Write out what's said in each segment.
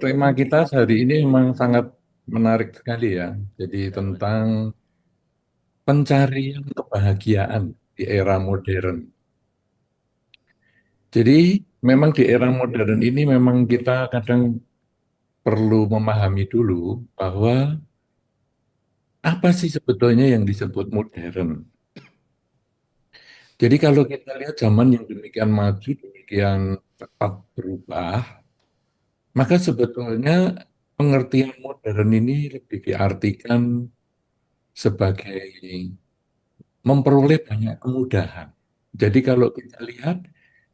tema kita hari ini memang sangat menarik sekali ya. Jadi tentang pencarian kebahagiaan di era modern. Jadi memang di era modern ini memang kita kadang perlu memahami dulu bahwa apa sih sebetulnya yang disebut modern. Jadi kalau kita lihat zaman yang demikian maju, demikian cepat berubah, maka sebetulnya pengertian modern ini lebih diartikan sebagai memperoleh banyak kemudahan. Jadi kalau kita lihat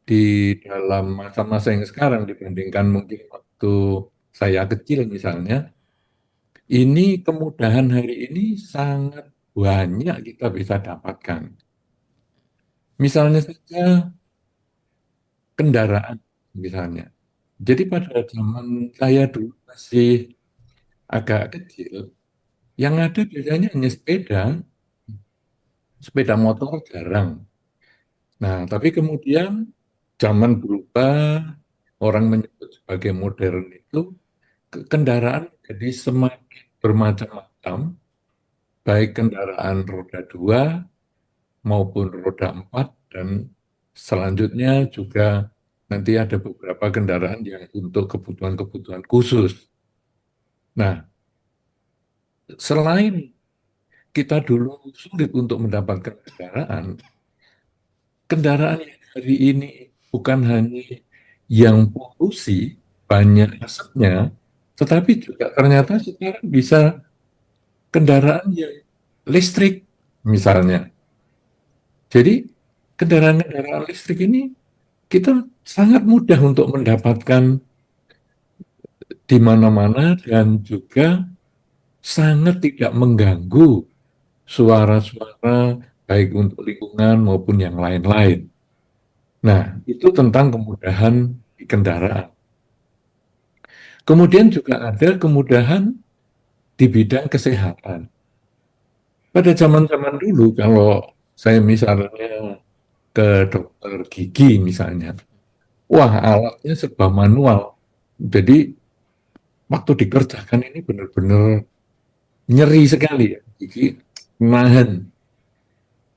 di dalam masa-masa yang sekarang dibandingkan mungkin waktu saya kecil misalnya, ini kemudahan hari ini sangat banyak kita bisa dapatkan. Misalnya saja kendaraan misalnya. Jadi pada zaman saya dulu masih agak kecil, yang ada biasanya hanya sepeda, sepeda motor jarang. Nah, tapi kemudian zaman berubah, orang menyebut sebagai modern itu, kendaraan jadi semakin bermacam-macam, baik kendaraan roda 2 maupun roda 4, dan selanjutnya juga nanti ada beberapa kendaraan yang untuk kebutuhan-kebutuhan khusus. Nah, selain kita dulu sulit untuk mendapatkan kendaraan, kendaraan yang hari ini bukan hanya yang polusi, banyak asapnya, tetapi juga ternyata sekarang bisa kendaraan yang listrik misalnya. Jadi kendaraan-kendaraan listrik ini kita sangat mudah untuk mendapatkan di mana-mana dan juga sangat tidak mengganggu suara-suara baik untuk lingkungan maupun yang lain-lain. Nah, itu tentang kemudahan di kendaraan. Kemudian juga ada kemudahan di bidang kesehatan. Pada zaman-zaman dulu, kalau saya misalnya ke dokter gigi misalnya, wah alatnya serba manual. Jadi waktu dikerjakan ini benar-benar nyeri sekali ya, gigi nahan.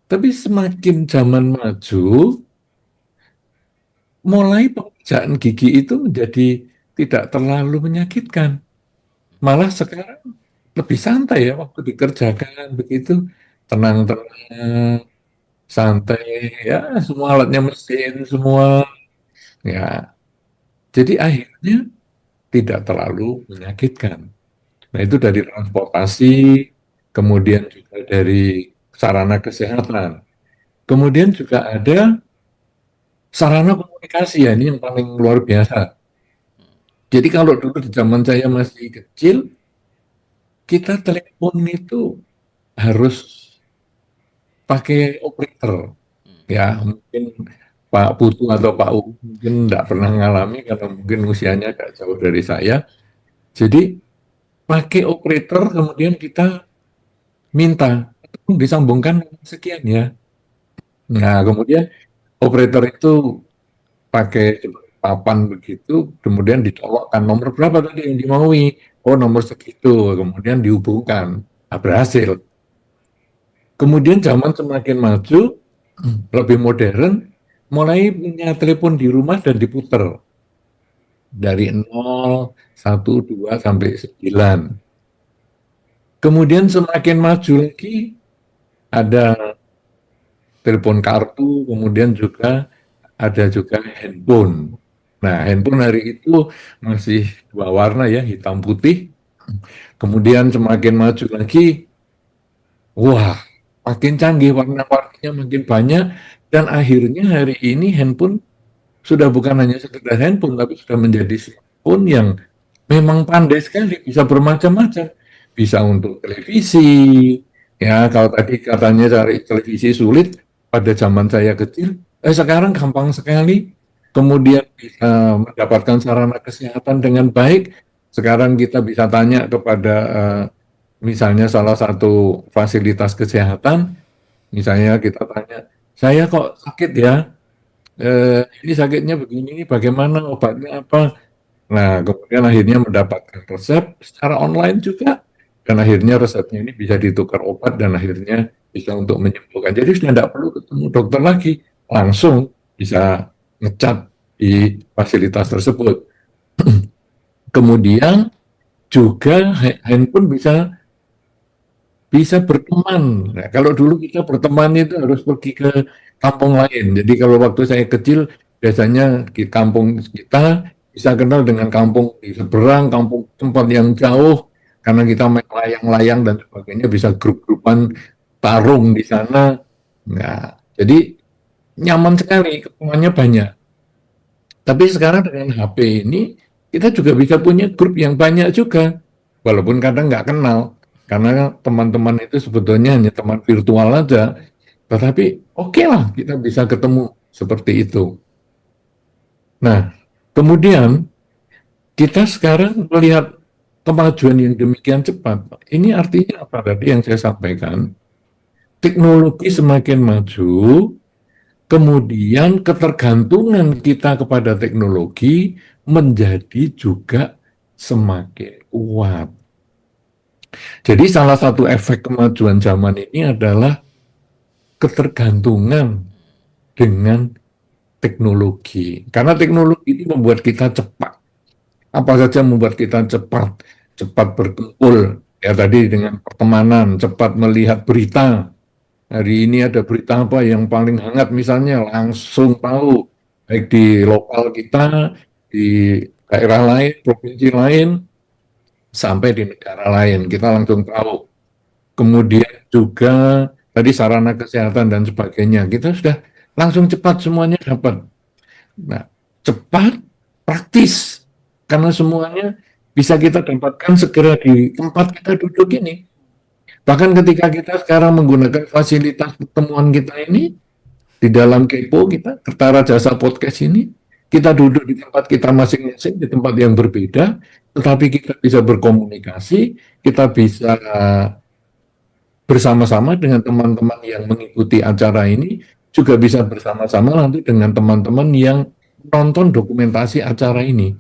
Tapi semakin zaman maju, mulai pekerjaan gigi itu menjadi tidak terlalu menyakitkan. Malah sekarang lebih santai ya waktu dikerjakan begitu, tenang-tenang, santai, ya semua alatnya mesin semua, ya. Jadi akhirnya tidak terlalu menyakitkan. Nah itu dari transportasi, kemudian juga dari sarana kesehatan. Kemudian juga ada sarana komunikasi ya, ini yang paling luar biasa. Jadi kalau dulu di zaman saya masih kecil, kita telepon itu harus pakai operator. Ya, mungkin Pak Putu atau Pak U mungkin tidak pernah mengalami karena mungkin usianya agak jauh dari saya. Jadi pakai operator kemudian kita minta disambungkan sekian ya. Nah, kemudian operator itu pakai papan begitu, kemudian dicolokkan nomor berapa tadi yang dimaui. Oh, nomor segitu, kemudian dihubungkan. Nah, berhasil. Kemudian zaman semakin maju, lebih modern, mulai punya telepon di rumah dan diputer dari 0, 1, 2 sampai 9. Kemudian semakin maju lagi ada telepon kartu, kemudian juga ada juga handphone. Nah, handphone hari itu masih dua warna ya, hitam putih. Kemudian semakin maju lagi, wah, makin canggih warna-warninya makin banyak dan akhirnya hari ini handphone sudah bukan hanya sekedar handphone tapi sudah menjadi smartphone yang memang pandai sekali, bisa bermacam-macam. Bisa untuk televisi, ya kalau tadi katanya cari televisi sulit pada zaman saya kecil, sekarang gampang sekali. Kemudian bisa mendapatkan sarana kesehatan dengan baik. Sekarang kita bisa tanya kepada misalnya salah satu fasilitas kesehatan, misalnya kita tanya, saya kok sakit ya, ini sakitnya begini, ini bagaimana obatnya apa? Nah, kemudian akhirnya mendapatkan resep secara online juga, dan akhirnya resepnya ini bisa ditukar obat dan akhirnya bisa untuk menyembuhkan. Jadi sudah tidak perlu ketemu dokter lagi, langsung bisa ngecat di fasilitas tersebut. Kemudian juga handphone bisa bisa berteman. Nah, kalau dulu kita berteman itu harus pergi ke kampung lain. Jadi kalau waktu saya kecil, biasanya di kampung kita bisa kenal dengan kampung di seberang, kampung tempat yang jauh, karena kita main layang-layang dan sebagainya, bisa grup-grupan tarung di sana. Nah, jadi nyaman sekali, ketemuannya banyak. Tapi sekarang dengan HP ini, kita juga bisa punya grup yang banyak juga, walaupun kadang nggak kenal. Karena teman-teman itu sebetulnya hanya teman virtual aja, tetapi oke lah kita bisa ketemu seperti itu. Nah, kemudian kita sekarang melihat kemajuan yang demikian cepat. Ini artinya apa tadi yang saya sampaikan? Teknologi semakin maju, kemudian ketergantungan kita kepada teknologi menjadi juga semakin kuat. Jadi salah satu efek kemajuan zaman ini adalah ketergantungan dengan teknologi. Karena teknologi ini membuat kita cepat. Apa saja membuat kita cepat. Cepat berkumpul. Ya tadi dengan pertemanan, cepat melihat berita. Hari ini ada berita apa yang paling hangat misalnya, langsung tahu. Baik di lokal kita, di daerah lain, provinsi lain, sampai di negara lain. Kita langsung tahu. Kemudian juga tadi sarana kesehatan dan sebagainya. Kita sudah langsung cepat semuanya dapat. Nah, cepat, praktis. Karena semuanya bisa kita dapatkan segera di tempat kita duduk ini. Bahkan ketika kita sekarang menggunakan fasilitas pertemuan kita ini, di dalam Kepo kita, Kertara Jasa Podcast ini, kita duduk di tempat kita masing-masing, di tempat yang berbeda, tetapi kita bisa berkomunikasi, kita bisa bersama-sama dengan teman-teman yang mengikuti acara ini, juga bisa bersama-sama nanti dengan teman-teman yang nonton dokumentasi acara ini.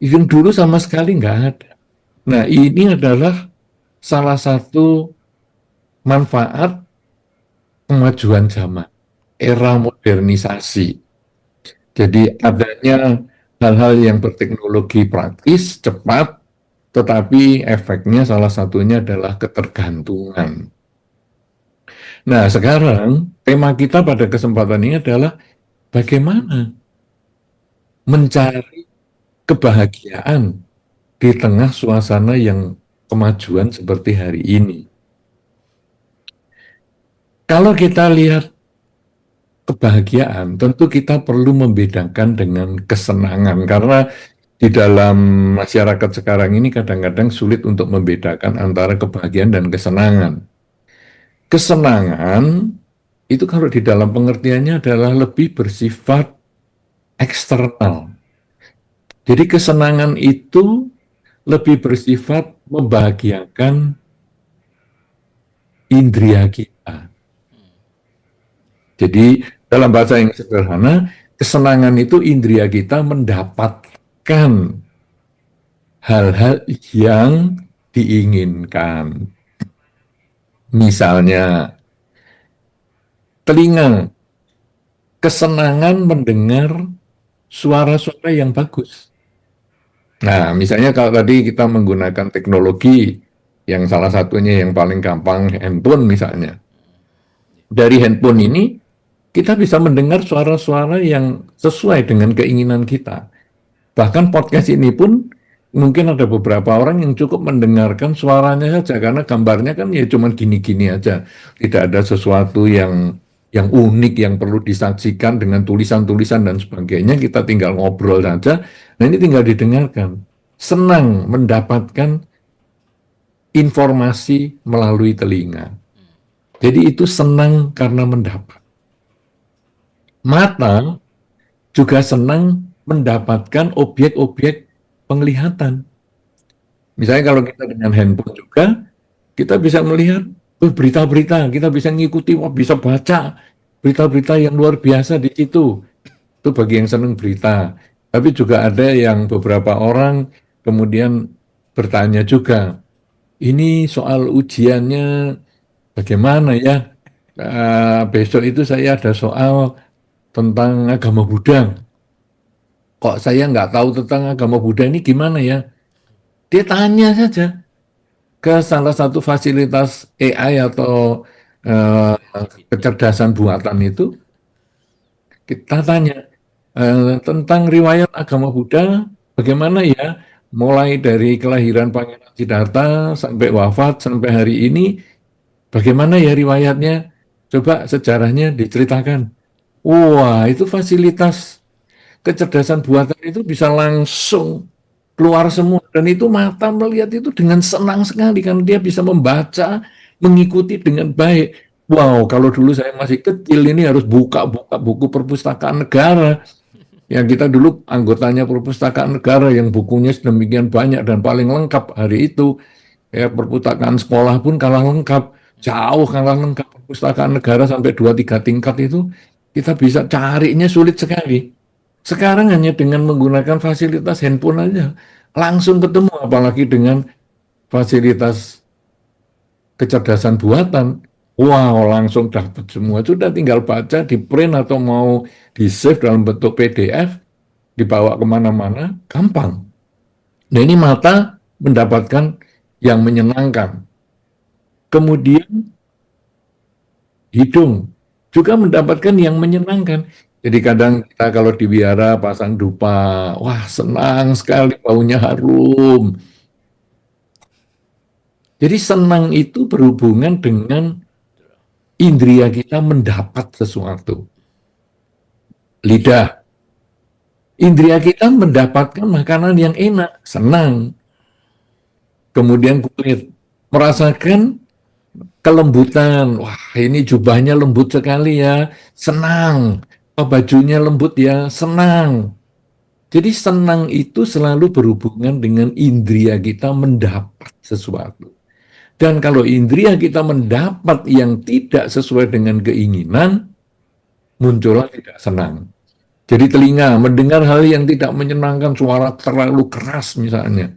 Yang dulu sama sekali nggak ada. Nah, ini adalah salah satu manfaat kemajuan zaman, era modernisasi. Jadi adanya hal-hal yang berteknologi praktis, cepat, tetapi efeknya salah satunya adalah ketergantungan. Nah, sekarang tema kita pada kesempatan ini adalah bagaimana mencari kebahagiaan di tengah suasana yang kemajuan seperti hari ini. Kalau kita lihat kebahagiaan, tentu kita perlu membedakan dengan kesenangan, karena di dalam masyarakat sekarang ini kadang-kadang sulit untuk membedakan antara kebahagiaan dan kesenangan. Kesenangan itu kalau di dalam pengertiannya adalah lebih bersifat eksternal. Jadi kesenangan itu lebih bersifat membahagiakan indria kita. Jadi dalam bahasa yang sederhana, kesenangan itu indria kita mendapatkan hal-hal yang diinginkan. Misalnya, telinga, kesenangan mendengar suara-suara yang bagus. Nah, misalnya kalau tadi kita menggunakan teknologi, yang salah satunya yang paling gampang handphone misalnya. Dari handphone ini, kita bisa mendengar suara-suara yang sesuai dengan keinginan kita. Bahkan podcast ini pun mungkin ada beberapa orang yang cukup mendengarkan suaranya saja, karena gambarnya kan ya cuma gini-gini aja. Tidak ada sesuatu yang unik yang perlu disaksikan dengan tulisan-tulisan dan sebagainya. Kita tinggal ngobrol saja. Nah, ini tinggal didengarkan. Senang mendapatkan informasi melalui telinga. Jadi itu senang karena mendapat. Mata juga senang mendapatkan objek-objek penglihatan. Misalnya kalau kita dengan handphone juga, kita bisa melihat berita-berita, kita bisa ngikuti, bisa baca berita-berita yang luar biasa di situ. Itu bagi yang senang berita. Tapi juga ada yang beberapa orang kemudian bertanya juga, ini soal ujiannya bagaimana ya? Besok itu saya ada soal tentang agama Buddha. Kok saya nggak tahu tentang agama Buddha ini gimana ya? Dia tanya saja ke salah satu fasilitas AI atau eh, Feedback. kecerdasan buatan itu, kita tanya tentang riwayat agama Buddha, bagaimana ya? Mulai dari kelahiran Pangeran Siddhartha sampai wafat sampai hari ini, bagaimana ya riwayatnya? Coba sejarahnya diceritakan. Wah, itu fasilitas kecerdasan buatan itu bisa langsung keluar semua. Dan itu mata melihat itu dengan senang sekali karena dia bisa membaca, mengikuti dengan baik. Wow, kalau dulu saya masih kecil ini harus buka-buka buku perpustakaan negara. Ya kita dulu anggotanya perpustakaan negara yang bukunya sedemikian banyak dan paling lengkap hari itu. Ya perpustakaan sekolah pun kalah lengkap, jauh kalah lengkap perpustakaan negara sampai 2 3 tingkat itu kita bisa carinya sulit sekali. Sekarang hanya dengan menggunakan fasilitas handphone aja langsung ketemu, apalagi dengan fasilitas kecerdasan buatan. Wow, langsung dapat semua. Sudah tinggal baca, di print atau mau di save dalam bentuk PDF, dibawa kemana-mana, gampang. Nah ini mata mendapatkan yang menyenangkan. Kemudian hidung juga mendapatkan yang menyenangkan. Jadi kadang kita kalau di wihara pasang dupa, wah senang sekali baunya harum. Jadi senang itu berhubungan dengan indria kita mendapat sesuatu. Lidah, indria kita mendapatkan makanan yang enak, senang. Kemudian kulit, merasakan kelembutan. Wah, ini jubahnya lembut sekali ya. Senang. Oh, bajunya lembut ya. Senang. Jadi senang itu selalu berhubungan dengan indria kita mendapat sesuatu. Dan kalau indria kita mendapat yang tidak sesuai dengan keinginan, muncullah tidak senang. Jadi telinga mendengar hal yang tidak menyenangkan, suara terlalu keras misalnya,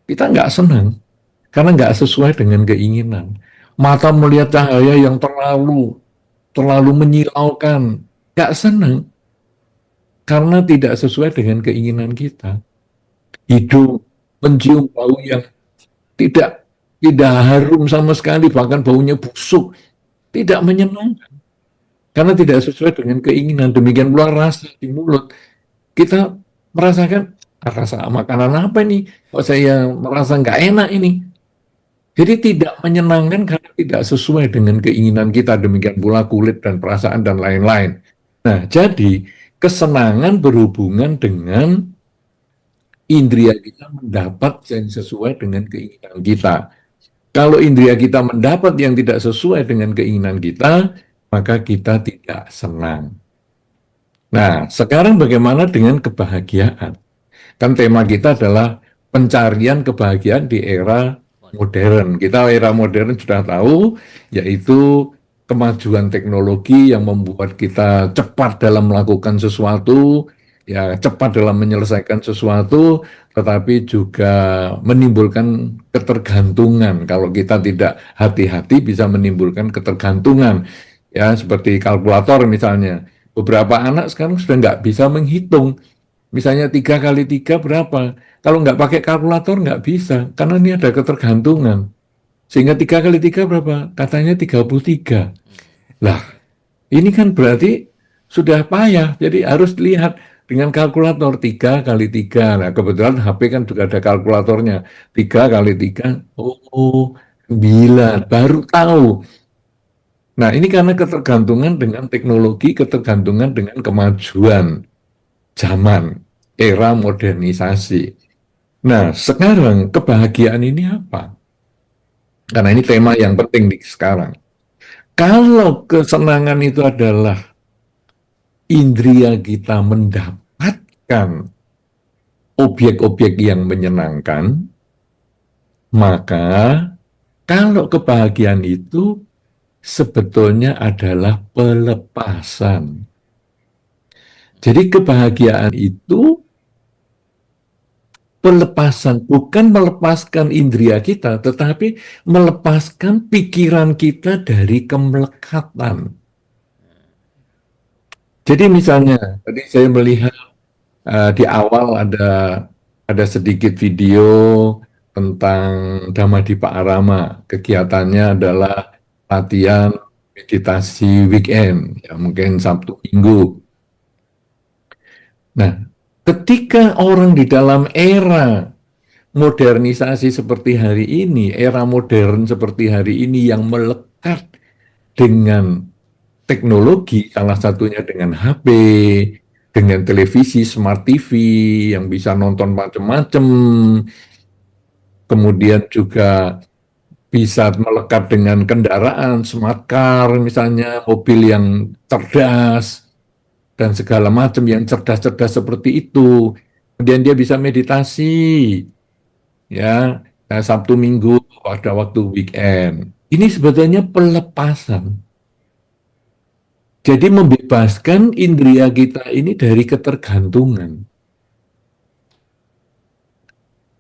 kita nggak senang karena nggak sesuai dengan keinginan. Mata melihat cahaya yang terlalu menyilaukan, nggak senang karena tidak sesuai dengan keinginan kita. Hidung mencium bau yang tidak tidak harum sama sekali, bahkan baunya busuk, tidak menyenangkan karena tidak sesuai dengan keinginan. Demikian pula rasa di mulut, kita merasakan rasa makanan apa nih? Kok saya merasa nggak enak ini? Jadi tidak menyenangkan karena tidak sesuai dengan keinginan kita. Demikian pula kulit dan perasaan dan lain-lain. Nah, jadi kesenangan berhubungan dengan indria kita mendapat yang sesuai dengan keinginan kita. Kalau indria kita mendapat yang tidak sesuai dengan keinginan kita, maka kita tidak senang. Nah, sekarang bagaimana dengan kebahagiaan? Kan tema kita adalah pencarian kebahagiaan di era modern. Kita era modern sudah tahu, yaitu kemajuan teknologi yang membuat kita cepat dalam melakukan sesuatu, ya cepat dalam menyelesaikan sesuatu, tetapi juga menimbulkan ketergantungan. Kalau kita tidak hati-hati bisa menimbulkan ketergantungan. Ya, seperti kalkulator misalnya. Beberapa anak sekarang sudah nggak bisa menghitung. Misalnya 3 kali 3 berapa? Kalau nggak pakai kalkulator nggak bisa, karena ini ada ketergantungan. Sehingga 3 kali 3 berapa? Katanya 33. Lah, ini kan berarti sudah payah. Jadi harus lihat dengan kalkulator 3 kali 3. Nah, kebetulan HP kan juga ada kalkulatornya. 3 kali 3, oh 9. Baru tahu. Nah, ini karena ketergantungan dengan teknologi, ketergantungan dengan kemajuan zaman, era modernisasi. Nah, sekarang kebahagiaan ini apa? Karena ini tema yang penting di sekarang. Kalau kesenangan itu adalah indria kita mendapatkan objek-objek yang menyenangkan, maka kalau kebahagiaan itu sebetulnya adalah pelepasan. Jadi kebahagiaan itu Pelepasan, bukan melepaskan indera kita, tetapi melepaskan pikiran kita dari kemelekatan. Jadi misalnya, tadi saya melihat di awal ada sedikit video tentang Dhammadippa Arama. Kegiatannya adalah latihan meditasi weekend, ya mungkin Sabtu Minggu. Nah, ketika orang di dalam era modernisasi seperti hari ini, era modern seperti hari ini yang melekat dengan teknologi, salah satunya dengan HP, dengan televisi, smart TV yang bisa nonton macam-macam, kemudian juga bisa melekat dengan kendaraan, smart car misalnya, mobil yang cerdas, dan segala macam yang cerdas-cerdas seperti itu. Kemudian dia bisa meditasi, ya, Sabtu Minggu pada waktu weekend. Ini sebetulnya pelepasan. Jadi membebaskan indera kita ini dari ketergantungan.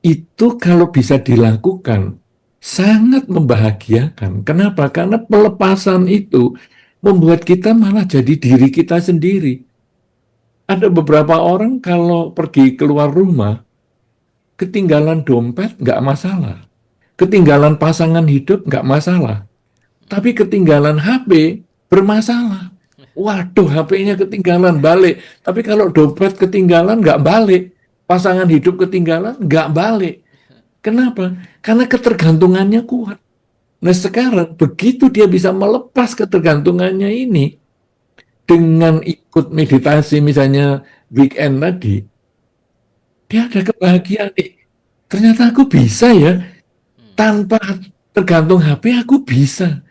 Itu kalau bisa dilakukan sangat membahagiakan. Kenapa? Karena pelepasan itu membuat kita malah jadi diri kita sendiri. Ada beberapa orang kalau pergi keluar rumah, ketinggalan dompet nggak masalah. Ketinggalan pasangan hidup nggak masalah. Tapi ketinggalan HP bermasalah. Waduh, HP-nya ketinggalan, balik. Tapi kalau dompet ketinggalan, nggak balik. Pasangan hidup ketinggalan, nggak balik. Kenapa? Karena ketergantungannya kuat. Nah sekarang, begitu dia bisa melepas ketergantungannya ini, dengan ikut meditasi misalnya weekend tadi, dia ada kebahagiaan. Ternyata aku bisa ya, tanpa tergantung HP aku bisa.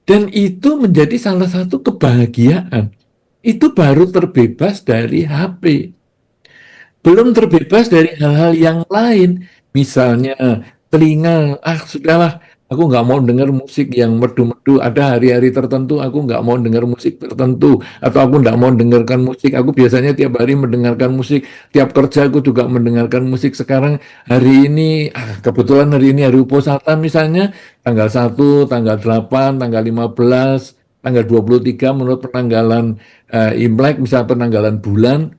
Dan itu menjadi salah satu kebahagiaan. Itu baru terbebas dari HP. Belum terbebas dari hal-hal yang lain. Misalnya telinga, sudahlah, aku nggak mau dengar musik yang merdu-merdu. Ada hari-hari tertentu aku nggak mau dengar musik tertentu. Atau aku nggak mau dengarkan musik. Aku biasanya tiap hari mendengarkan musik. Tiap kerja aku juga mendengarkan musik. Sekarang hari ini, kebetulan hari ini hari Uposatha misalnya, tanggal 1, tanggal 8, tanggal 15, tanggal 23 menurut penanggalan Imlek, misalnya penanggalan bulan,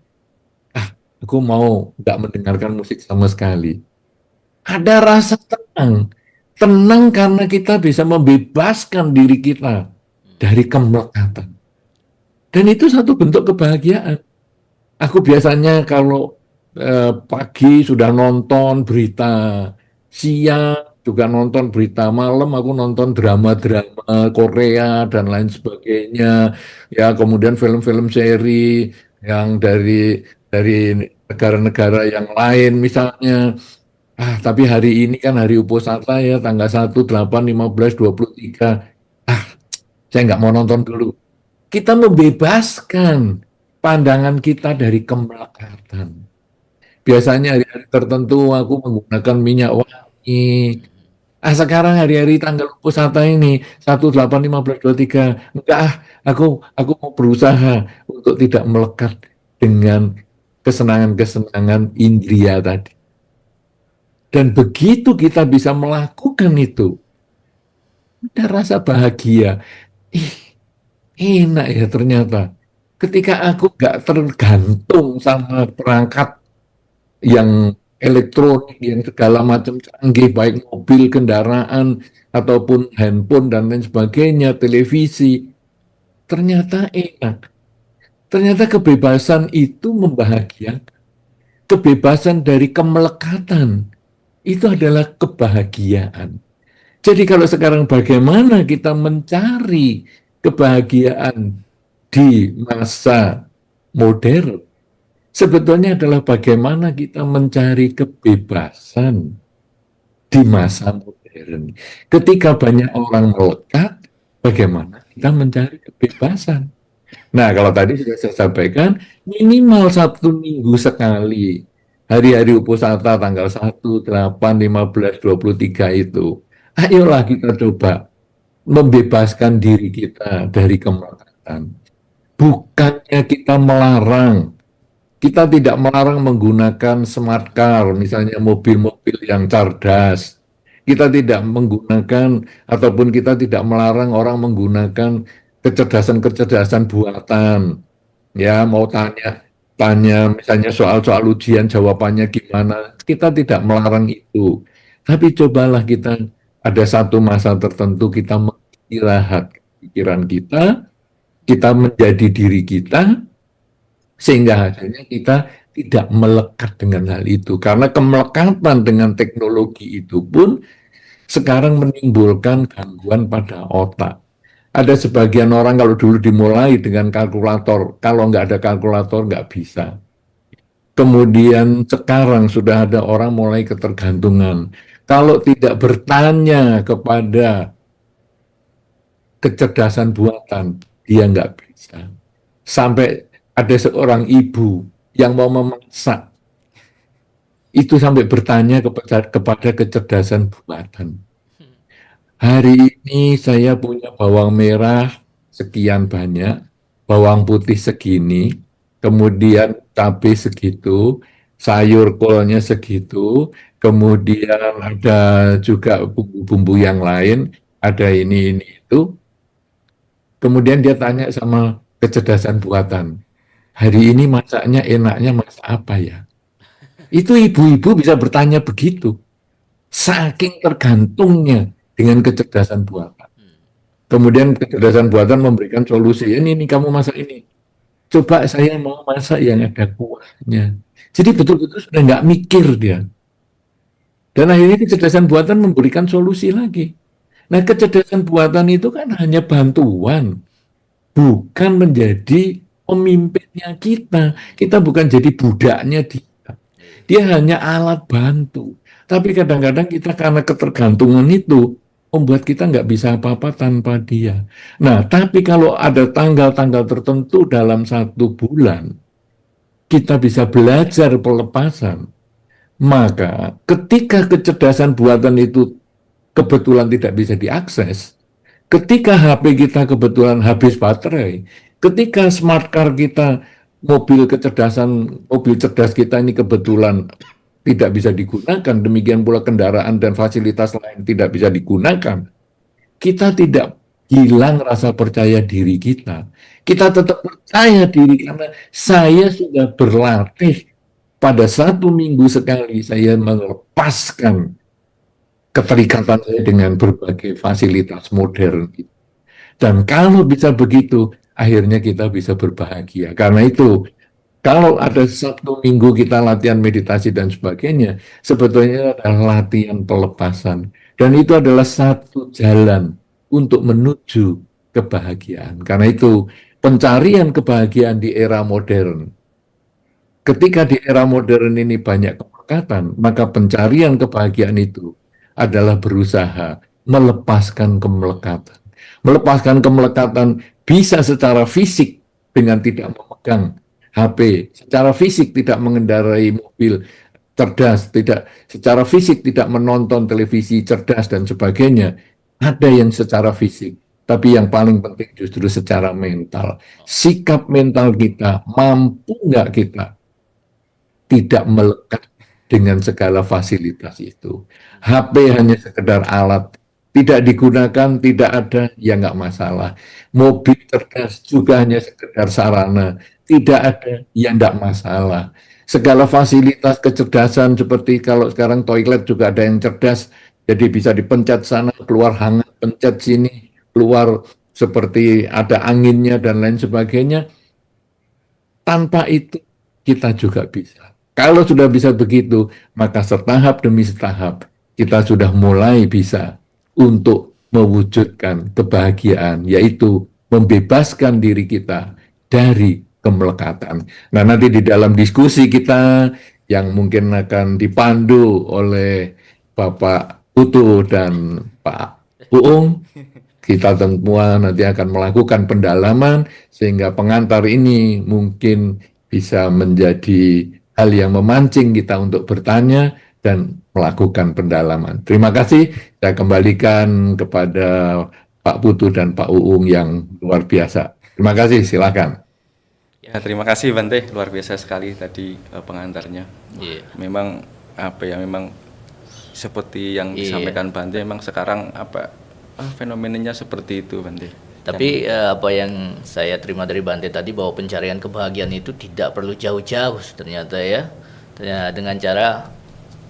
aku mau nggak mendengarkan musik sama sekali. Ada rasa tenang. Tenang karena kita bisa membebaskan diri kita dari kemelekatan. Dan itu satu bentuk kebahagiaan. Aku biasanya kalau pagi sudah nonton berita, siang juga nonton berita, malam aku nonton drama-drama Korea dan lain sebagainya. Ya, kemudian film-film seri yang dari negara-negara yang lain misalnya. Tapi hari ini kan hari Uposatha ya, tanggal 1, 8, 15, 23. Ah, saya nggak mau nonton dulu. Kita membebaskan pandangan kita dari kemelekatan. Biasanya hari-hari tertentu aku menggunakan minyak wangi. Sekarang hari-hari tanggal Uposatha ini 1, 8, 15, 23. Enggak, aku mau berusaha untuk tidak melekat dengan kesenangan-kesenangan indria tadi. Dan begitu kita bisa melakukan itu, ada rasa bahagia. Ih, enak ya ternyata. Ketika aku gak tergantung sama perangkat yang elektronik, yang segala macam canggih, baik mobil, kendaraan, ataupun handphone, dan lain sebagainya, televisi, ternyata enak. Ternyata kebebasan itu membahagiakan. Kebebasan dari kemelekatan, itu adalah kebahagiaan. Jadi kalau sekarang bagaimana kita mencari kebahagiaan di masa modern, sebetulnya adalah bagaimana kita mencari kebebasan di masa modern. Ketika banyak orang melekat, bagaimana kita mencari kebebasan? Nah, kalau tadi sudah saya sampaikan, minimal 1 minggu sekali, hari-hari Uposatha tanggal 1, 8, 15, 23 itu. Ayolah kita coba membebaskan diri kita dari kemelekatan. Bukannya kita melarang, Kita tidak melarang menggunakan smart car, misalnya mobil-mobil yang cerdas. Kita tidak menggunakan ataupun kita tidak melarang orang menggunakan kecerdasan-kecerdasan buatan. Ya, mau tanya misalnya soal-soal ujian jawabannya gimana. Kita tidak melarang itu. Tapi cobalah kita ada satu masa tertentu kita mengistirahat pikiran kita menjadi diri kita, sehingga hasilnya kita tidak melekat dengan hal itu. Karena kemelekatan dengan teknologi itu pun sekarang menimbulkan gangguan pada otak. Ada sebagian orang kalau dulu dimulai dengan kalkulator, kalau nggak ada kalkulator nggak bisa. Kemudian sekarang sudah ada orang mulai ketergantungan. Kalau tidak bertanya kepada kecerdasan buatan, dia nggak bisa. Sampai ada seorang ibu yang mau memasak, itu sampai bertanya kepada kecerdasan buatan. Hari ini saya punya bawang merah sekian banyak, bawang putih segini, kemudian cabai segitu, sayur kolnya segitu, kemudian ada juga bumbu-bumbu yang lain, ada ini itu. Kemudian dia tanya sama kecerdasan buatan, hari ini masaknya enaknya masak apa ya? Itu ibu-ibu bisa bertanya begitu, saking tergantungnya dengan kecerdasan buatan. Kemudian kecerdasan buatan memberikan solusi, ini kamu masak ini. Coba saya mau masak yang ada kuahnya. Jadi betul-betul sudah nggak mikir dia. Dan akhirnya kecerdasan buatan memberikan solusi lagi. Nah, kecerdasan buatan itu kan hanya bantuan, bukan menjadi pemimpinnya kita. Kita bukan jadi budaknya dia. Dia hanya alat bantu. Tapi kadang-kadang kita karena ketergantungan itu membuat kita nggak bisa apa-apa tanpa dia. Nah, tapi kalau ada tanggal-tanggal tertentu dalam 1 bulan, kita bisa belajar pelepasan. Maka ketika kecerdasan buatan itu kebetulan tidak bisa diakses, ketika HP kita kebetulan habis baterai, ketika smart car kita, mobil cerdas kita ini kebetulan tidak bisa digunakan, demikian pula kendaraan dan fasilitas lain tidak bisa digunakan, kita tidak hilang rasa percaya diri kita. Kita tetap percaya diri karena saya sudah berlatih pada 1 minggu sekali saya melepaskan keterikatan saya dengan berbagai fasilitas modern. Dan kalau bisa begitu, akhirnya kita bisa berbahagia. Karena itu, kalau ada 1 minggu kita latihan meditasi dan sebagainya, sebetulnya adalah latihan pelepasan. Dan itu adalah satu jalan untuk menuju kebahagiaan. Karena itu, pencarian kebahagiaan di era modern. Ketika di era modern ini banyak kemelekatan, maka pencarian kebahagiaan itu adalah berusaha melepaskan kemelekatan. Melepaskan kemelekatan bisa secara fisik dengan tidak memegang HP, secara fisik tidak mengendarai mobil cerdas, tidak secara fisik tidak menonton televisi cerdas dan sebagainya. Ada yang secara fisik, tapi yang paling penting justru secara mental. Sikap mental kita, mampu nggak kita tidak melekat dengan segala fasilitas itu. HP hanya sekedar alat, tidak digunakan, tidak ada, ya nggak masalah. Mobil cerdas juga hanya sekedar sarana, tidak ada, ya nggak masalah. Segala fasilitas kecerdasan seperti kalau sekarang toilet juga ada yang cerdas, jadi bisa dipencet sana, keluar hangat, pencet sini, keluar seperti ada anginnya dan lain sebagainya. Tanpa itu kita juga bisa. Kalau sudah bisa begitu, maka setahap demi setahap kita sudah mulai bisa untuk mewujudkan kebahagiaan, yaitu membebaskan diri kita dari kemelekatan. Nah, nanti di dalam diskusi kita yang mungkin akan dipandu oleh Bapak Putu dan Pak Uung, kita semua nanti akan melakukan pendalaman sehingga pengantar ini mungkin bisa menjadi hal yang memancing kita untuk bertanya dan melakukan pendalaman. Terima kasih. Saya kembalikan kepada Pak Putu dan Pak Uung yang luar biasa. Terima kasih. Silakan. Ya, Ya, terima kasih Bante, luar biasa sekali tadi pengantarnya. Iya. Memang memang seperti yang Iya. disampaikan Bante, memang sekarang fenomenanya seperti itu Bante. Tapi apa yang saya terima dari Bante tadi, bahwa pencarian kebahagiaan itu tidak perlu jauh-jauh ternyata ya. Dengan cara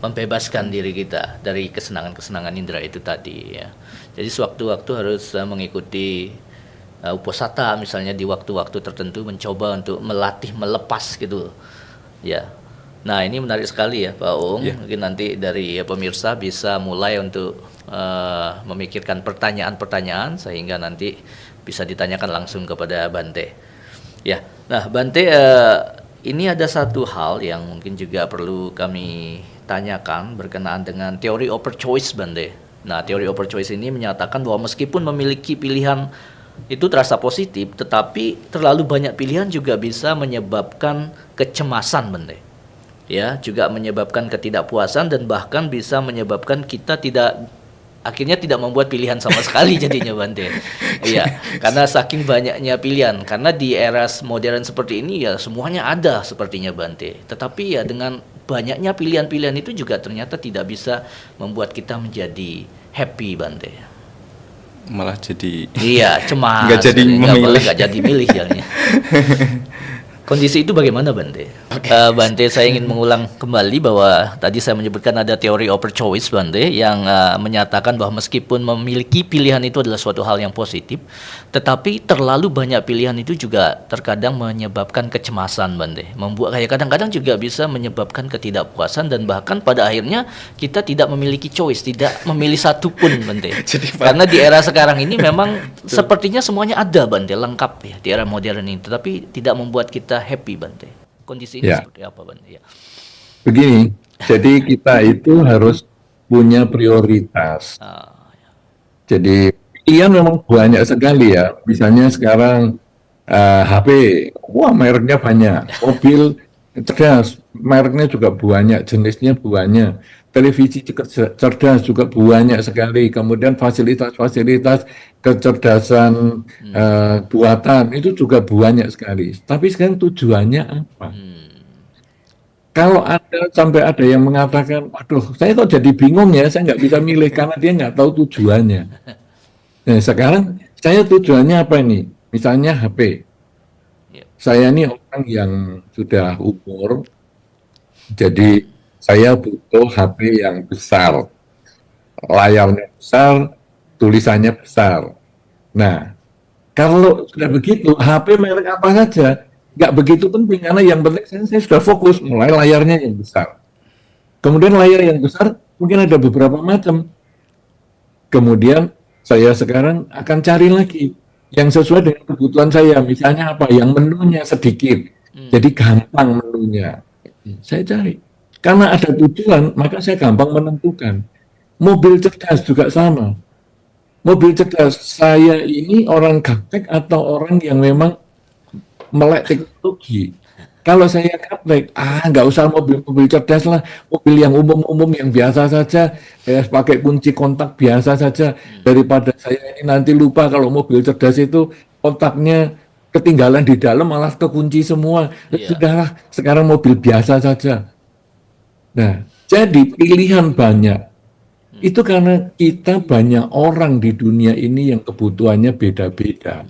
membebaskan diri kita dari kesenangan-kesenangan indera itu tadi ya. Jadi sewaktu-waktu harus mengikuti uposatha misalnya, di waktu-waktu tertentu mencoba untuk melatih melepas gitu ya. Nah ini menarik sekali ya Pak Ung. Mungkin nanti dari pemirsa bisa mulai untuk memikirkan pertanyaan-pertanyaan sehingga nanti bisa ditanyakan langsung kepada Bante ya. Nah Bante, ini ada satu hal yang mungkin juga perlu kami tanyakan berkenaan dengan teori over choice Bante. Nah teori over choice ini menyatakan bahwa meskipun memiliki pilihan itu terasa positif, tetapi terlalu banyak pilihan juga bisa menyebabkan kecemasan Bante. Ya, juga menyebabkan ketidakpuasan dan bahkan bisa menyebabkan kita akhirnya tidak membuat pilihan sama sekali jadinya Bante. Iya, karena saking banyaknya pilihan. Karena di era modern seperti ini ya semuanya ada sepertinya Bante. Tetapi ya dengan banyaknya pilihan-pilihan itu juga ternyata tidak bisa membuat kita menjadi happy Bante. Malah jadi cemas. Nggak jadi memilih. Nggak jadi milih jadinya. Kondisi itu bagaimana Bante? Bante, saya ingin mengulang kembali bahwa tadi saya menyebutkan ada teori over choice Bante yang menyatakan bahwa meskipun memiliki pilihan itu adalah suatu hal yang positif, tetapi terlalu banyak pilihan itu juga terkadang menyebabkan kecemasan Bante. Kadang-kadang juga bisa menyebabkan ketidakpuasan dan bahkan pada akhirnya kita tidak memiliki choice, tidak memilih satu pun Bante. Karena di era sekarang ini memang sepertinya semuanya ada Bante, lengkap ya di era modern ini, tetapi tidak membuat kita happy Bante. Kondisi ini seperti apa Bante? Ya. Begini, jadi kita itu harus punya prioritas. Jadi pilihan memang banyak sekali ya. Misalnya sekarang HP, wah mereknya banyak. Mobil cerdas, mereknya juga banyak, jenisnya banyak. Televisi cerdas juga banyak sekali. Kemudian fasilitas-fasilitas kecerdasan buatan itu juga banyak sekali. Tapi sekarang tujuannya apa? Kalau sampai ada yang mengatakan, waduh, saya kok jadi bingung ya, saya nggak bisa milih karena dia nggak tahu tujuannya. Nah, sekarang saya tujuannya apa ini? Misalnya HP. Saya ini orang yang sudah umur, jadi saya butuh HP yang besar. Layarnya besar, tulisannya besar. Nah, kalau sudah begitu, HP merek apa saja, nggak begitu penting, karena yang penting saya sudah fokus, mulai layarnya yang besar. Kemudian layar yang besar, mungkin ada beberapa macam. Kemudian saya sekarang akan cari lagi yang sesuai dengan kebutuhan saya. Misalnya apa? Yang menunya sedikit, jadi gampang menunya. Saya cari. Karena ada tujuan, maka saya gampang menentukan. Mobil cerdas juga sama. Mobil cerdas, saya ini orang gaptek atau orang yang memang melek teknologi. Kalau saya gaptek, nggak usah mobil-mobil cerdas lah, mobil yang umum-umum yang biasa saja, pakai kunci kontak biasa saja, daripada saya ini nanti lupa kalau mobil cerdas itu kontaknya ketinggalan di dalam malah kekunci semua. Sudahlah, sekarang mobil biasa saja. Nah, jadi pilihan banyak. Itu karena kita banyak orang di dunia ini yang kebutuhannya beda-beda.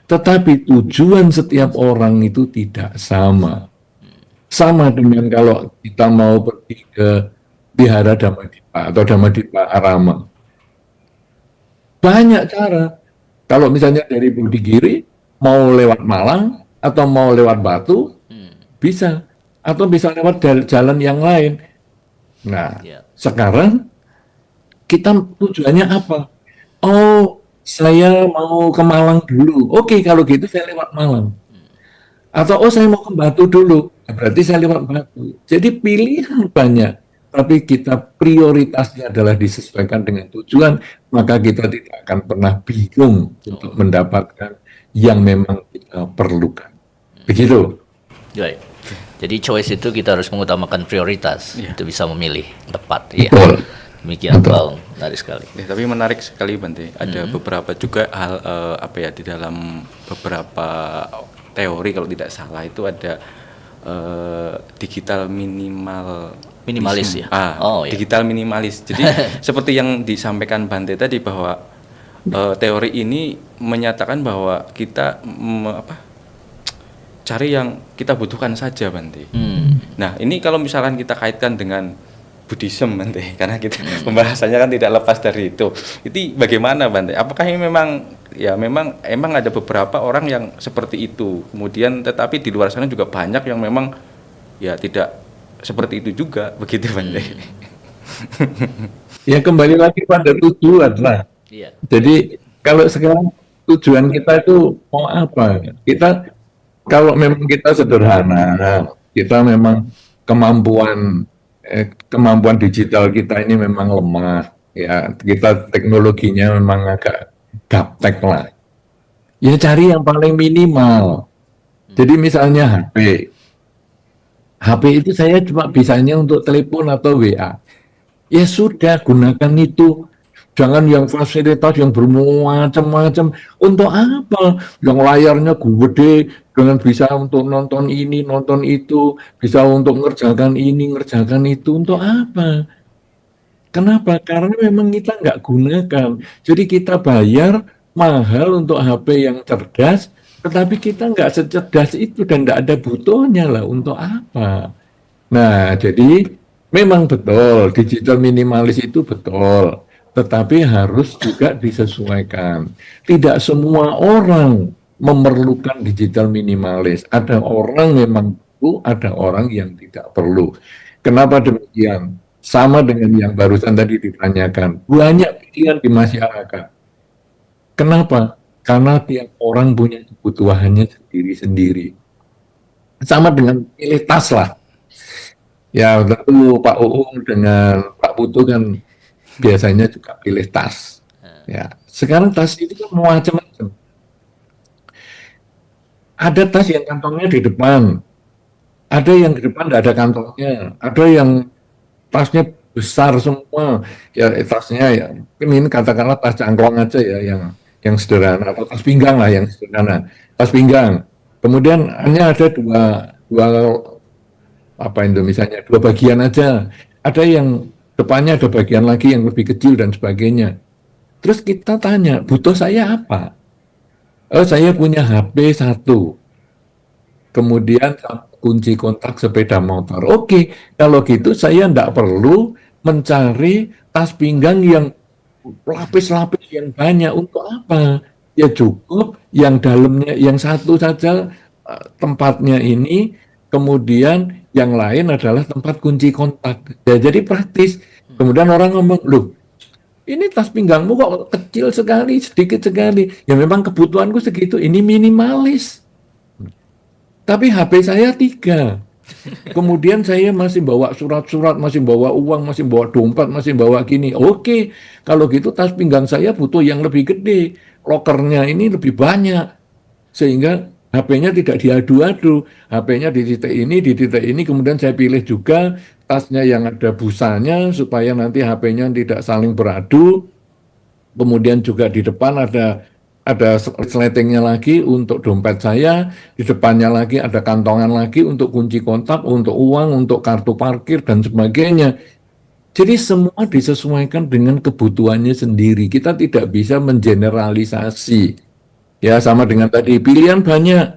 Tetapi tujuan setiap orang itu tidak sama. Sama dengan kalau kita mau pergi ke Wihara Dhammadippa atau Dhammadippa Arama. Banyak cara. Kalau misalnya dari Budigiri, mau lewat Malang atau mau lewat Batu, bisa. Atau bisa lewat jalan yang lain. Nah, sekarang kita tujuannya apa? Oh, saya mau ke Malang dulu. Oke, kalau gitu saya lewat Malang. Atau saya mau ke Batu dulu. Berarti saya lewat Batu. Jadi pilihan banyak. Tapi kita prioritasnya adalah disesuaikan dengan tujuan, maka kita tidak akan pernah bingung untuk mendapatkan yang memang kita perlukan. Begitu. Baik. Jadi choice itu kita harus mengutamakan prioritas. Itu bisa memilih tepat. Iya. Demikian Bang, menarik sekali. Tapi menarik sekali Bante. Ada beberapa juga hal di dalam beberapa teori kalau tidak salah itu ada digital Minimalis ya? Ya. Digital minimalis. Jadi seperti yang disampaikan Bante tadi bahwa teori ini menyatakan bahwa kita cari yang kita butuhkan saja, Bante. Nah, ini kalau misalkan kita kaitkan dengan Buddhism, Bante, karena kita pembahasannya kan tidak lepas dari itu. Itu bagaimana, Bante? Apakah ini memang ada beberapa orang yang seperti itu. Kemudian tetapi di luar sana juga banyak yang memang ya tidak seperti itu juga, begitu, Bante. Ya kembali lagi pada tujuan lah. Iya. Jadi kalau sekarang tujuan kita itu mau apa? Kita kalau memang kita sederhana, kita memang kemampuan digital kita ini memang lemah, ya kita teknologinya memang agak gaptek lah. Ya cari yang paling minimal. Jadi misalnya HP itu saya cuma bisanya untuk telepon atau WA. Ya sudah, gunakan itu. Jangan yang fasilitas yang bermacam-macam. Untuk apa? Yang layarnya gede, dengan bisa untuk nonton ini, nonton itu, bisa untuk ngerjakan ini, ngerjakan itu. Untuk apa? Kenapa? Karena memang kita nggak gunakan. Jadi kita bayar mahal untuk HP yang cerdas, tetapi kita nggak secerdas itu dan nggak ada butuhnya lah. Untuk apa? Nah, jadi memang betul digital minimalis itu betul, tetapi harus juga disesuaikan. Tidak semua orang memerlukan digital minimalis. Ada orang memang perlu, ada orang yang tidak perlu. Kenapa demikian? Sama dengan yang barusan tadi ditanyakan. Banyak pilihan di masyarakat. Kenapa? Karena tiap orang punya kebutuhannya sendiri-sendiri. Sama dengan pilih tas lah. Ya tentu Pak Uung dengan Pak Putu kan biasanya juga pilih tas. Ya, sekarang tas itu kan macam-macam. Ada tas yang kantongnya di depan, ada yang di depan tidak ada kantongnya, ada yang tasnya besar semua. Ya tasnya ya, ini katakanlah tas cangklong aja ya, yang sederhana, atau tas pinggang lah yang sederhana, tas pinggang. Kemudian hanya ada dua misalnya dua bagian aja. Ada yang depannya ada bagian lagi yang lebih kecil dan sebagainya. Terus kita tanya, butuh saya apa? Oh, saya punya HP 1. Kemudian kunci kontak sepeda motor. Oke, kalau gitu saya tidak perlu mencari tas pinggang yang lapis-lapis yang banyak. Untuk apa? Ya cukup yang dalamnya yang satu saja tempatnya ini, kemudian yang lain adalah tempat kunci kontak. Ya, jadi praktis. Kemudian orang ngomong, loh, ini tas pinggangmu kok kecil sekali, sedikit sekali. Ya memang kebutuhanku segitu, ini minimalis. Tapi HP saya 3. Kemudian saya masih bawa surat-surat, masih bawa uang, masih bawa dompet, masih bawa gini. Oke, kalau gitu tas pinggang saya butuh yang lebih gede. Lokernya ini lebih banyak. Sehingga HP-nya tidak diadu-adu. HP-nya di titik ini, kemudian saya pilih juga tasnya yang ada busanya, supaya nanti HP-nya tidak saling beradu. Kemudian juga di depan ada resletingnya lagi untuk dompet saya, di depannya lagi ada kantongan lagi untuk kunci kontak, untuk uang, untuk kartu parkir, dan sebagainya. Jadi semua disesuaikan dengan kebutuhannya sendiri. Kita tidak bisa mengeneralisasi. Ya sama dengan tadi, pilihan banyak.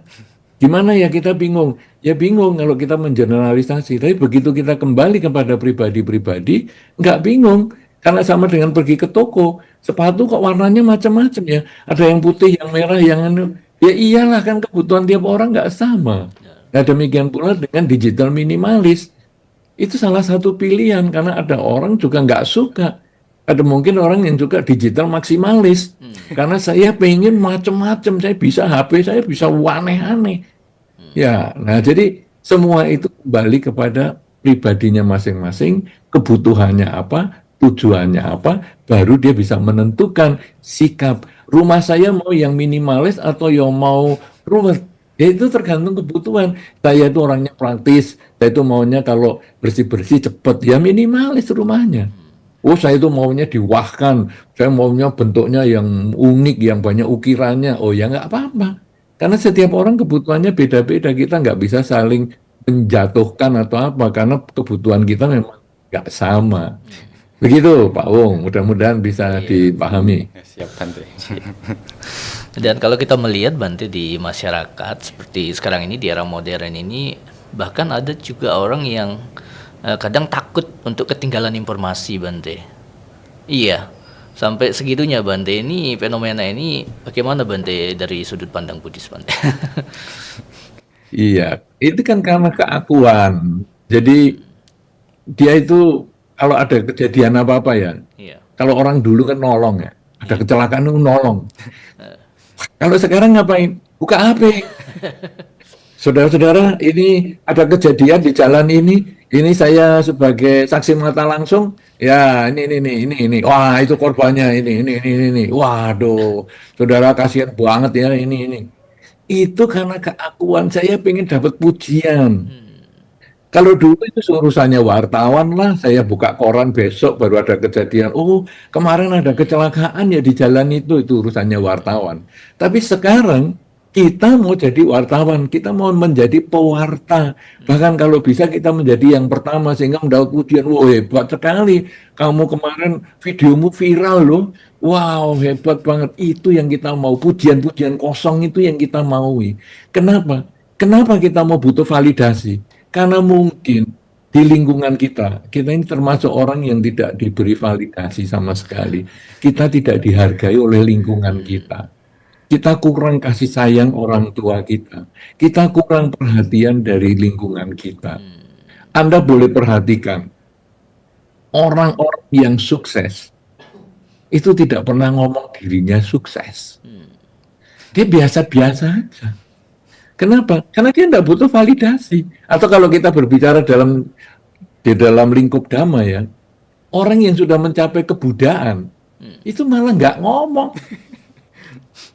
Gimana ya, kita bingung. Ya bingung kalau kita mengeneralisasi. Tapi begitu kita kembali kepada pribadi-pribadi, nggak bingung. Karena sama dengan pergi ke toko, sepatu kok warnanya macam-macam ya. Ada yang putih, yang merah, yang ya iyalah kan kebutuhan tiap orang nggak sama. Nah demikian pula dengan digital minimalis. Itu salah satu pilihan karena ada orang juga nggak suka. Ada mungkin orang yang juga digital maksimalis. Karena saya pengen macam-macam, saya bisa HP, saya bisa aneh-aneh. Ya, nah jadi semua itu kembali kepada pribadinya masing-masing, kebutuhannya apa, tujuannya apa, baru dia bisa menentukan sikap. Rumah saya mau yang minimalis atau yang mau rumah. Ya itu tergantung kebutuhan. Saya itu orangnya praktis, saya itu maunya kalau bersih-bersih cepat, ya minimalis rumahnya. Oh saya itu maunya diwahkan, saya maunya bentuknya yang unik, yang banyak ukirannya. Oh ya nggak apa-apa. Karena setiap orang kebutuhannya beda-beda, kita nggak bisa saling menjatuhkan atau apa, karena kebutuhan kita memang nggak sama. Begitu, Pak Wong, mudah-mudahan bisa Iya. dipahami. Ya, siap Bante. Dan kalau kita melihat Bante di masyarakat seperti sekarang ini di era modern ini, bahkan ada juga orang yang kadang takut untuk ketinggalan informasi Bante. Iya, sampai segitunya Bante. Ini fenomena ini bagaimana Bante dari sudut pandang Buddhis Bante? Iya, itu kan karena keakuan. Jadi dia itu kalau ada kejadian apa-apa ya, Iya. kalau orang dulu kan nolong ya, ada kecelakaan itu nolong. Kalau sekarang ngapain? Buka HP. Saudara-saudara, ini ada kejadian di jalan ini saya sebagai saksi mata langsung, ya ini, wah itu korbannya ini, waduh, saudara kasihan banget ya ini. Itu karena keakuan saya pengen dapat pujian. Kalau dulu itu urusannya wartawan lah, saya buka koran besok baru ada kejadian. Oh, kemarin ada kecelakaan ya di jalan itu urusannya wartawan. Tapi sekarang kita mau jadi wartawan, kita mau menjadi pewarta. Bahkan kalau bisa kita menjadi yang pertama sehingga mendapat pujian. Wow, hebat sekali. Kamu kemarin videomu viral loh. Wow, hebat banget. Itu yang kita mau. Pujian-pujian kosong itu yang kita maui. Kenapa? Kenapa kita mau butuh validasi? Karena mungkin di lingkungan kita ini termasuk orang yang tidak diberi validasi sama sekali. Kita tidak dihargai oleh lingkungan kita. Kita kurang kasih sayang orang tua kita. Kita kurang perhatian dari lingkungan kita. Anda boleh perhatikan, orang-orang yang sukses itu tidak pernah ngomong dirinya sukses. Dia biasa-biasa aja. Kenapa? Karena dia tidak butuh validasi. Atau kalau kita berbicara di dalam lingkup dhamma ya, orang yang sudah mencapai kebudaan, itu malah nggak ngomong.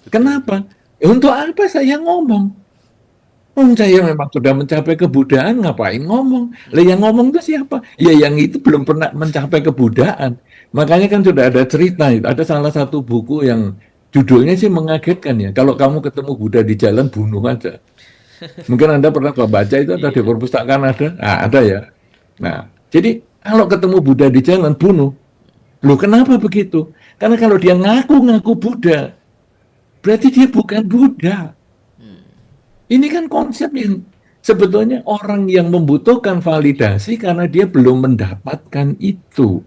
Kenapa? Untuk apa saya ngomong? Saya memang sudah mencapai kebudaan, ngapain ngomong? Lah yang ngomong itu siapa? Ya yang itu belum pernah mencapai kebudaan. Makanya kan sudah ada cerita, ada salah satu buku yang judulnya sih mengagetkan ya. Kalau kamu ketemu Buddha di jalan, bunuh aja. Mungkin Anda pernah baca itu, ada di perpustakaan ada? Nah, ada ya. Nah, jadi kalau ketemu Buddha di jalan, bunuh. Loh kenapa begitu? Karena kalau dia ngaku-ngaku Buddha, berarti dia bukan Buddha. Ini kan konsep yang sebetulnya orang yang membutuhkan validasi karena dia belum mendapatkan itu.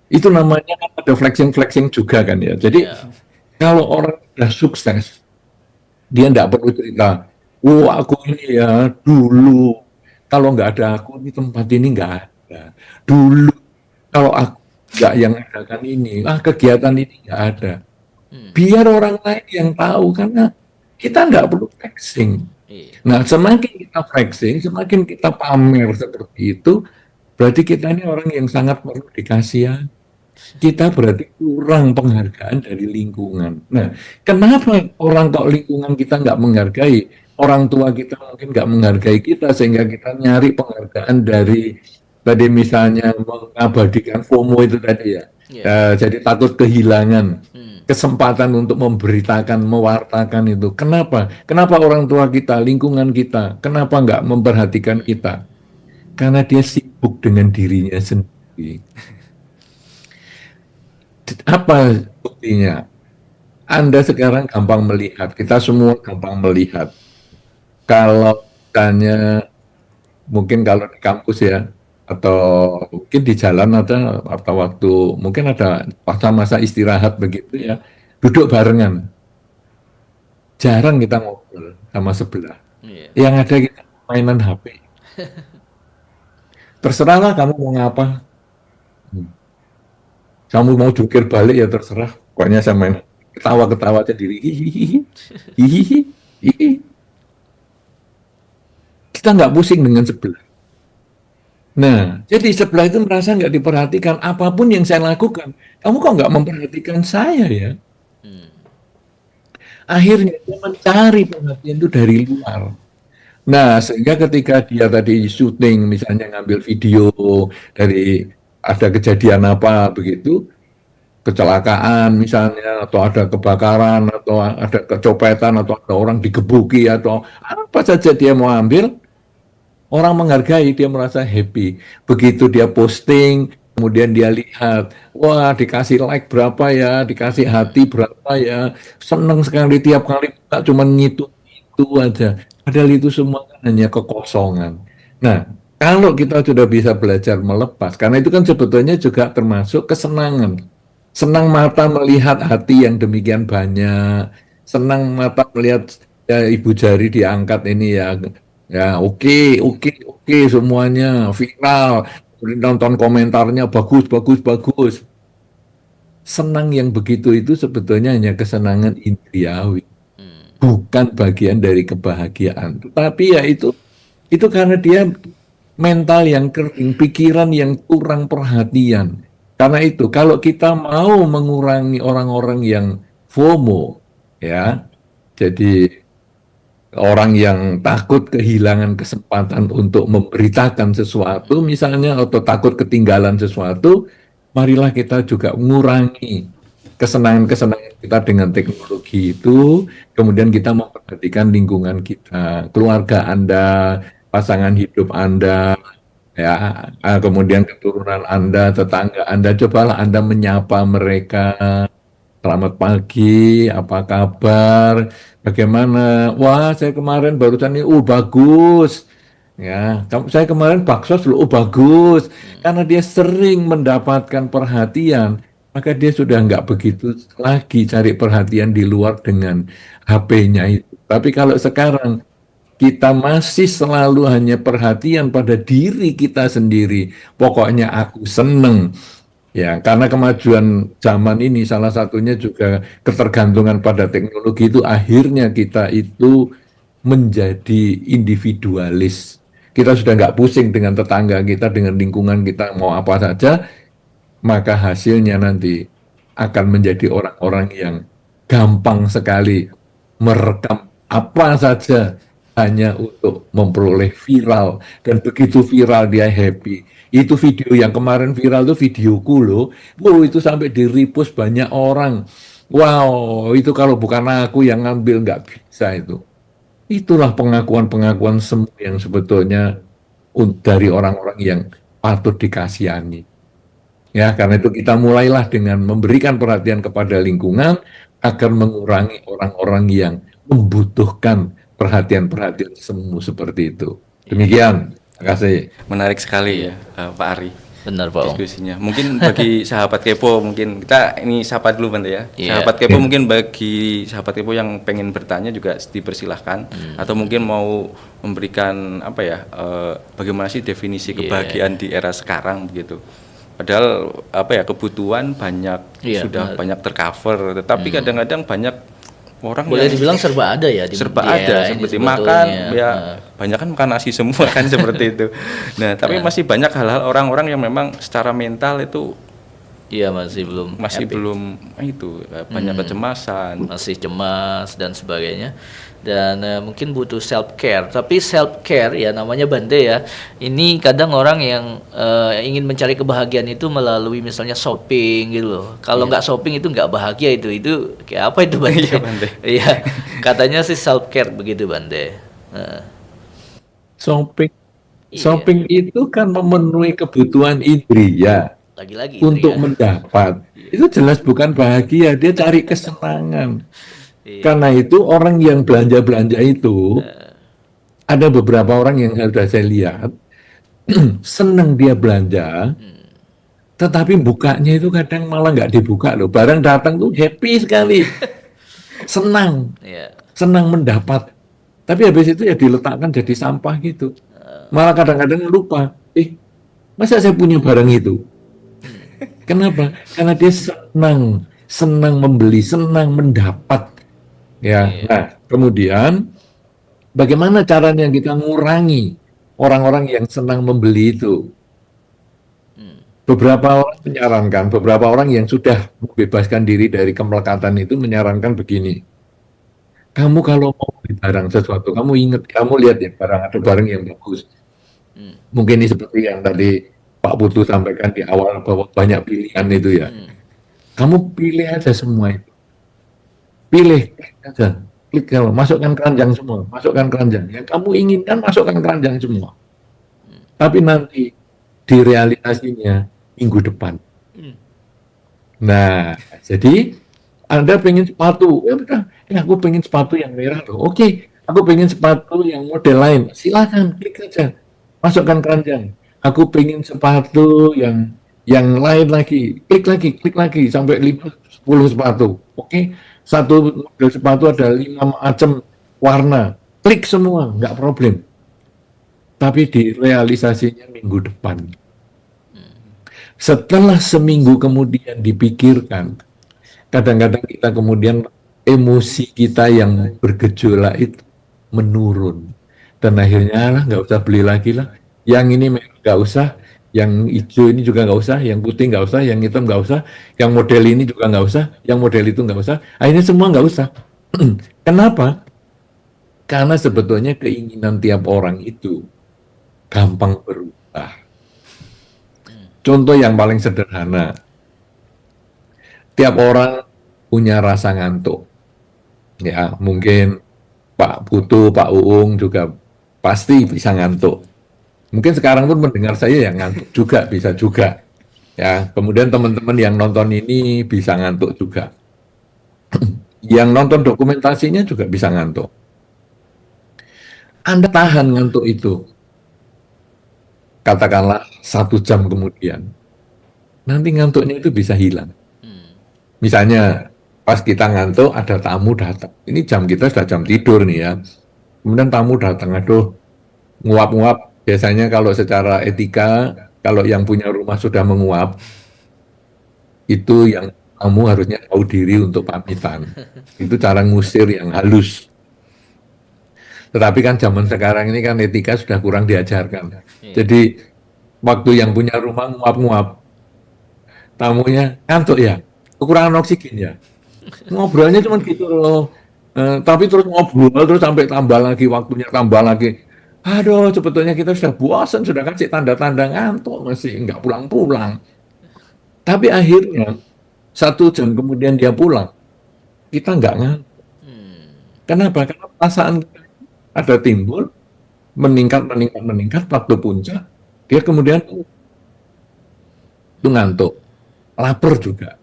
Itu namanya kan ada flexing-flexing juga kan ya. Jadi kalau orang sudah sukses, dia tidak perlu cerita, oh aku ini ya dulu, kalau nggak ada aku di tempat ini nggak ada. Dulu kalau aku nggak yang adakan ini, kegiatan ini nggak ada. Biar orang lain yang tahu karena kita nggak perlu flexing. Nah, semakin kita flexing, semakin kita pamer seperti itu, berarti kita ini orang yang sangat perlu dikasihan. Kita berarti kurang penghargaan dari lingkungan. Nah, kenapa orang kok lingkungan kita nggak menghargai? Orang tua kita mungkin nggak menghargai kita, sehingga kita nyari penghargaan dari tadi misalnya mengabadikan FOMO itu tadi ya. Jadi takut kehilangan kesempatan untuk memberitakan, mewartakan itu. Kenapa? Kenapa orang tua kita, lingkungan kita, kenapa nggak memperhatikan kita? Karena dia sibuk dengan dirinya sendiri. Apa buktinya? Anda sekarang gampang melihat, kita semua gampang melihat. Kalau tanya, mungkin kalau di kampus ya, atau mungkin di jalan atau waktu mungkin ada masa-masa istirahat begitu ya, duduk barengan, jarang kita ngobrol sama sebelah. Yang ada kita mainan HP. Terserahlah kamu mau ngapa, kamu mau jungkir balik ya terserah, pokoknya saya main ketawa-ketawa sendiri, hihihi. Kita nggak pusing dengan sebelah. Nah, jadi sebelah itu merasa nggak diperhatikan. Apapun yang saya lakukan, kamu kok nggak memperhatikan saya ya? Akhirnya dia mencari perhatian itu dari luar. Nah, sehingga ketika dia tadi syuting, misalnya ngambil video dari ada kejadian apa begitu, kecelakaan misalnya, atau ada kebakaran, atau ada kecopetan, atau ada orang digebuki, atau apa saja dia mau ambil, orang menghargai, dia merasa happy. Begitu dia posting, kemudian dia lihat, wah dikasih like berapa ya, dikasih hati berapa ya, seneng sekali tiap kali buka cuman ngitung itu aja. Padahal itu semua kan hanya kekosongan. Nah, kalau kita sudah bisa belajar melepas, karena itu kan sebetulnya juga termasuk kesenangan. Senang mata melihat hati yang demikian banyak, senang mata melihat ya, ibu jari diangkat ini ya, ya oke, oke, oke semuanya viral, kemudian nonton komentarnya bagus, bagus, bagus. Senang yang begitu itu sebetulnya hanya kesenangan indriawi, bukan bagian dari kebahagiaan. Tetapi ya itu karena dia mental yang kering, pikiran yang kurang perhatian. Karena itu, kalau kita mau mengurangi orang-orang yang FOMO, ya, jadi orang yang takut kehilangan kesempatan untuk memberitakan sesuatu, misalnya, atau takut ketinggalan sesuatu, marilah kita juga mengurangi kesenangan-kesenangan kita dengan teknologi itu, kemudian kita memperhatikan lingkungan kita, keluarga Anda, pasangan hidup Anda, ya, kemudian keturunan Anda, tetangga Anda, cobalah Anda menyapa mereka. Selamat pagi, apa kabar? Bagaimana? Wah, saya kemarin barusan ini, bagus. Ya, saya kemarin bakso dulu, bagus. Karena dia sering mendapatkan perhatian, maka dia sudah nggak begitu lagi cari perhatian di luar dengan HP-nya itu. Tapi kalau sekarang kita masih selalu hanya perhatian pada diri kita sendiri, pokoknya aku seneng. Ya, karena kemajuan zaman ini salah satunya juga ketergantungan pada teknologi itu akhirnya kita itu menjadi individualis. Kita sudah nggak pusing dengan tetangga kita, dengan lingkungan kita mau apa saja, maka hasilnya nanti akan menjadi orang-orang yang gampang sekali merekam apa saja hanya untuk memperoleh viral, dan begitu viral dia happy. Itu video yang kemarin viral itu videoku loh, itu sampai di-repost banyak orang. Wow, itu kalau bukan aku yang ngambil nggak bisa itu. Itulah pengakuan-pengakuan semu yang sebetulnya dari orang-orang yang patut dikasihani. Ya, karena itu kita mulailah dengan memberikan perhatian kepada lingkungan agar mengurangi orang-orang yang membutuhkan perhatian-perhatian semu seperti itu. Demikian, terima kasih. Menarik sekali ya, Pak Ari. Benar, Pak Om. Diskusinya. Mungkin bagi sahabat kepo, mungkin kita ini sapa dulu Bante ya. Iya. Sahabat kepo, mungkin bagi sahabat kepo yang pengen bertanya juga dipersilahkan, atau mungkin mau memberikan apa ya, bagaimana sih definisi kebahagiaan di era sekarang begitu. Padahal apa ya, kebutuhan banyak, sudah banyak tercover, tetapi kadang-kadang banyak orang boleh yang dibilang serba ada ya di serba di era ada, ini seperti sebetulnya. makan ya, banyak kan makan nasi semua kan seperti itu. Nah, tapi masih banyak hal-hal orang-orang yang memang secara mental itu Iya, masih belum happy. belum itu banyak kecemasan. Masih cemas dan sebagainya, dan mungkin butuh self care. Tapi self care ya namanya Bante ya, ini kadang orang yang ingin mencari kebahagiaan itu melalui misalnya shopping gitu loh. Kalau nggak shopping itu nggak bahagia, itu kayak apa itu Bante? Iya, Bante. Iya, katanya sih self care begitu Bante. Shopping itu kan memenuhi kebutuhan indria Lagi-lagi untuk itu ya. mendapat. Itu jelas bukan bahagia, dia cari kesenangan. Iya. Karena itu orang yang belanja-belanja itu, ada beberapa orang yang sudah saya lihat, senang dia belanja, tetapi bukanya itu kadang malah nggak dibuka loh. Barang datang tuh happy sekali, senang, Iya. senang mendapat. Tapi habis itu ya diletakkan jadi sampah gitu. Malah kadang-kadang lupa, masa saya punya barang itu? Kenapa? Karena dia senang membeli, senang mendapat. Ya, nah kemudian bagaimana caranya kita ngurangi orang-orang yang senang membeli itu? Beberapa orang menyarankan, beberapa orang yang sudah membebaskan diri dari kemelekatan itu menyarankan begini. Kamu kalau mau beli barang sesuatu, kamu ingat, kamu lihat ya ada barang yang bagus. Mungkin ini seperti yang tadi Pak Putu sampaikan di awal bahwa banyak pilihan itu ya. Kamu pilih aja semua itu. Pilih, klik aja. Klik kalau masukkan keranjang semua, masukkan keranjang. Yang kamu inginkan masukkan keranjang semua. Tapi nanti di realisasinya minggu depan. Nah, jadi Anda pengen sepatu, ya udah, aku pengen sepatu yang merah loh. Oke, aku pengen sepatu yang model lain. Silakan klik aja, masukkan keranjang. Aku pengen sepatu yang lain lagi, klik lagi sampai 5 10 sepatu. Oke, satu model sepatu ada 5 macam warna. Klik semua, nggak problem. Tapi di realisasinya minggu depan. Setelah seminggu kemudian dipikirkan, kadang-kadang kita kemudian emosi kita yang bergejolak itu menurun. Dan akhirnya lah nggak usah beli lagi lah. Yang ini nggak usah, yang hijau ini juga nggak usah, yang putih nggak usah, yang hitam nggak usah, yang model ini juga nggak usah, yang model itu nggak usah. Akhirnya semua nggak usah. Kenapa? Karena sebetulnya keinginan tiap orang itu gampang berubah. Contoh yang paling sederhana, tiap orang punya rasa ngantuk. Ya, mungkin Pak Putu, Pak Uung juga pasti bisa ngantuk. Mungkin sekarang pun mendengar saya yang ngantuk juga, bisa juga. Ya, kemudian teman-teman yang nonton ini bisa ngantuk juga. Yang nonton dokumentasinya juga bisa ngantuk. Anda tahan ngantuk itu, katakanlah 1 jam kemudian, nanti ngantuknya itu bisa hilang. Misalnya pas kita ngantuk ada tamu datang, ini jam kita sudah jam tidur nih ya, kemudian tamu datang, aduh nguap-nguap. Biasanya kalau secara etika, kalau yang punya rumah sudah menguap, itu yang kamu harusnya tahu diri untuk pamitan. Itu cara ngusir yang halus. Tetapi kan zaman sekarang ini kan etika sudah kurang diajarkan. Jadi waktu yang punya rumah nguap-nguap, tamunya ngantuk ya, kekurangan oksigen ya. Ngobrolnya cuma gitu loh. Tapi terus ngobrol terus sampai tambah lagi waktunya, tambah lagi. Aduh, sebetulnya kita sudah bosan, sudah kasih tanda-tanda ngantuk, masih nggak pulang-pulang. Tapi akhirnya 1 jam kemudian dia pulang, kita nggak ngantuk. Kenapa? Karena perasaan kita ada timbul, meningkat waktu puncak, dia kemudian itu ngantuk, lapar juga.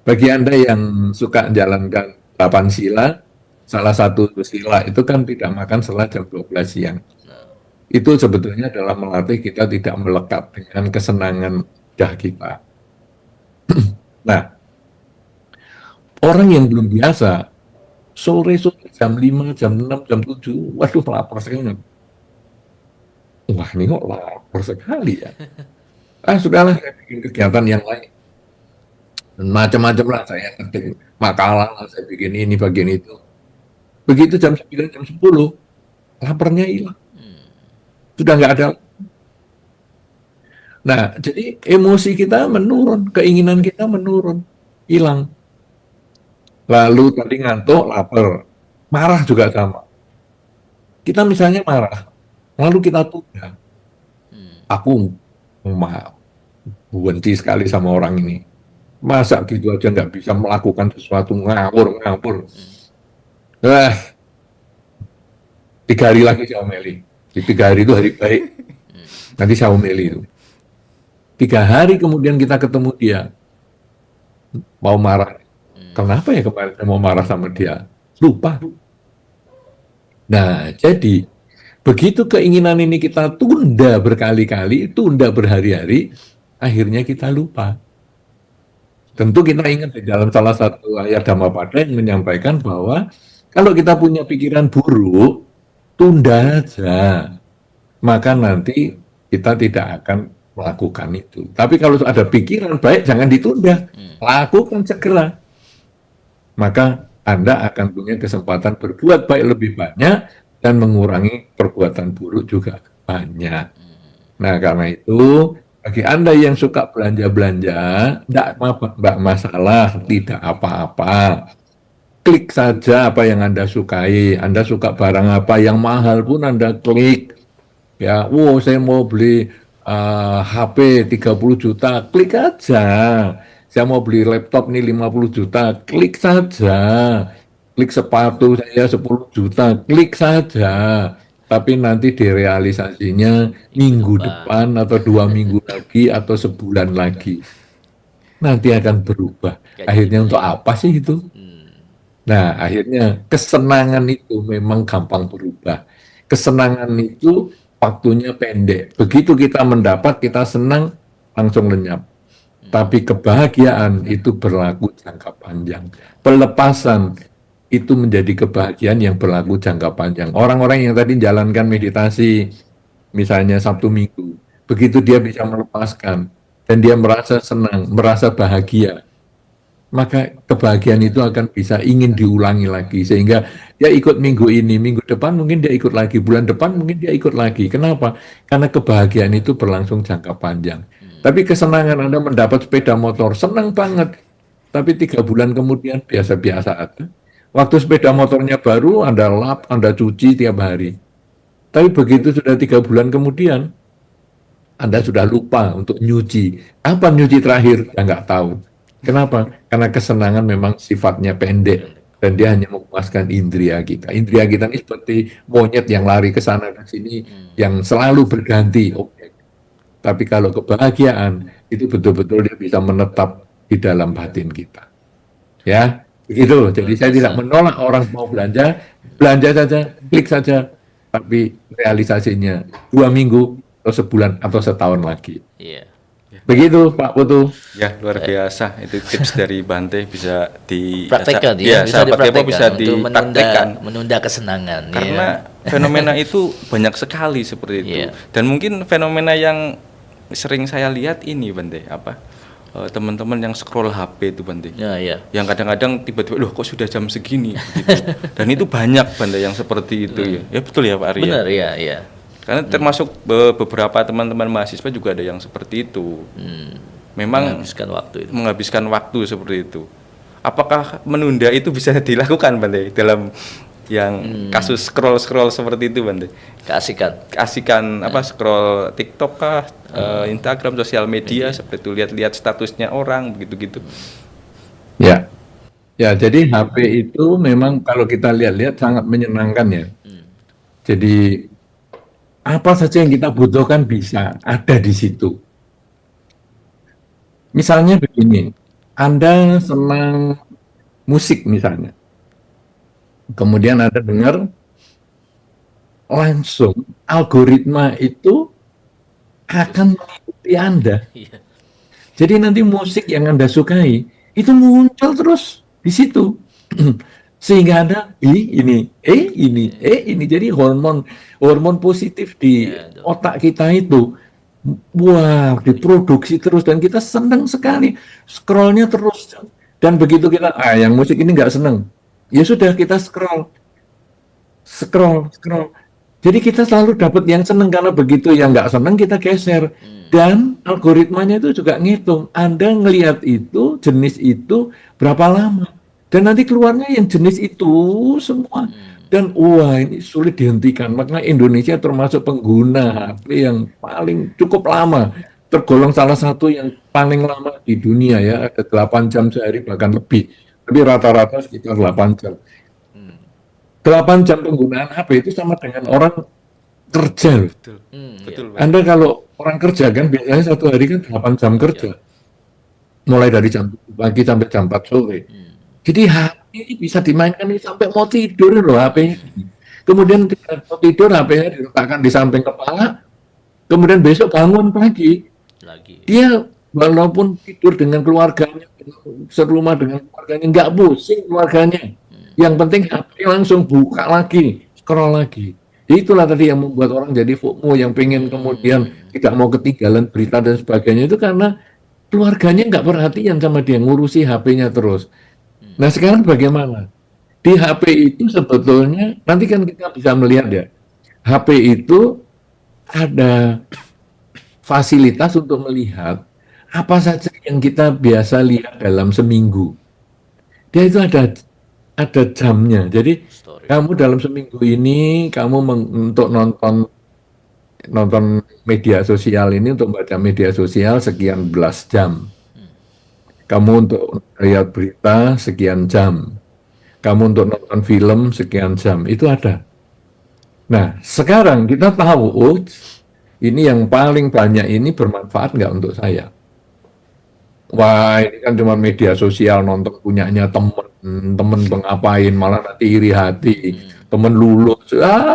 Bagi Anda yang suka jalankan 8 sila, salah satu sila itu kan tidak makan setelah jam 12 siang. Itu sebetulnya adalah melatih kita tidak melekat dengan kesenangan dah kita. Nah, orang yang belum biasa, sore-sore jam 5, jam 6, jam 7, waduh lapar sekali. Wah ini kok lapar sekali ya. Sudahlah, saya bikin kegiatan yang lain. Macam-macam lah, saya ketik makalah lah, saya bikin ini, bagian itu. Begitu jam 9, jam 10, laparnya hilang. Sudah nggak ada. Nah, jadi emosi kita menurun, keinginan kita menurun, hilang. Lalu tadi ngantuk, lapar, marah juga sama. Kita misalnya marah, lalu kita tunda. Aku benci sekali sama orang ini. Masa gitu aja nggak bisa melakukan sesuatu, ngawur. 3 hari lagi saya omeli. Di 3 hari itu hari baik. Nanti saya omeli itu. 3 hari kemudian kita ketemu dia, mau marah. Kenapa ya kemarin saya mau marah sama dia? Lupa. Nah, jadi begitu keinginan ini kita tunda berkali-kali, tunda berhari-hari, akhirnya kita lupa. Tentu kita ingat di dalam salah satu ayat Dhammapada yang menyampaikan bahwa kalau kita punya pikiran buruk, tunda aja. Maka nanti kita tidak akan melakukan itu. Tapi kalau ada pikiran baik, jangan ditunda. Lakukan segera. Maka Anda akan punya kesempatan berbuat baik lebih banyak dan mengurangi perbuatan buruk juga banyak. Nah, karena itu bagi Anda yang suka belanja-belanja, tidak masalah, tidak apa-apa. Klik saja apa yang Anda sukai. Anda suka barang apa yang mahal pun Anda klik. Ya, saya mau beli HP 30 juta, klik aja. saya mau beli laptop nih 50 juta, klik saja. Klik sepatu saya 10 juta, klik saja. Tapi nanti direalisasinya minggu depan. depan atau 2 minggu lagi atau sebulan lagi. Nanti akan berubah. Kayak Akhirnya gitu untuk ya. apa sih itu? Nah, akhirnya kesenangan itu memang gampang berubah. Kesenangan itu waktunya pendek. Begitu kita mendapat, kita senang, langsung lenyap. Tapi kebahagiaan itu berlaku jangka panjang. Pelepasan itu menjadi kebahagiaan yang berlaku jangka panjang. Orang-orang yang tadi jalankan meditasi, misalnya Sabtu Minggu, begitu dia bisa melepaskan, dan dia merasa senang, merasa bahagia, maka kebahagiaan itu akan bisa ingin diulangi lagi, sehingga dia ikut minggu ini, minggu depan mungkin dia ikut lagi, bulan depan mungkin dia ikut lagi. Kenapa? Karena kebahagiaan itu berlangsung jangka panjang. Tapi kesenangan Anda mendapat sepeda motor, senang banget. Tapi 3 bulan kemudian biasa-biasa aja. Waktu sepeda motornya baru, Anda lap, Anda cuci tiap hari. Tapi begitu sudah 3 bulan kemudian, Anda sudah lupa untuk nyuci. Apa nyuci terakhir? Ya nggak tahu. Kenapa? Karena kesenangan memang sifatnya pendek dan dia hanya memuaskan indria kita. Indria kita ini seperti monyet yang lari ke sana dan sini, yang selalu berganti objek. Tapi kalau kebahagiaan itu betul-betul dia bisa menetap di dalam batin kita. Ya, begitu. Jadi saya tidak menolak orang mau belanja, belanja saja, klik saja. Tapi realisasinya 2 minggu atau sebulan atau setahun lagi. Iya. Begitu Pak Putu. Ya, luar biasa. Itu tips dari Bante bisa Praktekkan ya, bisa sahabat kepo bisa dipraktekkan untuk dipraktekkan. menunda kesenangan. Karena fenomena itu banyak sekali seperti itu. Iya. Dan mungkin fenomena yang sering saya lihat ini Bante, teman-teman yang scroll HP itu Bante. Ya, ya. Yang kadang-kadang tiba-tiba loh kok sudah jam segini gitu. Dan itu banyak Bante yang seperti itu ya. Ya betul ya Pak Arya. Benar ya, ya. Karena termasuk beberapa teman-teman mahasiswa juga ada yang seperti itu. Memang menghabiskan waktu seperti itu. Apakah menunda itu bisa dilakukan Bante dalam yang kasus scroll seperti itu Bante? Keasikan scroll TikTok kah, Instagram, sosial media seperti itu, lihat-lihat statusnya orang begitu-gitu. Ya. Ya, jadi HP itu memang kalau kita lihat-lihat sangat menyenangkan ya. Jadi apa saja yang kita butuhkan bisa ada di situ. Misalnya begini, Anda senang musik misalnya. Kemudian Anda dengar, langsung algoritma itu akan mengikuti Anda. Jadi nanti musik yang Anda sukai itu muncul terus di situ. Sehingga Anda ini. Jadi hormon positif di otak kita itu wah diproduksi terus dan kita senang sekali scrollnya terus. Dan begitu kita yang musik ini nggak senang, ya sudah kita scroll. Jadi kita selalu dapat yang senang, karena begitu yang nggak senang kita geser. Dan algoritmanya itu juga ngitung, Anda ngelihat itu jenis itu berapa lama. Dan nanti keluarnya yang jenis itu semua. Dan wah ini sulit dihentikan. Makanya Indonesia termasuk pengguna HP yang paling cukup lama. Tergolong salah satu yang paling lama di dunia ya. Ada 8 jam sehari bahkan lebih. Tapi rata-rata sekitar 8 jam. 8 jam penggunaan HP itu sama dengan orang kerja. Betul. Anda kalau orang kerja kan biasanya satu hari kan 8 jam kerja. Mulai dari jam pagi sampai jam 4 sore. Jadi HP ini bisa dimainkan sampai mau tidur loh HP-nya. Kemudian mau tidur HP-nya diletakkan di samping kepala. Kemudian besok bangun pagi. Dia walaupun tidur dengan keluarganya, serumah dengan keluarganya, nggak pusing keluarganya. Yang penting HP langsung buka lagi, scroll lagi. Itulah tadi yang membuat orang jadi FOMO, yang pengen kemudian tidak mau ketinggalan berita dan sebagainya, itu karena keluarganya nggak perhatian sama dia, ngurusi HP-nya terus. Nah sekarang bagaimana? Di HP itu sebetulnya, nanti kan kita bisa melihat ya, HP itu ada fasilitas untuk melihat apa saja yang kita biasa lihat dalam seminggu. Dia itu ada jamnya. Jadi kamu dalam seminggu ini kamu untuk nonton media sosial ini, untuk baca media sosial sekian belas jam. Kamu untuk lihat berita sekian jam. Kamu untuk nonton film sekian jam. Itu ada. Nah, sekarang kita tahu, oh, ini yang paling banyak ini bermanfaat nggak untuk saya? Wah, ini kan cuma media sosial, nonton punyanya temen ngapain, malah nanti iri hati. Temen lulus,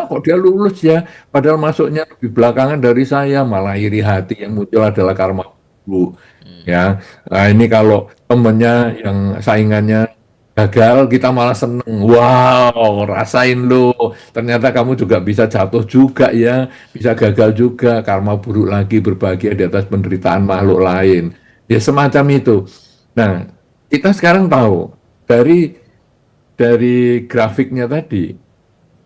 kok dia lulus ya, padahal masuknya lebih belakangan dari saya, malah iri hati. Yang muncul adalah karma buruk. Ya, nah ini kalau temennya yang saingannya gagal, kita malah seneng. Wow, rasain lo. Ternyata kamu juga bisa jatuh juga ya, bisa gagal juga. Karma buruk lagi, berbahagia di atas penderitaan makhluk lain. Ya semacam itu. Nah, kita sekarang tahu dari grafiknya tadi,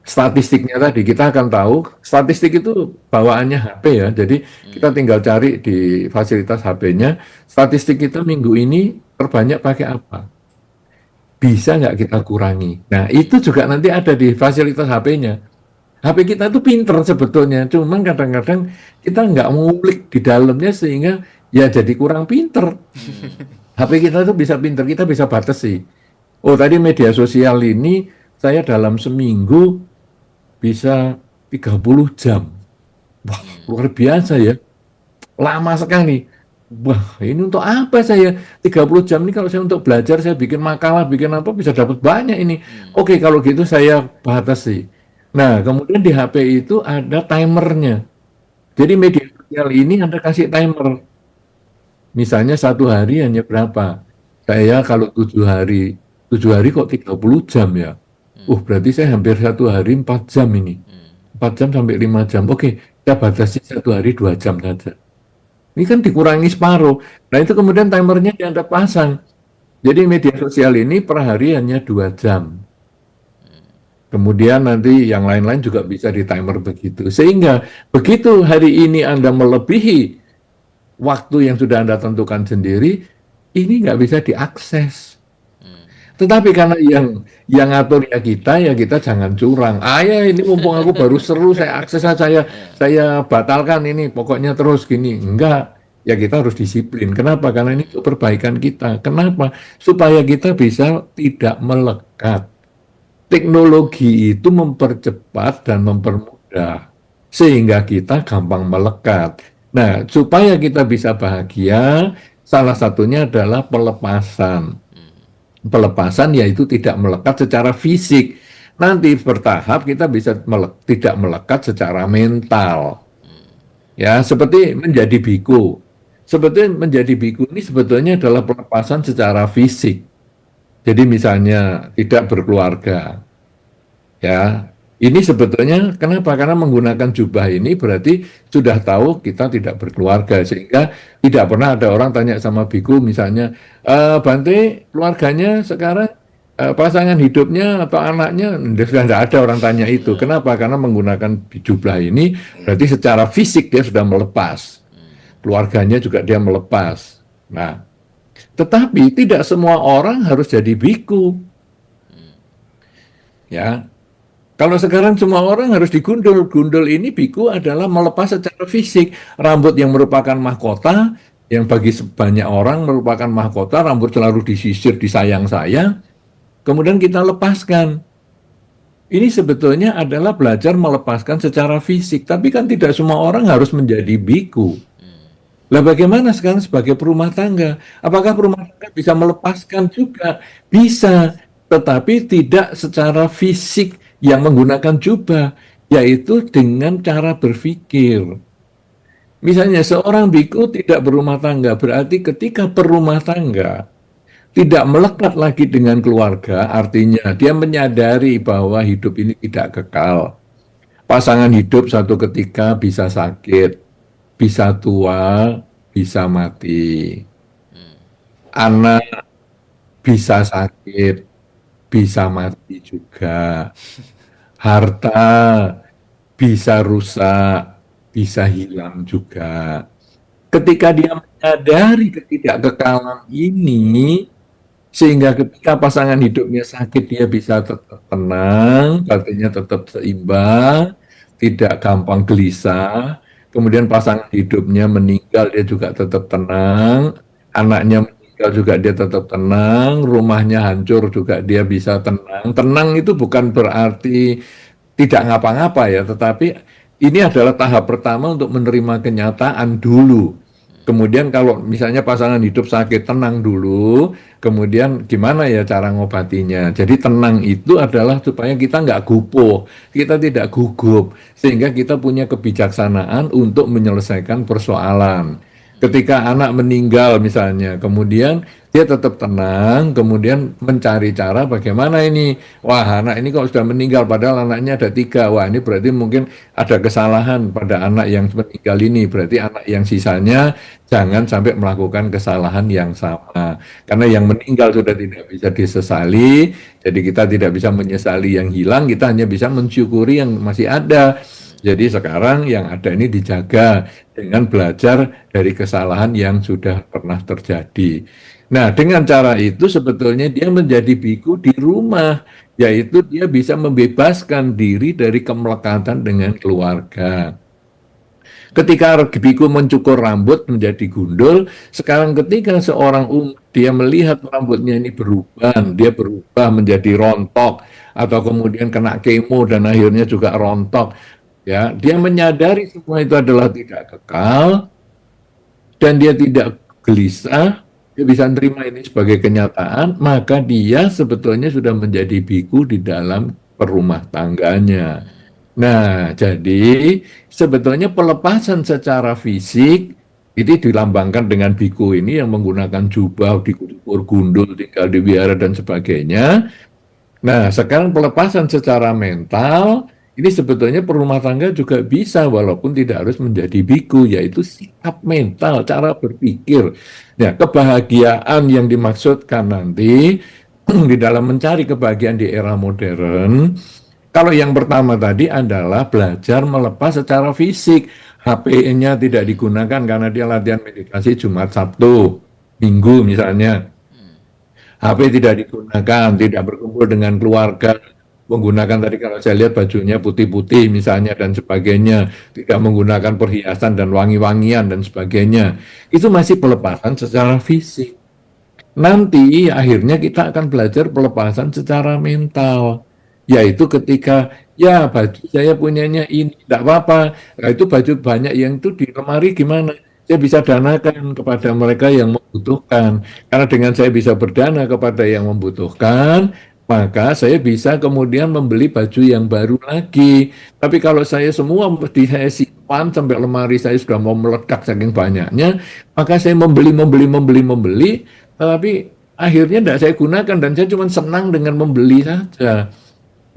statistiknya tadi, kita akan tahu statistik itu bawaannya HP ya. Jadi kita tinggal cari di fasilitas HP-nya, statistik kita minggu ini terbanyak pakai apa? Bisa nggak kita kurangi? Nah, itu juga nanti ada di fasilitas HP-nya. HP kita itu pinter sebetulnya, cuman kadang-kadang kita nggak ngulik di dalamnya sehingga ya jadi kurang pinter. HP kita itu bisa pinter, kita bisa batasi. Oh, tadi media sosial ini saya dalam seminggu bisa 30 jam. Wah, luar biasa ya. Lama sekali. Wah, ini untuk apa saya 30 jam ini? Kalau saya untuk belajar, saya bikin makalah, bikin apa, bisa dapat banyak ini. Oke, kalau gitu saya batasi. Nah, kemudian di HP itu ada timernya. Jadi media sosial ini Anda kasih timer. Misalnya satu hari hanya berapa? Saya kalau 7 hari kok 30 jam ya? Berarti saya hampir satu hari 4 jam ini. 4 jam sampai 5 jam. Oke, saya batasi satu hari 2 jam saja. Ini kan dikurangi separuh. Nah itu kemudian timernya Anda pasang. Jadi media sosial ini per hari hanya 2 jam. Kemudian nanti yang lain-lain juga bisa di timer begitu. Sehingga begitu hari ini Anda melebihi waktu yang sudah Anda tentukan sendiri, ini nggak bisa diakses. Tetapi karena yang ngatur ya kita jangan curang. Ya ini mumpung aku baru seru, saya akses saja, saya batalkan ini, pokoknya terus gini. Enggak, ya kita harus disiplin. Kenapa? Karena ini untuk perbaikan kita. Kenapa? Supaya kita bisa tidak melekat. Teknologi itu mempercepat dan mempermudah, sehingga kita gampang melekat. Nah, supaya kita bisa bahagia, salah satunya adalah pelepasan. Pelepasan yaitu tidak melekat secara fisik. Nanti bertahap kita bisa tidak melekat secara mental. Ya, seperti menjadi biku. Sebetulnya menjadi biku ini sebetulnya adalah pelepasan secara fisik. Jadi misalnya tidak berkeluarga. Ya, ini sebetulnya kenapa? Karena menggunakan jubah ini berarti sudah tahu kita tidak berkeluarga, sehingga tidak pernah ada orang tanya sama biku misalnya, Bante keluarganya sekarang pasangan hidupnya atau anaknya, sudah tidak ada orang tanya itu. Kenapa? Karena menggunakan jubah ini berarti secara fisik dia sudah melepas, keluarganya juga dia melepas. Nah, tetapi tidak semua orang harus jadi biku. Ya, kalau sekarang semua orang harus digundul. Gundul ini biku adalah melepas secara fisik. Rambut yang merupakan mahkota, yang bagi sebanyak orang merupakan mahkota, rambut selalu disisir, disayang-sayang, kemudian kita lepaskan. Ini sebetulnya adalah belajar melepaskan secara fisik, tapi kan tidak semua orang harus menjadi biku. Lah bagaimana sekarang sebagai perumah tangga? Apakah perumah tangga bisa melepaskan juga? Bisa, tetapi tidak secara fisik yang menggunakan jubah, yaitu dengan cara berpikir. Misalnya seorang biku tidak berumah tangga, berarti ketika berumah tangga tidak melekat lagi dengan keluarga, artinya dia menyadari bahwa hidup ini tidak kekal. Pasangan hidup satu ketika bisa sakit, bisa tua, bisa mati. Anak bisa sakit, bisa mati juga. Harta bisa rusak, bisa hilang juga. Ketika dia menyadari ketidakkekalan ini, sehingga ketika pasangan hidupnya sakit, dia bisa tetap tenang, artinya tetap seimbang, tidak gampang gelisah. Kemudian pasangan hidupnya meninggal, dia juga tetap tenang. Anaknya meninggal, meninggal juga dia tetap tenang, rumahnya hancur juga dia bisa tenang. Tenang itu bukan berarti tidak ngapa-ngapa ya, tetapi ini adalah tahap pertama untuk menerima kenyataan dulu. Kemudian kalau misalnya pasangan hidup sakit, tenang dulu, kemudian gimana ya cara ngobatinya. Jadi tenang itu adalah supaya kita nggak gupuh, kita tidak gugup, sehingga kita punya kebijaksanaan untuk menyelesaikan persoalan. Ketika anak meninggal misalnya, kemudian dia tetap tenang, kemudian mencari cara bagaimana ini. Wah, anak ini kok sudah meninggal, padahal anaknya ada 3. Wah, ini berarti mungkin ada kesalahan pada anak yang meninggal ini. Berarti anak yang sisanya jangan sampai melakukan kesalahan yang sama. Karena yang meninggal sudah tidak bisa disesali, jadi kita tidak bisa menyesali yang hilang, kita hanya bisa mensyukuri yang masih ada. Jadi sekarang yang ada ini dijaga dengan belajar dari kesalahan yang sudah pernah terjadi. Nah, dengan cara itu sebetulnya dia menjadi biku di rumah, yaitu dia bisa membebaskan diri dari kemelekatan dengan keluarga. Ketika biku mencukur rambut menjadi gundul, sekarang ketika seorang dia melihat rambutnya ini berubah, dia berubah menjadi rontok, atau kemudian kena kemo dan akhirnya juga rontok, ya, dia menyadari semua itu adalah tidak kekal dan dia tidak gelisah, dia bisa terima ini sebagai kenyataan, maka dia sebetulnya sudah menjadi biku di dalam perumah tangganya. Nah, jadi sebetulnya pelepasan secara fisik ini dilambangkan dengan biku ini yang menggunakan jubah, dikukur gundul, tinggal di wihara dan sebagainya. Nah, sekarang pelepasan secara mental ini sebetulnya perumah tangga juga bisa walaupun tidak harus menjadi biku, yaitu sikap mental, cara berpikir. Ya, kebahagiaan yang dimaksudkan nanti di dalam mencari kebahagiaan di era modern. Kalau yang pertama tadi adalah belajar melepas secara fisik. HP-nya tidak digunakan karena dia latihan meditasi Jumat, Sabtu, Minggu misalnya. HP tidak digunakan, tidak berkumpul dengan keluarga, menggunakan tadi kalau saya lihat bajunya putih-putih misalnya dan sebagainya, tidak menggunakan perhiasan dan wangi-wangian dan sebagainya. Itu masih pelepasan secara fisik. Nanti akhirnya kita akan belajar pelepasan secara mental, yaitu ketika ya baju saya punyanya ini tidak apa-apa. Nah, itu baju banyak yang itu di lemari gimana? Saya bisa danakan kepada mereka yang membutuhkan. Karena dengan saya bisa berdana kepada yang membutuhkan, maka saya bisa kemudian membeli baju yang baru lagi. Tapi kalau saya semua mesti saya simpan sampai lemari saya sudah mau meledak saking banyaknya, maka saya membeli, tapi akhirnya tidak saya gunakan dan saya cuma senang dengan membeli saja.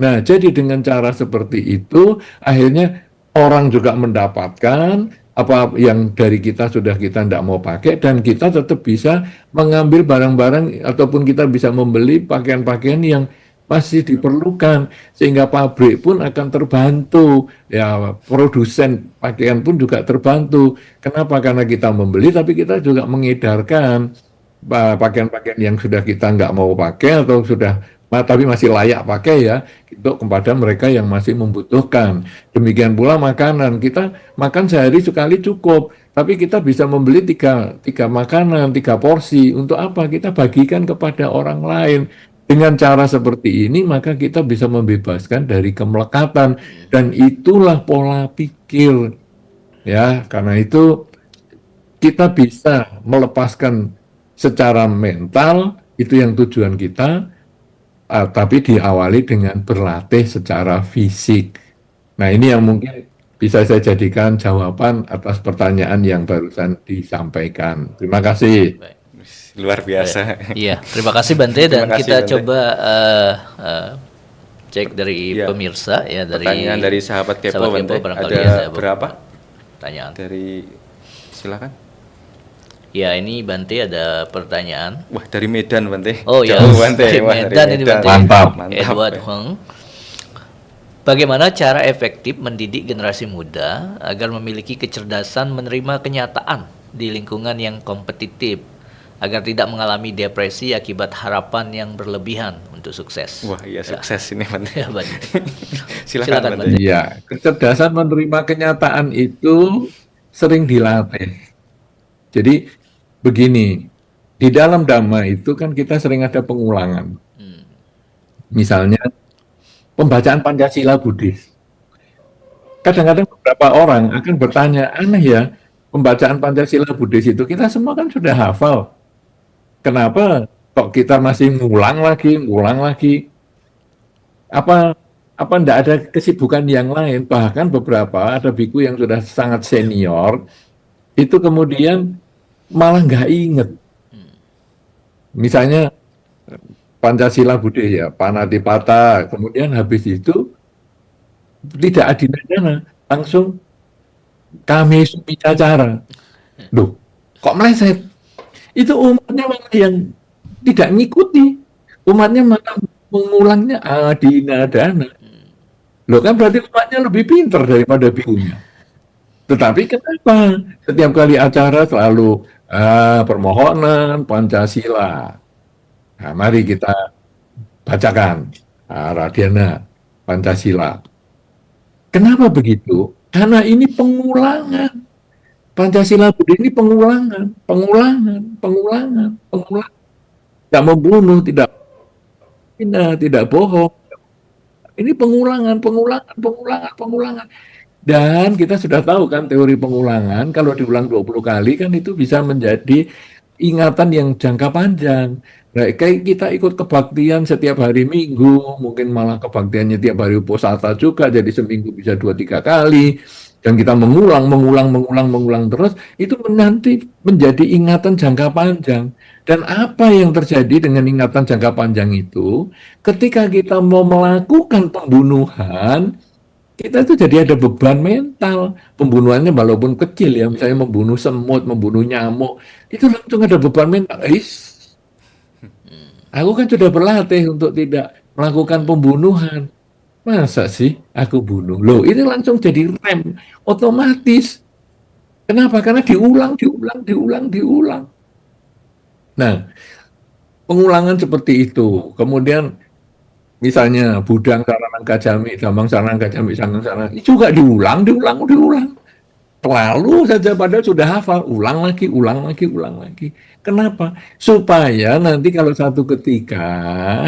Nah, jadi dengan cara seperti itu, akhirnya orang juga mendapatkan apa yang dari kita sudah kita tidak mau pakai dan kita tetap bisa mengambil barang-barang ataupun kita bisa membeli pakaian-pakaian yang masih diperlukan sehingga pabrik pun akan terbantu, ya produsen pakaian pun juga terbantu. Kenapa? Karena kita membeli tapi kita juga mengedarkan pakaian-pakaian yang sudah kita nggak mau pakai atau sudah tapi masih layak pakai ya untuk kepada mereka yang masih membutuhkan. Demikian pula makanan, kita makan sehari sekali cukup, tapi kita bisa membeli tiga makanan, 3 porsi. Untuk apa? Kita bagikan kepada orang lain. Dengan cara seperti ini maka kita bisa membebaskan dari kemelekatan dan itulah pola pikir. Ya, karena itu kita bisa melepaskan secara mental, itu yang tujuan kita. Tapi diawali dengan berlatih secara fisik. Nah, ini yang mungkin bisa saya jadikan jawaban atas pertanyaan yang barusan disampaikan. Terima kasih. Baik. Luar biasa. Iya, terima kasih Bante dan Terima kasih, kita Bante. coba cek dari Iya. pemirsa ya dari Pertanyaan dari sahabat Kepo, Bante. barangkali Ada berapa? pertanyaan. Dari silakan. Ya, ini Bante ada pertanyaan. Wah, dari Medan, Bante. Oh ya, Jauh, Bante. dari Wah, Medan ini Bante. Mantap. Edward ya. Heng. Bagaimana cara efektif mendidik generasi muda agar memiliki kecerdasan menerima kenyataan di lingkungan yang kompetitif agar tidak mengalami depresi akibat harapan yang berlebihan untuk sukses? Wah, iya sukses ini, Bante. Ya, Bante. Silakan, Bante. Iya, kecerdasan menerima kenyataan itu sering dilatih. Jadi begini, Di dalam Dhamma itu kan kita sering ada pengulangan. Misalnya pembacaan Pancasila Buddhis. Kadang-kadang beberapa orang akan bertanya, aneh ya, pembacaan Pancasila Buddhis itu kita semua kan sudah hafal. Kenapa kok kita masih ngulang lagi, ngulang lagi? Apa apa enggak ada kesibukan yang lain? Bahkan beberapa ada biku yang sudah sangat senior, itu kemudian malah nggak inget. Misalnya Pancasila Buddhis ya, Panatipata, kemudian habis itu tidak adinadana, langsung kami sumicacara. Loh, kok meleset? Itu umatnya malah yang tidak ngikuti. Umatnya malah mengulangnya adinadana. Loh kan berarti umatnya lebih pintar daripada bikunya. Tetapi kenapa setiap kali acara selalu permohonan Pancasila? Nah, mari kita bacakan Radyana Pancasila. Kenapa begitu? Karena ini pengulangan. Pancasila Buddha ini pengulangan, pengulangan, pengulangan, pengulangan. Tidak membunuh, tidak hina, tidak bohong. Ini pengulangan, pengulangan, pengulangan, pengulangan. Dan kita sudah tahu kan teori pengulangan, kalau diulang 20 kali kan itu bisa menjadi ingatan yang jangka panjang. Nah, kayak kita ikut kebaktian setiap hari Minggu, mungkin malah kebaktiannya tiap hari Uposatha juga, jadi seminggu bisa 2-3 kali. Dan kita mengulang, mengulang, mengulang, mengulang terus, itu nanti menjadi ingatan jangka panjang. Dan apa yang terjadi dengan ingatan jangka panjang itu, ketika kita mau melakukan pembunuhan, kita itu jadi ada beban mental. Pembunuhannya walaupun kecil ya, misalnya membunuh semut, membunuh nyamuk, itu langsung ada beban mental. Aku kan sudah berlatih untuk tidak melakukan pembunuhan. Masa sih aku bunuh? Loh, ini langsung jadi rem otomatis. Kenapa? Karena diulang, diulang, diulang, diulang. Nah, pengulangan seperti itu. Kemudian misalnya Budang Saranang Gajami, Damang Saranang Gajami, Sangang Saranang, itu juga diulang, diulang, diulang. Selalu saja padahal sudah hafal, ulang lagi, ulang lagi, ulang lagi. Kenapa? Supaya nanti kalau satu ketika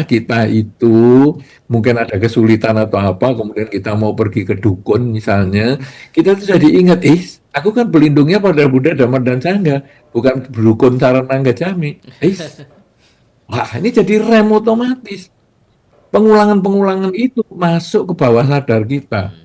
kita itu mungkin ada kesulitan atau apa, kemudian kita mau pergi ke dukun misalnya, kita tuh jadi ingat, aku kan berlindungnya pada Buddha, Dhamma, dan Sangha, bukan dukun Saranang Gajami. Wah, ini jadi rem otomatis. Pengulangan-pengulangan itu masuk ke bawah sadar kita.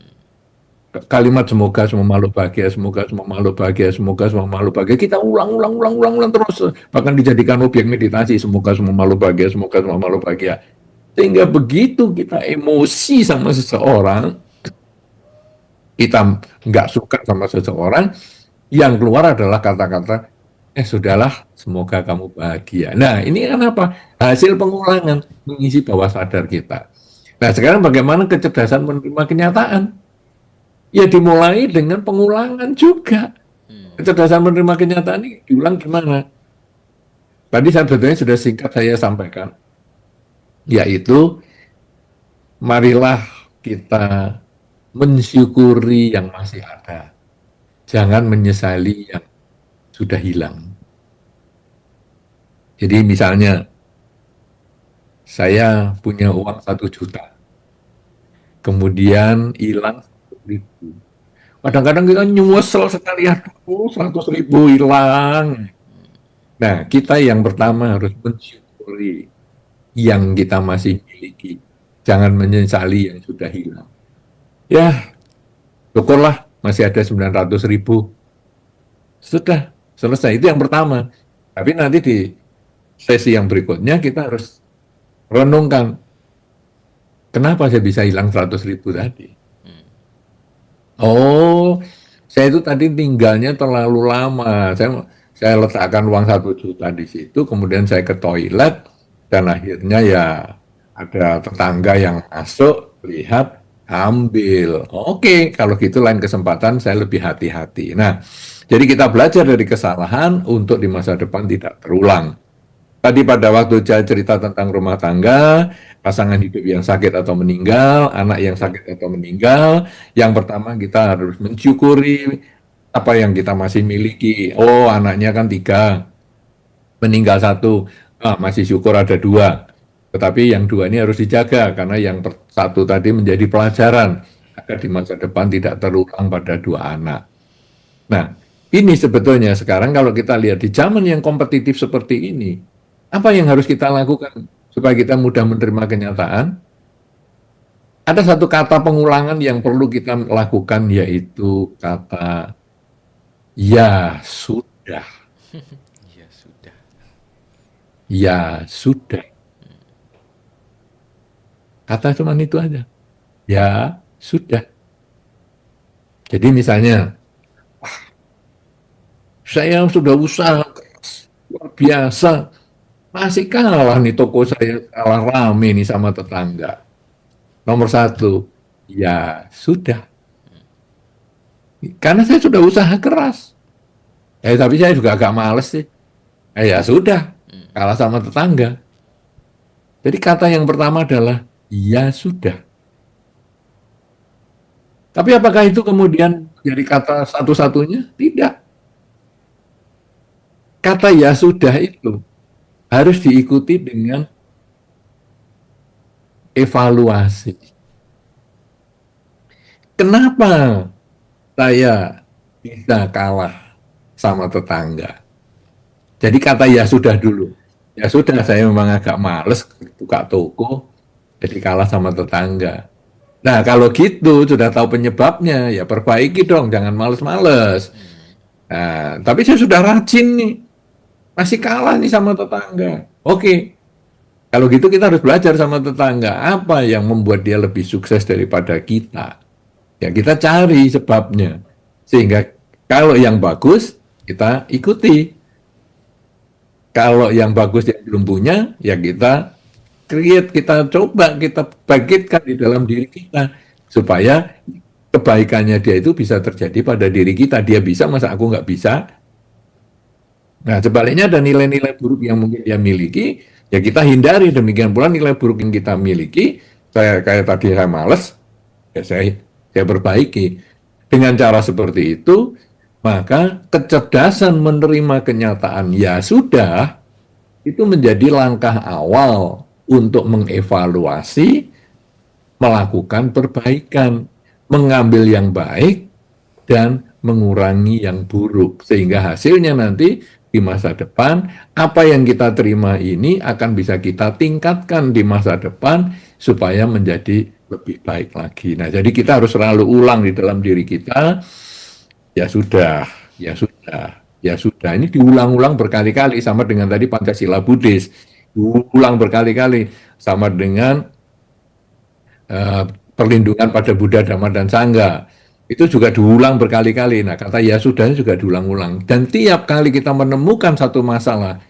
Kalimat semoga semua makhluk bahagia, semoga semua makhluk bahagia, semoga semua makhluk bahagia. Kita ulang, ulang, ulang, ulang, ulang terus. Bahkan dijadikan objek meditasi, semoga semua makhluk bahagia, semoga semua makhluk bahagia. Sehingga begitu kita emosi sama seseorang, kita nggak suka sama seseorang, yang keluar adalah kata-kata, sudahlah, semoga kamu bahagia. Nah, ini kan apa? Hasil pengulangan mengisi bawah sadar kita. Nah, sekarang bagaimana kecerdasan menerima kenyataan? Ya dimulai dengan pengulangan juga. Kecerdasan menerima kenyataan ini diulang gimana? Tadi sebetulnya sudah singkat saya sampaikan, yaitu marilah kita mensyukuri yang masih ada. Jangan menyesali yang sudah hilang. Jadi misalnya, saya punya uang 1 juta, kemudian hilang 100.000. Kadang-kadang kita nyesel sekali, aduh 100.000 hilang. Nah, kita yang pertama harus mensyukuri yang kita masih miliki. Jangan menyesali yang sudah hilang. Ya, syukurlah masih ada 900.000. Sudah, selesai. Itu yang pertama. Tapi nanti di sesi yang berikutnya kita harus renungkan, kenapa saya bisa hilang 100.000 tadi? Oh, saya itu tadi tinggalnya terlalu lama. Saya letakkan uang 1 juta di situ, kemudian saya ke toilet, dan akhirnya ya ada tetangga yang masuk, lihat, ambil. Oke, kalau gitu lain kesempatan saya lebih hati-hati. Nah, jadi kita belajar dari kesalahan untuk di masa depan tidak terulang. Tadi pada waktu saya cerita tentang rumah tangga, pasangan hidup yang sakit atau meninggal, anak yang sakit atau meninggal, yang pertama kita harus mensyukuri apa yang kita masih miliki. Oh, anaknya kan 3, meninggal satu, masih syukur ada dua. Tetapi yang dua ini harus dijaga karena yang satu tadi menjadi pelajaran agar di masa depan tidak terulang pada dua anak. Nah, ini sebetulnya sekarang kalau kita lihat di zaman yang kompetitif seperti ini, apa yang harus kita lakukan supaya kita mudah menerima kenyataan? Ada satu kata pengulangan yang perlu kita lakukan, yaitu kata ya sudah. Ya sudah. Ya sudah. Kata cuma itu aja. Ya sudah. Jadi misalnya, saya sudah usaha keras, luar biasa, masih kalah nih toko saya, kalah rame nih sama tetangga. Nomor satu, ya sudah. Karena saya sudah usaha keras. Tapi saya juga agak males sih. Ya sudah, kalah sama tetangga. Jadi kata yang pertama adalah, ya sudah. Tapi apakah itu kemudian jadi kata satu-satunya? Tidak. Kata ya sudah itu harus diikuti dengan evaluasi. Kenapa saya bisa kalah sama tetangga? Jadi kata ya sudah dulu. Ya sudah, saya memang agak males buka toko, jadi kalah sama tetangga. Nah, kalau gitu sudah tahu penyebabnya, ya perbaiki dong, jangan males-males. Nah, tapi saya sudah rajin nih, masih kalah nih sama tetangga. Oke, kalau gitu kita harus belajar sama tetangga, apa yang membuat dia lebih sukses daripada kita. Ya kita cari sebabnya. Sehingga kalau yang bagus, kita ikuti. Kalau yang bagus yang belum punya, ya kita create, kita coba, kita bangkitkan di dalam diri kita. Supaya kebaikannya dia itu bisa terjadi pada diri kita. Dia bisa, masa aku nggak bisa? Nah, sebaliknya ada nilai-nilai buruk yang mungkin dia miliki, ya kita hindari. Demikian pula nilai buruk yang kita miliki, kayak tadi saya males, ya saya perbaiki. Dengan cara seperti itu, maka kecerdasan menerima kenyataan ya sudah, itu menjadi langkah awal untuk mengevaluasi, melakukan perbaikan, mengambil yang baik, dan mengurangi yang buruk. Sehingga hasilnya nanti di masa depan, apa yang kita terima ini akan bisa kita tingkatkan di masa depan supaya menjadi lebih baik lagi. Nah, jadi kita harus selalu ulang di dalam diri kita, ya sudah, ya sudah, ya sudah. Ini diulang-ulang berkali-kali, sama dengan tadi Pancasila Buddhis. Diulang berkali-kali, sama dengan perlindungan pada Buddha, Dhamma, dan Sangha. Itu juga diulang berkali-kali. Nah, kata ya sudahnya juga diulang-ulang. Dan tiap kali kita menemukan satu masalah,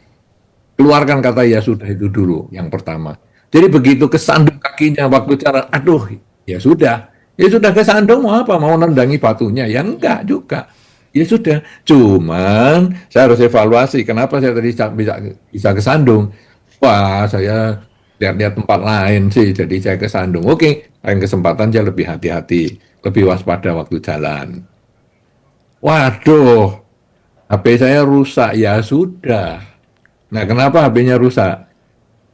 keluarkan kata ya sudah itu dulu, yang pertama. Jadi begitu kesandung kakinya waktu cara, aduh, ya sudah. Ya sudah kesandung, mau apa? Mau nendangi batunya? Ya enggak juga. Ya sudah. Cuman saya harus evaluasi, kenapa saya tadi bisa kesandung? Wah, saya lihat-lihat tempat lain sih, jadi saya kesandung. Oke, lain kesempatan saya lebih hati-hati, lebih waspada waktu jalan. Waduh, HP saya rusak. Ya sudah. Nah, kenapa HP-nya rusak?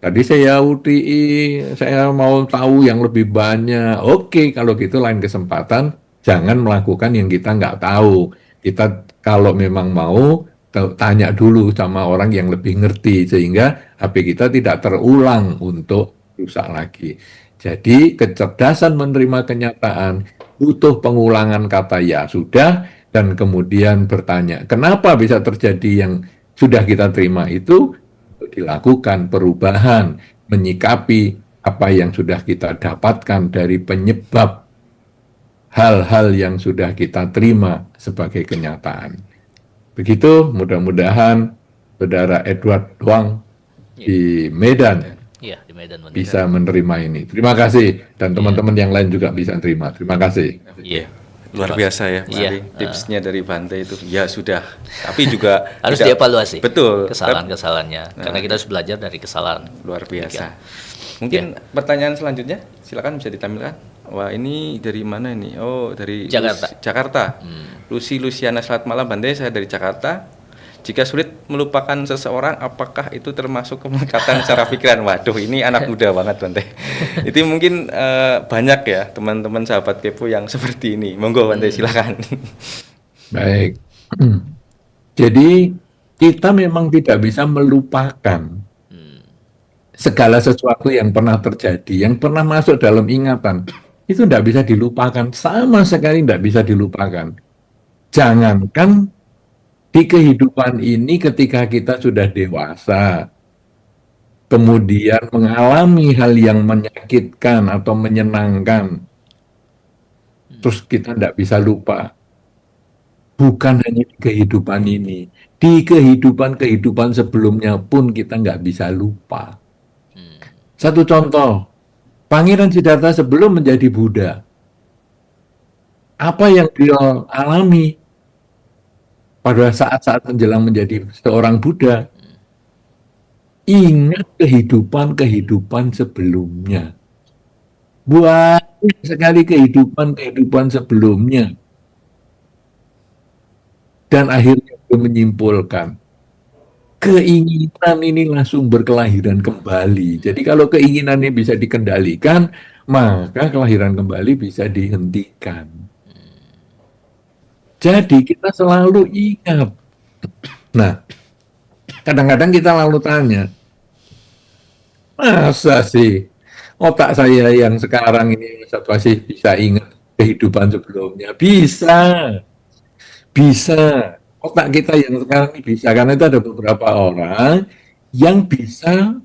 Tadi saya UTI, saya mau tahu yang lebih banyak. Oke, kalau gitu lain kesempatan jangan melakukan yang kita nggak tahu. Kita kalau memang mau tanya dulu sama orang yang lebih ngerti sehingga HP kita tidak terulang untuk rusak lagi. Jadi kecerdasan menerima kenyataan butuh pengulangan kata ya sudah dan kemudian bertanya kenapa bisa terjadi yang sudah kita terima itu, dilakukan perubahan, menyikapi apa yang sudah kita dapatkan dari penyebab hal-hal yang sudah kita terima sebagai kenyataan. Begitu, mudah-mudahan Saudara Edward Wang di Medan Iya, di Medan. bisa menerima ini. Terima kasih, dan teman-teman yang lain juga bisa terima. Terima kasih. Iya. Luar biasa ya, Pak Iya. Ali. Tipsnya dari Bante itu ya sudah. Tapi juga Harus tidak- dievaluasi. Betul. Kesalahan-kesalahannya. Karena kita harus belajar dari kesalahan. Luar biasa. Mungkin pertanyaan selanjutnya, silakan bisa ditampilkan. Wah, ini dari mana ini? Oh, dari Jakarta. Jakarta. Lucy Luciana, selamat malam Bante, saya dari Jakarta. jika sulit melupakan seseorang, apakah itu termasuk kemekatan secara pikiran? Waduh, ini anak muda banget Bante. Itu mungkin banyak ya teman-teman sahabat kepo yang seperti ini. Monggo Bante, silakan. Baik. Jadi kita memang tidak bisa melupakan segala sesuatu yang pernah terjadi, yang pernah masuk dalam ingatan. Itu tidak bisa dilupakan, sama sekali tidak bisa dilupakan. Jangankan di kehidupan ini ketika kita sudah dewasa, kemudian mengalami hal yang menyakitkan atau menyenangkan, terus kita tidak bisa lupa. Bukan hanya di kehidupan ini, di kehidupan sebelumnya pun kita nggak bisa lupa. Satu contoh, Pangeran Siddhartha sebelum menjadi Buddha, apa yang dia alami pada saat-saat menjelang menjadi seorang Buddha? Ingat kehidupan sebelumnya. Banyak sekali kehidupan sebelumnya. Dan akhirnya dia menyimpulkan, keinginan inilah sumber kelahiran kembali. Jadi kalau keinginan ini bisa dikendalikan, maka kelahiran kembali bisa dihentikan. Jadi kita selalu ingat. Nah, kadang-kadang kita lalu tanya, masa sih otak saya yang sekarang ini masih bisa ingat kehidupan sebelumnya? Bisa. Otak kita yang sekarang ini bisa, karena itu ada beberapa orang yang bisa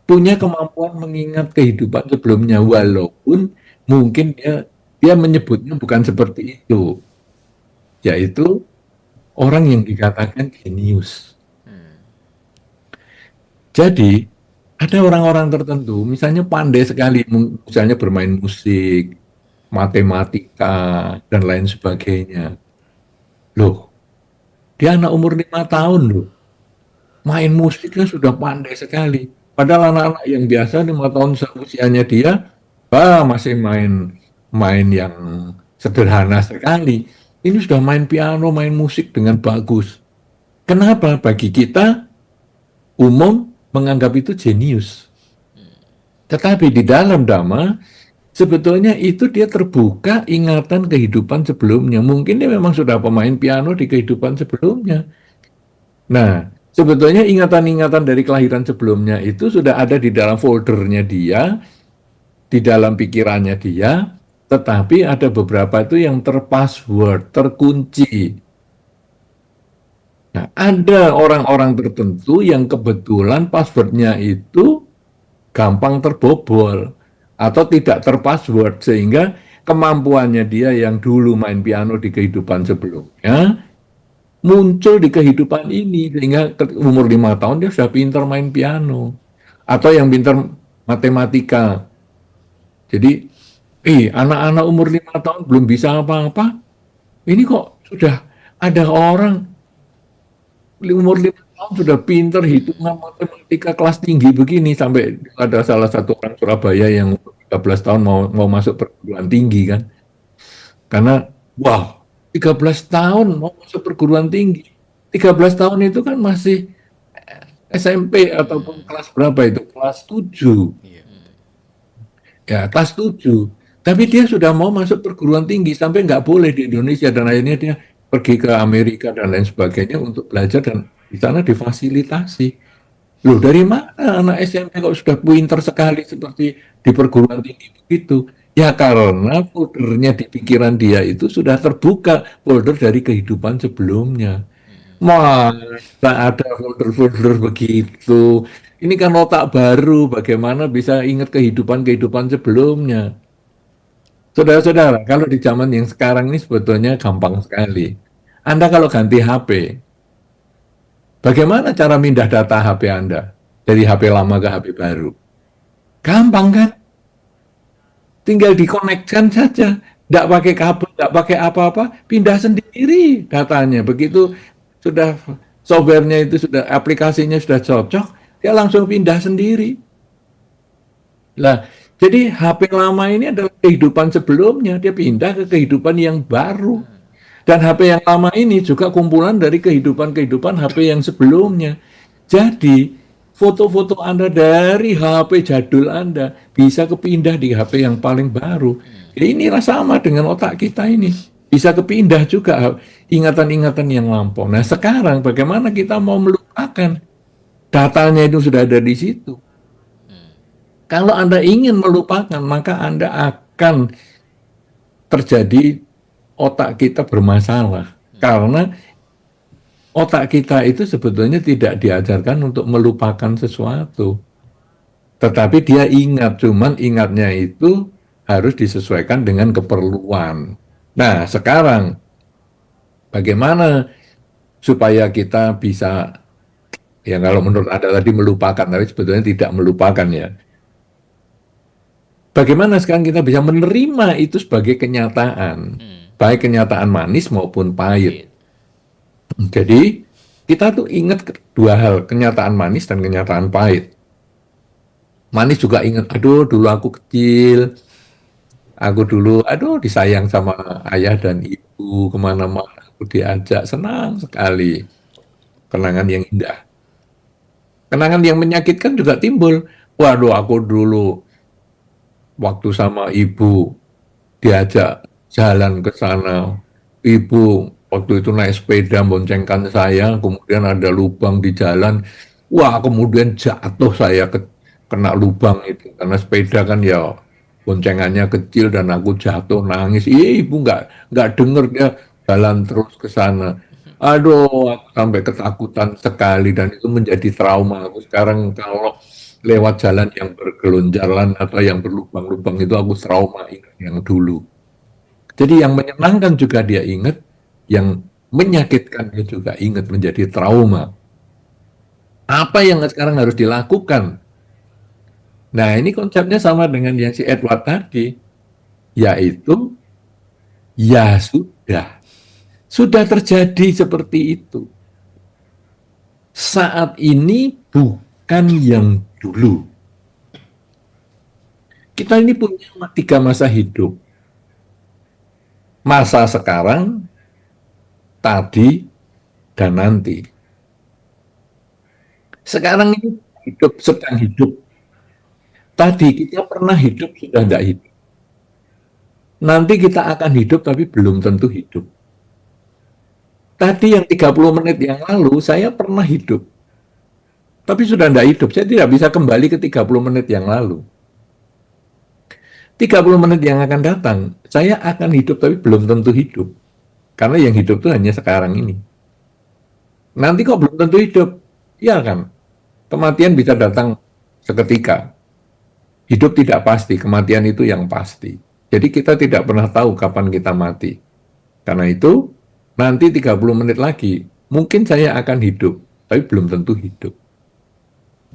punya kemampuan mengingat kehidupan sebelumnya, walaupun mungkin dia menyebutnya bukan seperti itu, yaitu orang yang dikatakan jenius. Jadi ada orang-orang tertentu, misalnya pandai sekali, misalnya bermain musik, matematika, dan lain sebagainya. Loh, dia anak umur 5 tahun loh, main musiknya sudah pandai sekali. Padahal anak-anak yang biasa 5 tahun seusianya dia, masih main yang sederhana sekali. Ini sudah main piano, main musik dengan bagus. Kenapa? Bagi kita umum menganggap itu jenius. Tetapi di dalam Dhamma, sebetulnya itu dia terbuka ingatan kehidupan sebelumnya. Mungkin dia memang sudah pemain piano di kehidupan sebelumnya. Nah, sebetulnya ingatan-ingatan dari kelahiran sebelumnya itu sudah ada di dalam foldernya dia, di dalam pikirannya dia, tetapi ada beberapa itu yang terpassword, terkunci. Nah, ada orang-orang tertentu yang kebetulan passwordnya itu gampang terbobol atau tidak terpassword, sehingga kemampuannya dia yang dulu main piano di kehidupan sebelumnya muncul di kehidupan ini, sehingga umur 5 tahun dia sudah pintar main piano, atau yang pintar matematika. Jadi anak-anak umur 5 tahun belum bisa apa-apa, ini kok sudah ada orang umur 5 tahun sudah pintar hitungan matematika kelas tinggi begini. Sampai ada salah satu orang Surabaya yang 13 tahun mau masuk perguruan tinggi kan. Karena 13 tahun mau masuk perguruan tinggi. 13 tahun itu kan masih SMP ataupun kelas berapa itu? Kelas 7. Ya, kelas 7. Tapi dia sudah mau masuk perguruan tinggi, sampai nggak boleh di Indonesia, dan akhirnya dia pergi ke Amerika dan lain sebagainya untuk belajar, dan di sana difasilitasi. Loh, dari mana anak SMP kok sudah pintar sekali seperti di perguruan tinggi begitu? Ya karena foldernya di pikiran dia itu sudah terbuka, folder dari kehidupan sebelumnya. Masa ada folder-folder begitu? Ini kan otak baru, bagaimana bisa ingat kehidupan-kehidupan sebelumnya? Saudara-saudara, kalau di zaman yang sekarang ini sebetulnya gampang sekali. Anda kalau ganti HP, bagaimana cara pindah data HP Anda dari HP lama ke HP baru? Gampang kan? Tinggal dikonekkan saja, tidak pakai kabel, tidak pakai apa-apa, pindah sendiri datanya. Begitu sudah softwarenya itu sudah, aplikasinya sudah cocok, dia langsung pindah sendiri. Lah, jadi HP lama ini adalah kehidupan sebelumnya, dia pindah ke kehidupan yang baru. Dan HP yang lama ini juga kumpulan dari kehidupan-kehidupan HP yang sebelumnya. Jadi, foto-foto Anda dari HP jadul Anda bisa kepindah di HP yang paling baru. Ya, inilah sama dengan otak kita ini. Bisa kepindah juga ingatan-ingatan yang lampau. Nah, sekarang bagaimana kita mau melupakan? Datanya itu sudah ada di situ. Kalau Anda ingin melupakan, maka Anda akan terjadi otak kita bermasalah. Karena otak kita itu sebetulnya tidak diajarkan untuk melupakan sesuatu. Tetapi dia ingat, cuman ingatnya itu harus disesuaikan dengan keperluan. Nah, sekarang bagaimana supaya kita bisa, ya kalau menurut Anda tadi melupakan, tapi sebetulnya tidak melupakan ya. Bagaimana sekarang kita bisa menerima itu sebagai kenyataan, baik kenyataan manis maupun pahit. Jadi kita tuh ingat dua hal, kenyataan manis dan kenyataan pahit. Manis juga ingat, aduh dulu aku kecil, aku dulu, aduh disayang sama ayah dan ibu, kemana-mana aku diajak, senang sekali. Kenangan yang indah. Kenangan yang menyakitkan juga timbul. Waduh, aku dulu waktu sama ibu diajak jalan ke sana. Ibu waktu itu naik sepeda boncengkan saya, kemudian ada lubang di jalan. Wah, kemudian jatuh saya kena lubang itu karena sepeda kan ya boncengannya kecil dan aku jatuh nangis. Iya, ibu nggak denger, dia jalan terus ke sana. Aduh, aku sampai ketakutan sekali dan itu menjadi trauma. Aku sekarang kalau lewat jalan yang bergelonjaran atau yang berlubang-lubang itu aku trauma ingat yang dulu. Jadi yang menyenangkan juga dia ingat, yang menyakitkan dia juga ingat, menjadi trauma. Apa yang sekarang harus dilakukan? Nah, ini konsepnya sama dengan yang si Edward tadi, yaitu ya sudah. Sudah terjadi seperti itu. Saat ini bukan yang dulu. Kita ini punya 3 masa hidup. Masa sekarang, tadi, dan nanti. Sekarang ini hidup, sedang hidup. Tadi kita pernah hidup, sudah tidak hidup. Nanti kita akan hidup, tapi belum tentu hidup. Tadi yang 30 menit yang lalu, saya pernah hidup. Tapi sudah tidak hidup, saya tidak bisa kembali ke 30 menit yang lalu. 30 menit yang akan datang, saya akan hidup tapi belum tentu hidup. Karena yang hidup itu hanya sekarang ini. Nanti kok belum tentu hidup? Ya kan? Kematian bisa datang seketika. Hidup tidak pasti, kematian itu yang pasti. Jadi kita tidak pernah tahu kapan kita mati. Karena itu, nanti 30 menit lagi, mungkin saya akan hidup, tapi belum tentu hidup.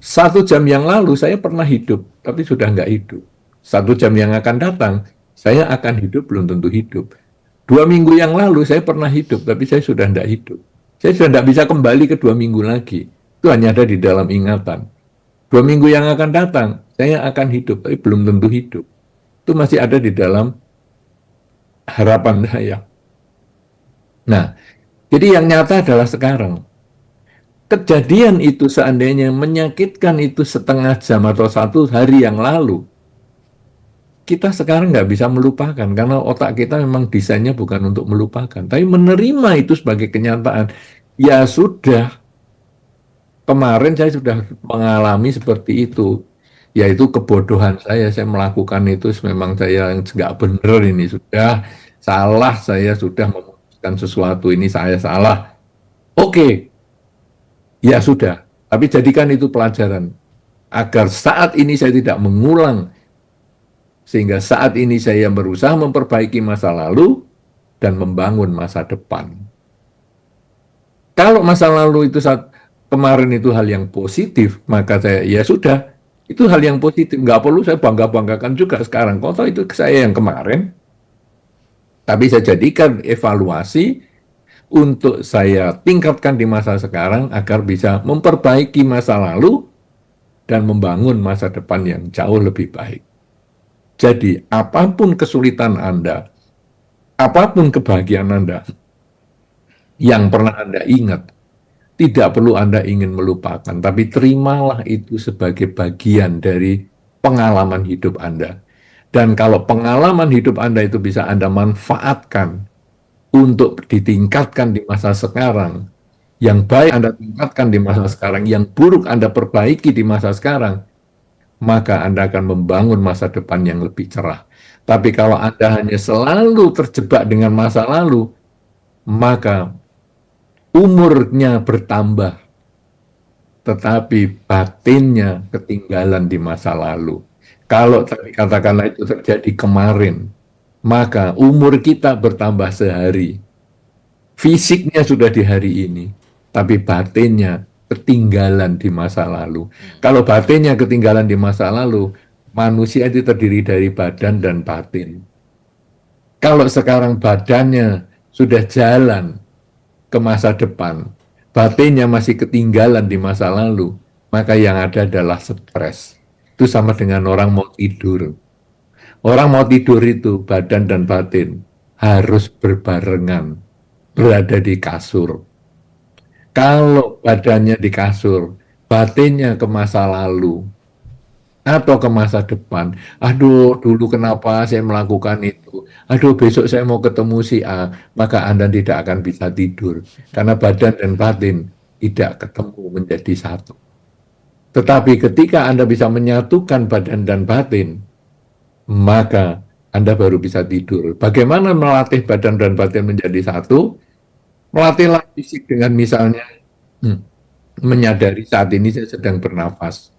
1 jam yang lalu saya pernah hidup, tapi sudah nggak hidup. 1 jam yang akan datang, saya akan hidup, belum tentu hidup. 2 minggu yang lalu saya pernah hidup, tapi saya sudah tidak hidup. Saya sudah tidak bisa kembali ke 2 minggu lagi. Itu hanya ada di dalam ingatan. 2 minggu yang akan datang, saya akan hidup, tapi belum tentu hidup. Itu masih ada di dalam harapan saya. Nah, jadi yang nyata adalah sekarang. Kejadian itu seandainya menyakitkan itu setengah jam atau 1 hari yang lalu, kita sekarang nggak bisa melupakan karena otak kita memang desainnya bukan untuk melupakan, tapi menerima itu sebagai kenyataan. Ya sudah, kemarin saya sudah mengalami seperti itu, yaitu kebodohan saya melakukan itu, memang saya yang nggak benar, ini sudah salah, saya sudah memutuskan sesuatu, ini saya salah. Oke, ya sudah, tapi jadikan itu pelajaran, agar saat ini saya tidak mengulang, sehingga saat ini saya berusaha memperbaiki masa lalu dan membangun masa depan. Kalau masa lalu itu saat kemarin itu hal yang positif, maka saya, ya sudah, itu hal yang positif. Nggak perlu saya bangga-banggakan juga sekarang. Kalau itu saya yang kemarin, tapi saya jadikan evaluasi untuk saya tingkatkan di masa sekarang agar bisa memperbaiki masa lalu dan membangun masa depan yang jauh lebih baik. Jadi, apapun kesulitan Anda, apapun kebahagiaan Anda, yang pernah Anda ingat. Tidak perlu Anda ingin melupakan, tapi terimalah itu sebagai bagian dari pengalaman hidup Anda. Dan kalau pengalaman hidup Anda itu bisa Anda manfaatkan untuk ditingkatkan di masa sekarang, yang baik Anda tingkatkan di masa sekarang, yang buruk Anda perbaiki di masa sekarang, maka Anda akan membangun masa depan yang lebih cerah. Tapi kalau Anda hanya selalu terjebak dengan masa lalu, maka umurnya bertambah, tetapi batinnya ketinggalan di masa lalu. Kalau katakanlah itu terjadi kemarin, maka umur kita bertambah sehari. Fisiknya sudah di hari ini, tapi batinnya ketinggalan di masa lalu. Kalau batinnya ketinggalan di masa lalu, manusia itu terdiri dari badan dan batin. Kalau sekarang badannya sudah jalan ke masa depan, batinnya masih ketinggalan di masa lalu, maka yang ada adalah stres. Itu sama dengan orang mau tidur. Orang mau tidur itu, badan dan batin harus berbarengan, berada di kasur. Kalau badannya di kasur, batinnya ke masa lalu, atau ke masa depan. Aduh, dulu kenapa saya melakukan itu? Aduh, besok saya mau ketemu si A, maka Anda tidak akan bisa tidur. Karena badan dan batin tidak ketemu menjadi satu. Tetapi ketika Anda bisa menyatukan badan dan batin, maka Anda baru bisa tidur. Bagaimana melatih badan dan batin menjadi satu? Melatihlah fisik dengan misalnya menyadari saat ini saya sedang bernafas.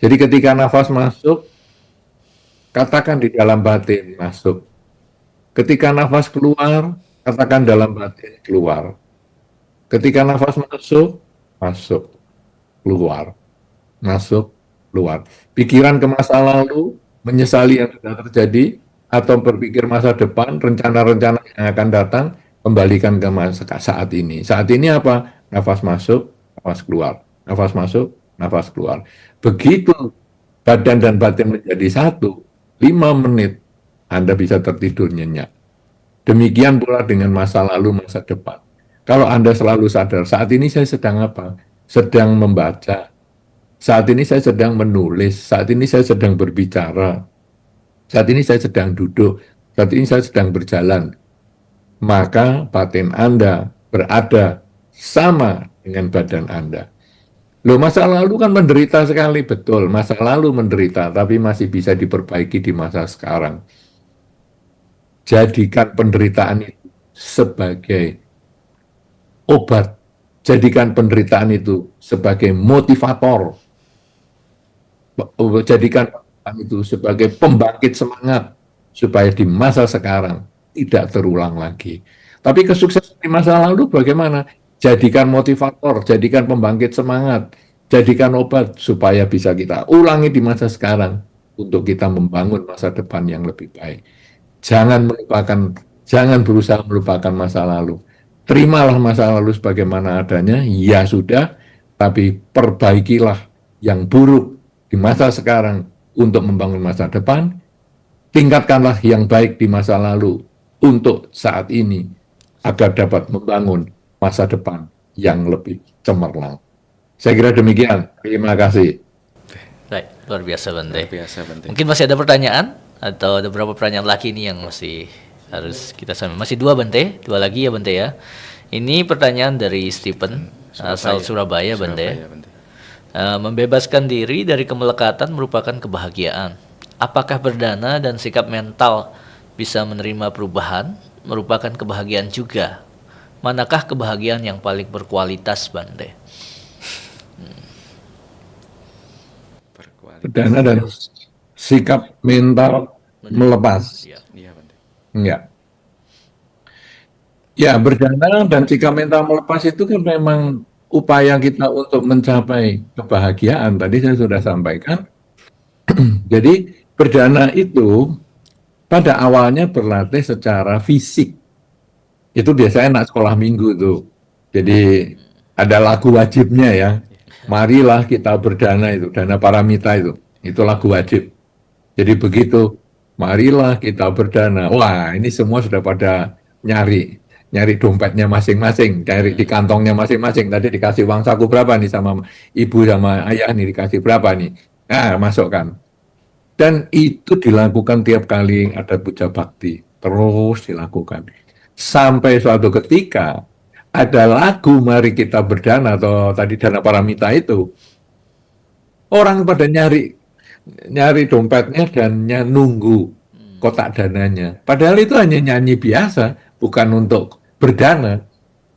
Jadi ketika nafas masuk, katakan di dalam batin masuk. Ketika nafas keluar, katakan dalam batin keluar. Ketika nafas masuk, masuk, keluar, masuk, keluar. Pikiran ke masa lalu, menyesali yang sudah terjadi, atau berpikir masa depan, rencana-rencana yang akan datang, kembalikan ke masa saat ini. Saat ini apa? Nafas masuk, nafas keluar. Nafas masuk, nafas keluar. Begitu badan dan batin menjadi satu, 5 menit Anda bisa tertidur nyenyak. Demikian pula dengan masa lalu, masa depan. Kalau Anda selalu sadar, saat ini saya sedang apa? Sedang membaca. Saat ini saya sedang menulis. Saat ini saya sedang berbicara. Saat ini saya sedang duduk. Saat ini saya sedang berjalan. Maka batin Anda berada sama dengan badan Anda. Loh, masa lalu kan menderita sekali, betul. Masa lalu menderita, tapi masih bisa diperbaiki di masa sekarang. Jadikan penderitaan itu sebagai obat. Jadikan penderitaan itu sebagai motivator. Jadikan penderitaan itu sebagai pembangkit semangat. Supaya di masa sekarang tidak terulang lagi. Tapi kesuksesan di masa lalu bagaimana? Jadikan motivator, jadikan pembangkit semangat, jadikan obat supaya bisa kita ulangi di masa sekarang untuk kita membangun masa depan yang lebih baik. Jangan berusaha melupakan masa lalu. Terimalah masa lalu sebagaimana adanya, ya sudah, tapi perbaikilah yang buruk di masa sekarang untuk membangun masa depan. Tingkatkanlah yang baik di masa lalu untuk saat ini agar dapat membangun masa depan yang lebih cemerlang. Saya kira demikian. Terima kasih. Baik, luar biasa Bante. Luar biasa, Bante. Mungkin masih ada pertanyaan atau ada beberapa pertanyaan lagi nih yang masih harus kita sama. Masih 2 Bante, 2 lagi ya Bante ya. Ini pertanyaan dari Stephen asal Surabaya Bante. Membebaskan diri dari kemelekatan merupakan kebahagiaan. Apakah berdana dan sikap mental bisa menerima perubahan merupakan kebahagiaan juga? Manakah kebahagiaan yang paling berkualitas, Bante? Berdana dan sikap mental melepas. Iya, Bante. Enggak. Ya, berdana dan sikap mental melepas itu kan memang upaya kita untuk mencapai kebahagiaan. Tadi saya sudah sampaikan. Jadi, berdana itu pada awalnya berlatih secara fisik. Itu biasanya anak sekolah minggu tuh. Jadi ada lagu wajibnya ya. Marilah kita berdana itu, dana paramita itu. Itu lagu wajib. Jadi begitu, marilah kita berdana. Wah, ini semua sudah pada nyari. nyari dompetnya masing-masing, cari di kantongnya masing-masing. Tadi dikasih uang saku berapa nih sama ibu sama ayah nih, dikasih berapa nih? Nah, masukkan. Dan itu dilakukan tiap kali ada puja bakti, terus dilakukan. Sampai suatu ketika ada lagu Mari Kita Berdana atau tadi Dana Paramita itu, orang pada nyari nyari dompetnya dan nunggu kotak dananya. Padahal itu hanya nyanyi biasa, bukan untuk berdana.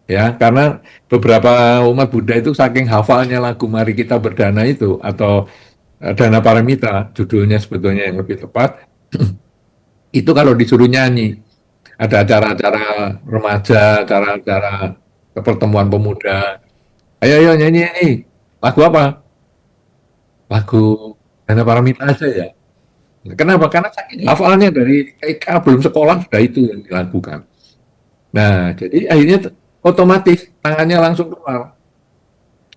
Ya, karena beberapa umat Buddha itu saking hafalnya lagu Mari Kita Berdana itu atau Dana Paramita, judulnya sebetulnya yang lebih tepat, itu kalau disuruh nyanyi, ada acara-acara remaja, acara-acara pertemuan pemuda, ayo ayo nyanyi ini, lagu apa? Lagu Dana Paramita aja ya. Kenapa? Karena saking hafalnya dari TK belum sekolah sudah itu yang dilakukan. Nah, jadi akhirnya otomatis tangannya langsung keluar.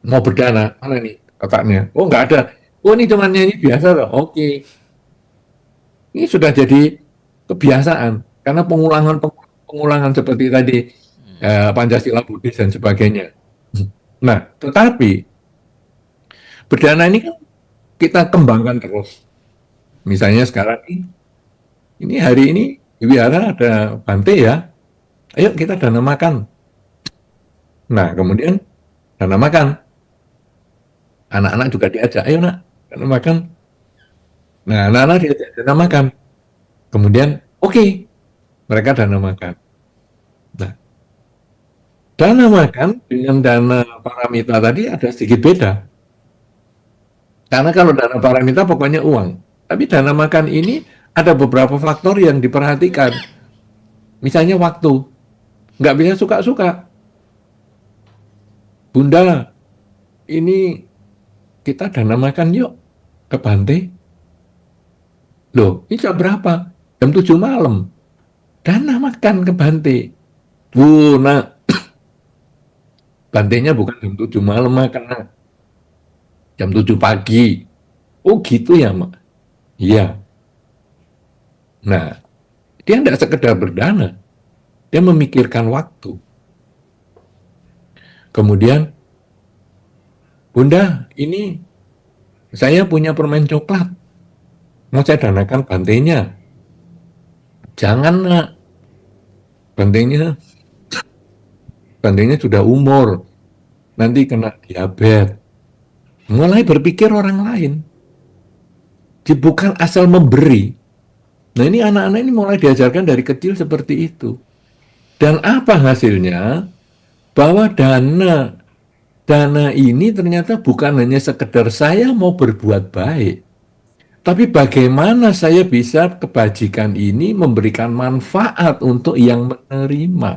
Mau berdana, mana nih kotaknya? Oh, nggak ada. Oh, ini cuma nyanyi biasa loh. Oke. Ini sudah jadi kebiasaan karena pengulangan seperti tadi Pancasila Buddhis dan sebagainya. Nah, tetapi berdana ini kan kita kembangkan terus. Misalnya sekarang ini hari ini di wihara ada Bante ya, ayo kita dana makan. Nah, kemudian dana makan, anak-anak juga diajak, ayo nak, dana makan. Nah, anak-anak diajak dana makan. Kemudian, oke, mereka dana makan. Nah, dana makan dengan dana paramita tadi ada sedikit beda. Karena kalau dana paramita pokoknya uang. Tapi dana makan ini ada beberapa faktor yang diperhatikan. Misalnya waktu. Nggak bisa suka-suka. Bunda, ini kita dana makan yuk ke Bante. Loh, ini jam berapa? Jam 7 malam. Dana makan ke Bante. Bu, nak. Bantenya bukan jam 7 malam makan, nak. Jam 7 pagi. Oh gitu ya, Mak? Iya. Nah, dia tidak sekedar berdana. Dia memikirkan waktu. Kemudian, Bunda, ini saya punya permen coklat. Mau saya danakan bantenya. Jangan, nak. Bantenya sudah umur. Nanti kena diabetes. Mulai berpikir orang lain. Bukan asal memberi. Nah, ini anak-anak ini mulai diajarkan dari kecil seperti itu. Dan apa hasilnya? Bahwa dana ini ternyata bukan hanya sekedar saya mau berbuat baik. Tapi bagaimana saya bisa kebajikan ini memberikan manfaat untuk yang menerima.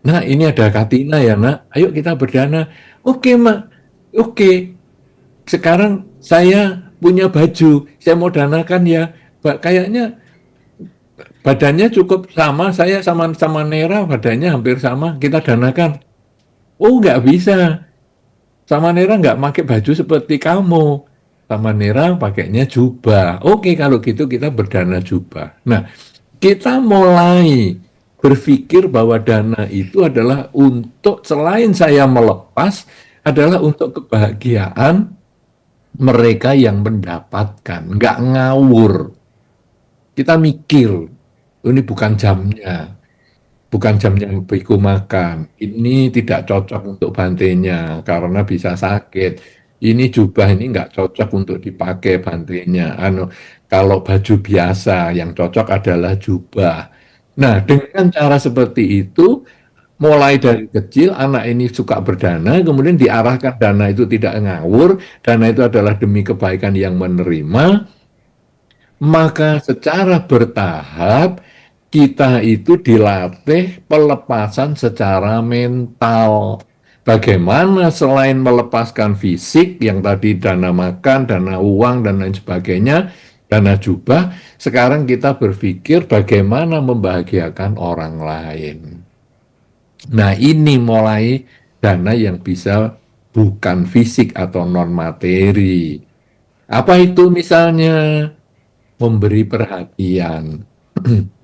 Nah, ini ada Katina ya, nak. Ayo kita berdana. Oke, Mak. Oke. Sekarang saya punya baju. Saya mau danakan ya. Kayaknya badannya cukup sama. Saya sama Nera badannya hampir sama. Kita danakan. Oh, nggak bisa. Sama Nera nggak pakai baju seperti kamu. Sama Nera pakainya jubah. Oke, kalau gitu kita berdana jubah. Nah, kita mulai berpikir bahwa dana itu adalah untuk, selain saya melepas, adalah untuk kebahagiaan mereka yang mendapatkan. Nggak ngawur. Kita mikir, ini bukan jamnya. Bukan jamnya biku makan. Ini tidak cocok untuk bantenya karena bisa sakit. Ini jubah ini nggak cocok untuk dipakai bantenya. Kalau baju biasa yang cocok adalah jubah. Nah, dengan cara seperti itu, mulai dari kecil anak ini suka berdana, kemudian diarahkan dana itu tidak ngawur, dana itu adalah demi kebaikan yang menerima, maka secara bertahap kita itu dilatih pelepasan secara mental. Bagaimana selain melepaskan fisik yang tadi dana makan, dana uang, dan lain sebagainya, dana jubah, sekarang kita berpikir bagaimana membahagiakan orang lain. Nah, ini mulai dana yang bisa bukan fisik atau non-materi. Apa itu misalnya? Memberi perhatian.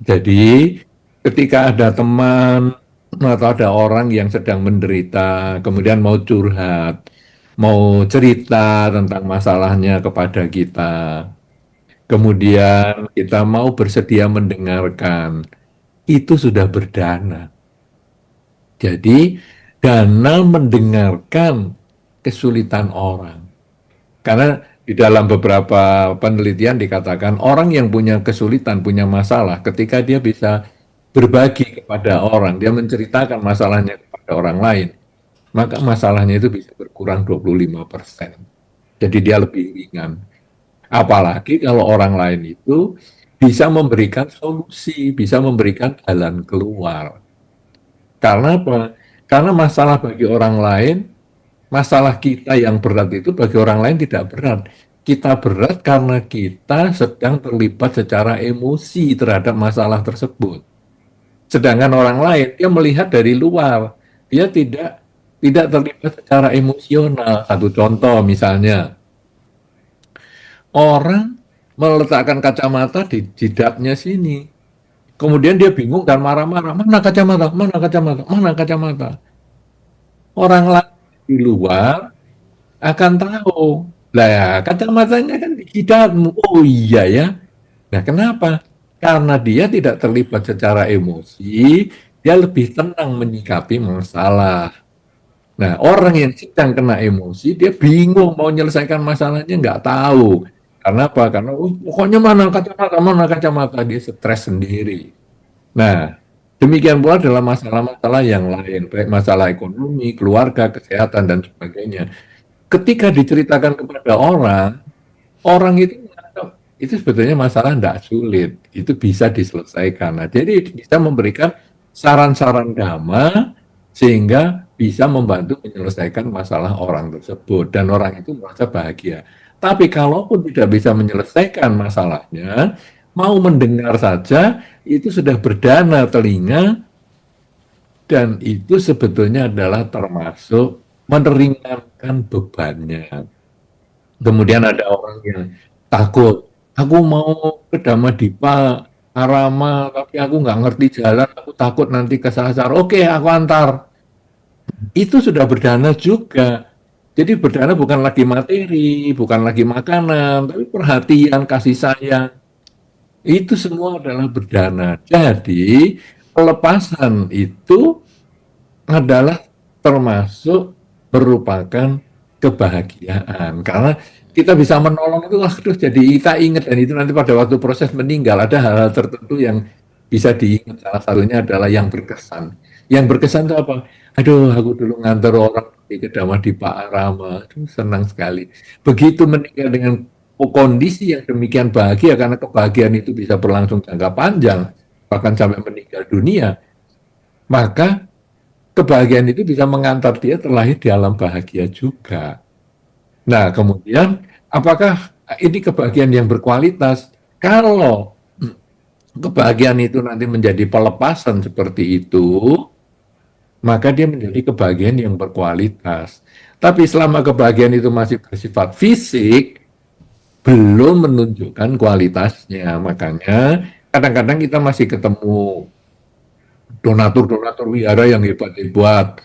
Jadi, ketika ada teman atau ada orang yang sedang menderita, kemudian mau curhat, mau cerita tentang masalahnya kepada kita, kemudian kita mau bersedia mendengarkan, itu sudah berdana. Jadi, dana mendengarkan kesulitan orang. Karena di dalam beberapa penelitian dikatakan orang yang punya kesulitan, punya masalah, ketika dia bisa berbagi kepada orang, dia menceritakan masalahnya kepada orang lain, maka masalahnya itu bisa berkurang 25%. Jadi dia lebih ringan. Apalagi kalau orang lain itu bisa memberikan solusi, bisa memberikan jalan keluar. Karena apa? Karena masalah bagi orang lain, masalah kita yang berat itu bagi orang lain tidak berat. Kita berat karena kita sedang terlibat secara emosi terhadap masalah tersebut. Sedangkan orang lain dia melihat dari luar, dia tidak terlibat secara emosional. Satu contoh misalnya, orang meletakkan kacamata di jidatnya sini. Kemudian dia bingung dan marah-marah, mana kacamata, mana kacamata, mana kacamata. Orang lain di luar akan tahu. Lah ya, kacamatanya kan di jidatmu. Oh iya ya. Nah, kenapa? Karena dia tidak terlibat secara emosi, dia lebih tenang menyikapi masalah. Nah, orang yang sedang kena emosi, dia bingung mau menyelesaikan masalahnya, nggak tahu. Karena apa? Karena pokoknya mana kacamata, dia stres sendiri. Nah, demikian pula dalam masalah-masalah yang lain, baik masalah ekonomi, keluarga, kesehatan, dan sebagainya. Ketika diceritakan kepada orang, orang itu menganggap itu sebetulnya masalah tidak sulit, itu bisa diselesaikan. Nah, jadi bisa memberikan saran-saran dhamma sehingga bisa membantu menyelesaikan masalah orang tersebut dan orang itu merasa bahagia. Tapi kalaupun tidak bisa menyelesaikan masalahnya, mau mendengar saja itu sudah berdana telinga dan itu sebetulnya adalah termasuk meringankan bebannya. Kemudian ada orang yang takut, aku mau ke Dhammadippa Arama, tapi aku nggak ngerti jalan, aku takut nanti kesasar. Oke, aku antar. Itu sudah berdana juga. Jadi berdana bukan lagi materi, bukan lagi makanan, tapi perhatian, kasih sayang. Itu semua adalah berdana. Jadi pelepasan itu adalah termasuk merupakan kebahagiaan karena kita bisa menolong itu aduh jadi kita ingat dan itu nanti pada waktu proses meninggal ada hal-hal tertentu yang bisa diingat salah satunya adalah yang berkesan itu apa aduh aku dulu ngantar orang ke Dhammadippa Arama aduh senang sekali begitu meninggal dengan kondisi yang demikian bahagia karena kebahagiaan itu bisa berlangsung jangka panjang bahkan sampai meninggal dunia maka kebahagiaan itu bisa mengantar dia terlahir di alam bahagia juga. Nah, kemudian apakah ini kebahagiaan yang berkualitas? Kalau kebahagiaan itu nanti menjadi pelepasan seperti itu, maka dia menjadi kebahagiaan yang berkualitas. Tapi selama kebahagiaan itu masih bersifat fisik, belum menunjukkan kualitasnya. Makanya kadang-kadang kita masih ketemu donatur-donatur wihara yang hebat-hebat.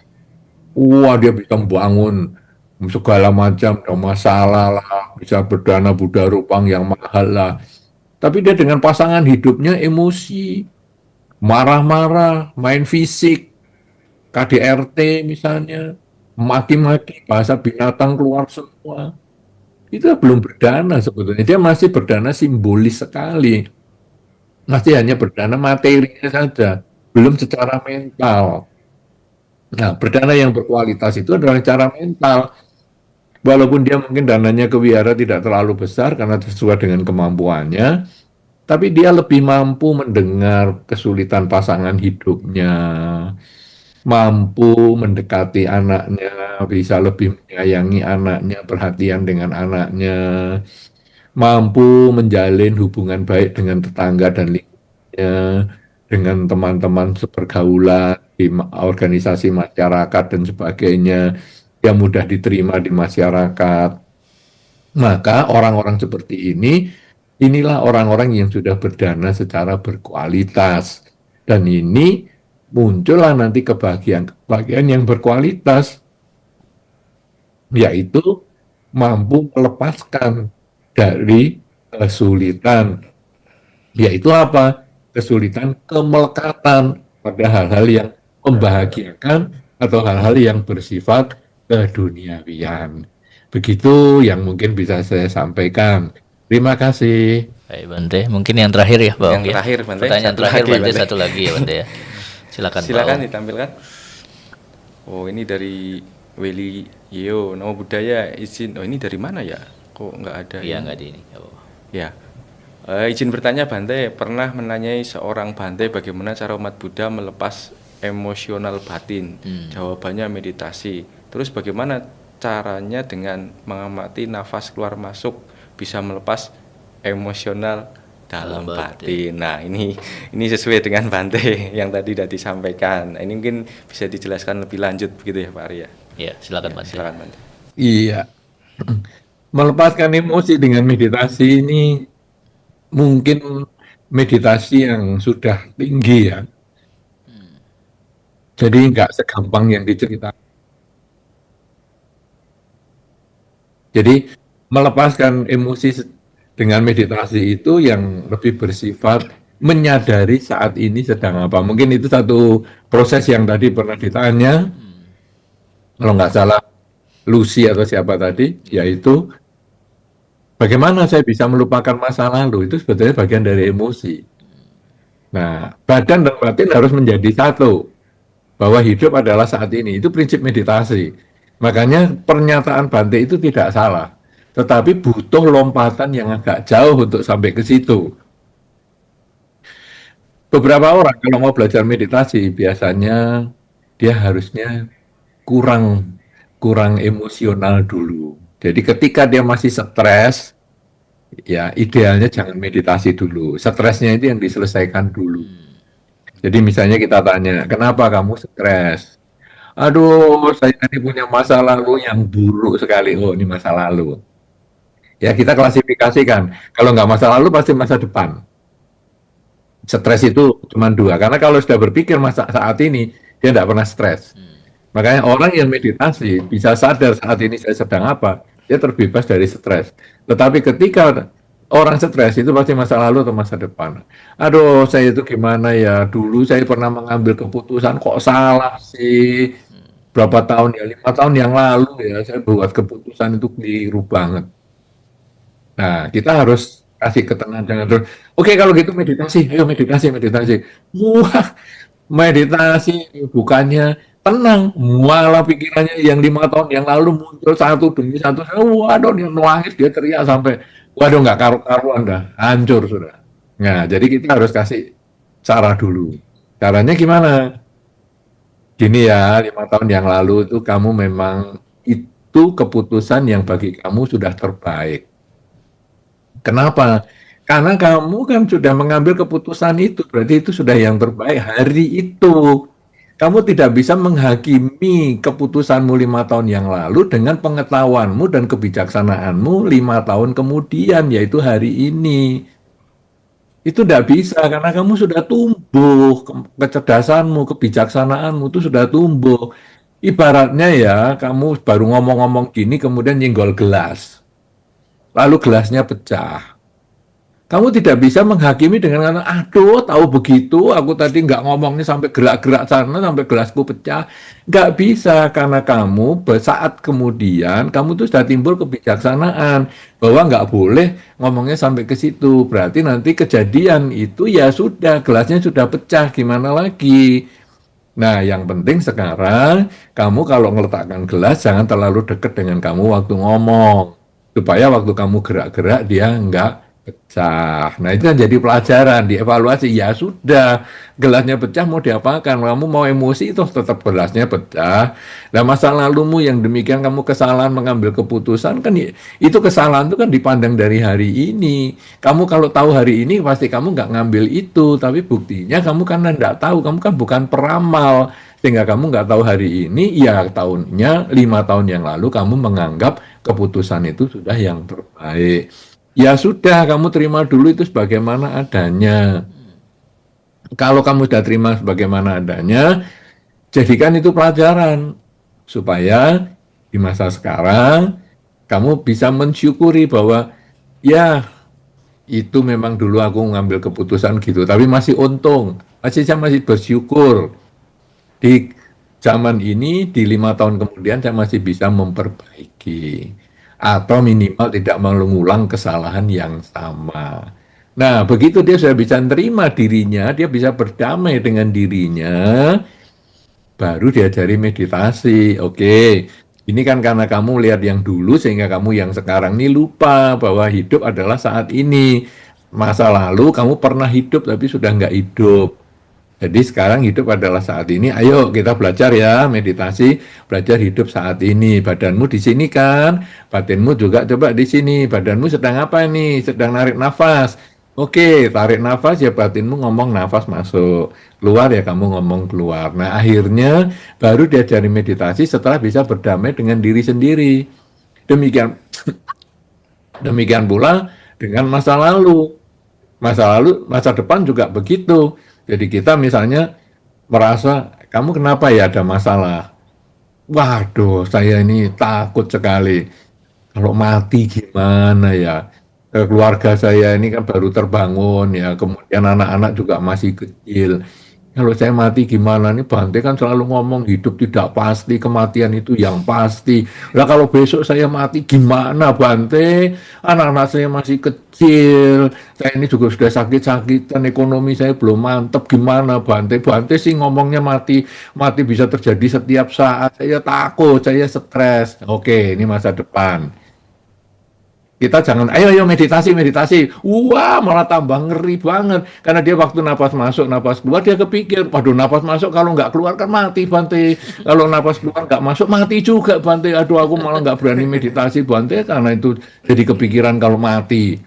Wah, dia bisa membangun segala macam, ada masalah lah, bisa berdana Buddha Rupang yang mahal lah. Tapi dia dengan pasangan hidupnya emosi, marah-marah, main fisik, KDRT misalnya, maki-maki, bahasa binatang keluar semua. Itu belum berdana sebetulnya. Dia masih berdana simbolis sekali. Masih hanya berdana materinya saja, belum secara mental. Nah, berdana yang berkualitas itu adalah cara mental. Walaupun dia mungkin dananya ke wihara tidak terlalu besar karena sesuai dengan kemampuannya, tapi dia lebih mampu mendengar kesulitan pasangan hidupnya, mampu mendekati anaknya, bisa lebih menyayangi anaknya, perhatian dengan anaknya, mampu menjalin hubungan baik dengan tetangga dan lingkungannya, dengan teman-teman sepergaulan di organisasi masyarakat dan sebagainya, yang mudah diterima di masyarakat. Maka orang-orang seperti ini, inilah orang-orang yang sudah berdana secara berkualitas. Dan ini muncullah nanti kebahagiaan yang berkualitas, yaitu mampu melepaskan dari kesulitan. Yaitu apa? Kesulitan kemelekatan pada hal-hal yang membahagiakan atau hal-hal yang bersifat keduniawian. Begitu yang mungkin bisa saya sampaikan. Terima kasih. Baik Bante, mungkin yang terakhir ya Pak Yang Ong ya. terakhir, Bante. Pertanyaan Satu terakhir lagi, Bante, Bante. satu lagi ya Bante ya. Silakan Pak Silakan Ong. ditampilkan. Oh, ini dari Weli Yeo, nama budaya izin. Oh, ini dari mana ya? Kok nggak ada Iya ini? nggak di ini. Nggak apa-apa. Ya. Izin bertanya Bante, pernah menanyai seorang Bante bagaimana cara umat Buddha melepas emosional batin? Jawabannya meditasi. Terus bagaimana caranya dengan mengamati nafas keluar masuk bisa melepas emosional dalam Dalam batin. Nah, ini sesuai dengan Bante yang tadi sudah disampaikan. Nah, ini mungkin bisa dijelaskan lebih lanjut begitu ya Pak Arya. Ya, silakan Bante. Silakan Bante. Iya, melepaskan emosi dengan meditasi ini mungkin meditasi yang sudah tinggi ya. Jadi nggak segampang yang diceritakan. Jadi melepaskan emosi dengan meditasi itu yang lebih bersifat menyadari saat ini sedang apa. Mungkin itu satu proses yang tadi pernah ditanya, kalau nggak salah Lucy atau siapa tadi, yaitu bagaimana saya bisa melupakan masa lalu. Itu sebetulnya bagian dari emosi. Nah, badan dan batin harus menjadi satu, bahwa hidup adalah saat ini. Itu prinsip meditasi. Makanya pernyataan Bante itu tidak salah, tetapi butuh lompatan yang agak jauh untuk sampai ke situ. Beberapa orang kalau mau belajar meditasi, biasanya dia harusnya kurang emosional dulu. Jadi ketika dia masih stres, ya idealnya jangan meditasi dulu. Stresnya itu yang diselesaikan dulu. Jadi misalnya kita tanya, kenapa kamu stres? Aduh, saya tadi punya masa lalu yang buruk sekali. Oh, ini masa lalu. Ya, kita klasifikasikan. Kalau nggak masa lalu, pasti masa depan. Stres itu cuma dua. Karena kalau sudah berpikir masa saat ini, dia tidak pernah stres. Makanya orang yang meditasi bisa sadar saat ini saya sedang apa, dia terbebas dari stres. Tetapi ketika orang stres itu pasti masa lalu atau masa depan. Aduh, saya itu gimana ya, dulu saya pernah mengambil keputusan kok salah sih. Berapa tahun ya, 5 tahun yang lalu ya, saya buat keputusan itu keliru banget. Nah, kita harus kasih ketenangan terus. Oke, kalau gitu meditasi, ayo meditasi. Wah, meditasi bukannya tenang, malah pikirannya yang 5 tahun yang lalu muncul satu demi satu. Waduh, dia nangis, dia teriak sampai, waduh nggak karu-karuan dah, hancur sudah. Nah, jadi kita harus kasih cara dulu. Caranya gimana? Gini ya, 5 tahun yang lalu itu kamu memang itu keputusan yang bagi kamu sudah terbaik. Kenapa? Karena kamu kan sudah mengambil keputusan itu, berarti itu sudah yang terbaik hari itu. Kamu tidak bisa menghakimi keputusanmu 5 tahun yang lalu dengan pengetahuanmu dan kebijaksanaanmu 5 tahun kemudian, yaitu hari ini. Itu tidak bisa karena kamu sudah tumbuh, kecerdasanmu, kebijaksanaanmu itu sudah tumbuh. Ibaratnya ya, kamu baru ngomong-ngomong gini kemudian nyenggol gelas. Lalu gelasnya pecah. Kamu tidak bisa menghakimi dengan kata, aduh tahu begitu, aku tadi nggak ngomongnya sampai gerak-gerak sana, sampai gelasku pecah. Nggak bisa, karena kamu saat kemudian, kamu tuh sudah timbul kebijaksanaan, bahwa nggak boleh ngomongnya sampai ke situ. Berarti nanti kejadian itu ya sudah, gelasnya sudah pecah, gimana lagi? Nah, yang penting sekarang, kamu kalau ngeletakkan gelas, jangan terlalu dekat dengan kamu waktu ngomong. Supaya waktu kamu gerak-gerak, dia nggak pecah. Nah, itu kan jadi pelajaran, dievaluasi. Ya sudah, gelasnya pecah mau diapakan? Kamu mau emosi itu tetap gelasnya pecah. Nah, masa lalumu yang demikian kamu kesalahan mengambil keputusan kan itu kesalahan itu kan dipandang dari hari ini. Kamu kalau tahu hari ini pasti kamu nggak ngambil itu, tapi buktinya kamu kan nggak tahu, kamu kan bukan peramal. Sehingga kamu nggak tahu hari ini, ya tahunnya 5 tahun yang lalu kamu menganggap keputusan itu sudah yang terbaik. Ya sudah, kamu terima dulu itu sebagaimana adanya. Kalau kamu sudah terima sebagaimana adanya, jadikan itu pelajaran supaya di masa sekarang kamu bisa mensyukuri bahwa ya itu memang dulu aku ngambil keputusan gitu, tapi masih untung, saya masih bersyukur di zaman ini di 5 tahun kemudian saya masih bisa memperbaiki atau minimal tidak mengulang kesalahan yang sama. Nah, begitu dia sudah bisa terima dirinya, dia bisa berdamai dengan dirinya, baru diajari meditasi. Oke, ini kan karena kamu lihat yang dulu sehingga kamu yang sekarang ini lupa bahwa hidup adalah saat ini. Masa lalu kamu pernah hidup tapi sudah nggak hidup. Jadi sekarang hidup adalah saat ini. Ayo kita belajar ya meditasi, belajar hidup saat ini. Badanmu di sini kan, batinmu juga coba di sini. Badanmu sedang apa nih? Sedang narik nafas. Oke, tarik nafas ya batinmu ngomong nafas masuk. Keluar ya kamu ngomong keluar. Nah akhirnya baru diajari meditasi setelah bisa berdamai dengan diri sendiri. Demikian demikian pula dengan masa lalu. Masa lalu, masa depan juga begitu. Jadi kita misalnya merasa, kamu kenapa ya ada masalah? Waduh, saya ini takut sekali. Kalau mati gimana ya? Keluarga saya ini kan baru terbangun ya, kemudian anak-anak juga masih kecil. Kalau saya mati gimana nih? Bante kan selalu ngomong hidup tidak pasti, kematian itu yang pasti. Lah kalau besok saya mati gimana Bante? Anak-anak saya masih kecil, saya ini juga sudah sakit-sakitan, ekonomi saya belum mantep, gimana Bante? Bante sih ngomongnya mati, mati bisa terjadi setiap saat. Saya takut, saya stres. Oke, ini masa depan. Kita jangan, ayo meditasi, meditasi. Wah, malah tambah ngeri banget. Karena dia waktu napas masuk, napas keluar, dia kepikir, waduh napas masuk kalau nggak keluar kan mati Bante. Kalau napas keluar nggak masuk, mati juga Bante. Aduh, aku malah nggak berani meditasi Bante, karena itu jadi kepikiran kalau mati.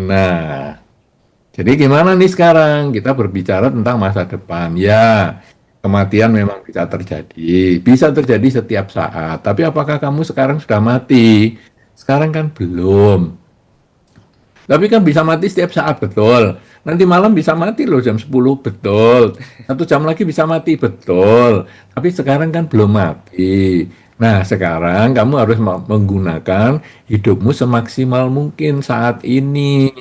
Nah, jadi gimana nih sekarang? Kita berbicara tentang masa depan. Ya, kematian memang bisa terjadi. Bisa terjadi setiap saat. Tapi apakah kamu sekarang sudah mati? Sekarang kan belum. Tapi kan bisa mati setiap saat, betul. Nanti malam bisa mati loh jam 10, betul. 1 jam lagi bisa mati, betul. Tapi sekarang kan belum mati. Nah, sekarang kamu harus menggunakan hidupmu semaksimal mungkin saat ini.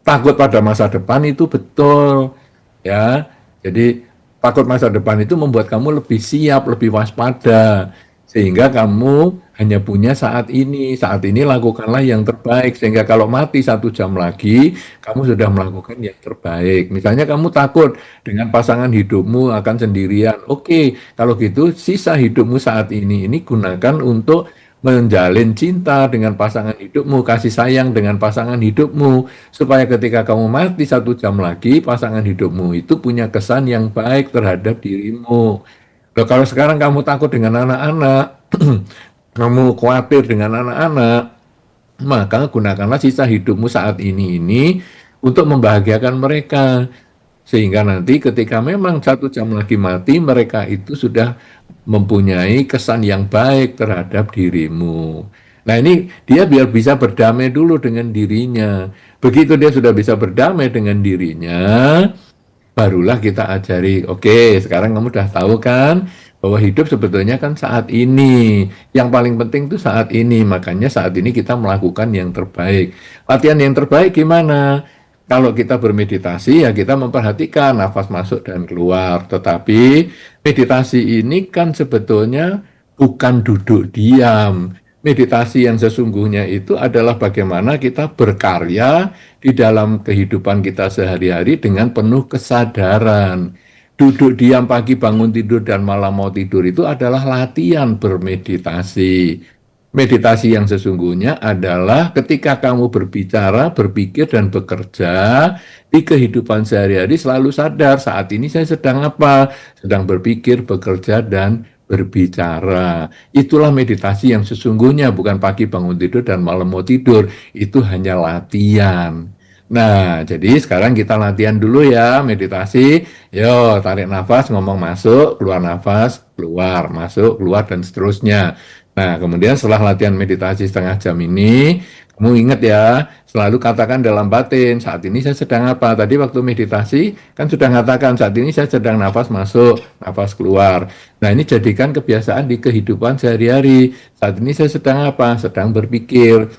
Takut pada masa depan itu betul, ya. Jadi takut masa depan itu membuat kamu lebih siap, lebih waspada, sehingga kamu hanya punya saat ini. Saat ini lakukanlah yang terbaik, sehingga kalau mati 1 jam lagi, kamu sudah melakukan yang terbaik. Misalnya kamu takut dengan pasangan hidupmu akan sendirian. Oke, kalau gitu sisa hidupmu saat ini gunakan untuk menjalin cinta dengan pasangan hidupmu, kasih sayang dengan pasangan hidupmu, supaya ketika kamu mati 1 jam lagi, pasangan hidupmu itu punya kesan yang baik terhadap dirimu. Loh, kalau sekarang kamu takut dengan anak-anak, kamu khawatir dengan anak-anak, maka gunakanlah sisa hidupmu saat ini untuk membahagiakan mereka. Sehingga nanti ketika memang 1 jam lagi mati, mereka itu sudah mempunyai kesan yang baik terhadap dirimu. Nah ini dia biar bisa berdamai dulu dengan dirinya. Begitu dia sudah bisa berdamai dengan dirinya, barulah kita ajari, oke sekarang kamu udah tahu kan bahwa hidup sebetulnya kan saat ini. Yang paling penting tuh saat ini, makanya saat ini kita melakukan yang terbaik. Latihan yang terbaik gimana? Kalau kita bermeditasi ya kita memperhatikan nafas masuk dan keluar. Tetapi meditasi ini kan sebetulnya bukan duduk diam. Meditasi yang sesungguhnya itu adalah bagaimana kita berkarya di dalam kehidupan kita sehari-hari dengan penuh kesadaran. Duduk diam pagi bangun tidur dan malam mau tidur itu adalah latihan bermeditasi. Meditasi yang sesungguhnya adalah ketika kamu berbicara, berpikir, dan bekerja di kehidupan sehari-hari selalu sadar saat ini saya sedang apa, sedang berpikir, bekerja, dan berbicara. Itulah meditasi yang sesungguhnya, bukan pagi bangun tidur dan malam mau tidur. Itu hanya latihan. Nah, jadi sekarang kita latihan dulu ya meditasi. Yo, tarik nafas, ngomong masuk, keluar nafas, keluar, masuk, keluar, dan seterusnya. Nah, kemudian setelah latihan meditasi setengah jam ini, kamu ingat ya, selalu katakan dalam batin, saat ini saya sedang apa? Tadi waktu meditasi kan sudah mengatakan, saat ini saya sedang nafas masuk, nafas keluar. Nah, ini jadikan kebiasaan di kehidupan sehari-hari. Saat ini saya sedang apa? Sedang berpikir.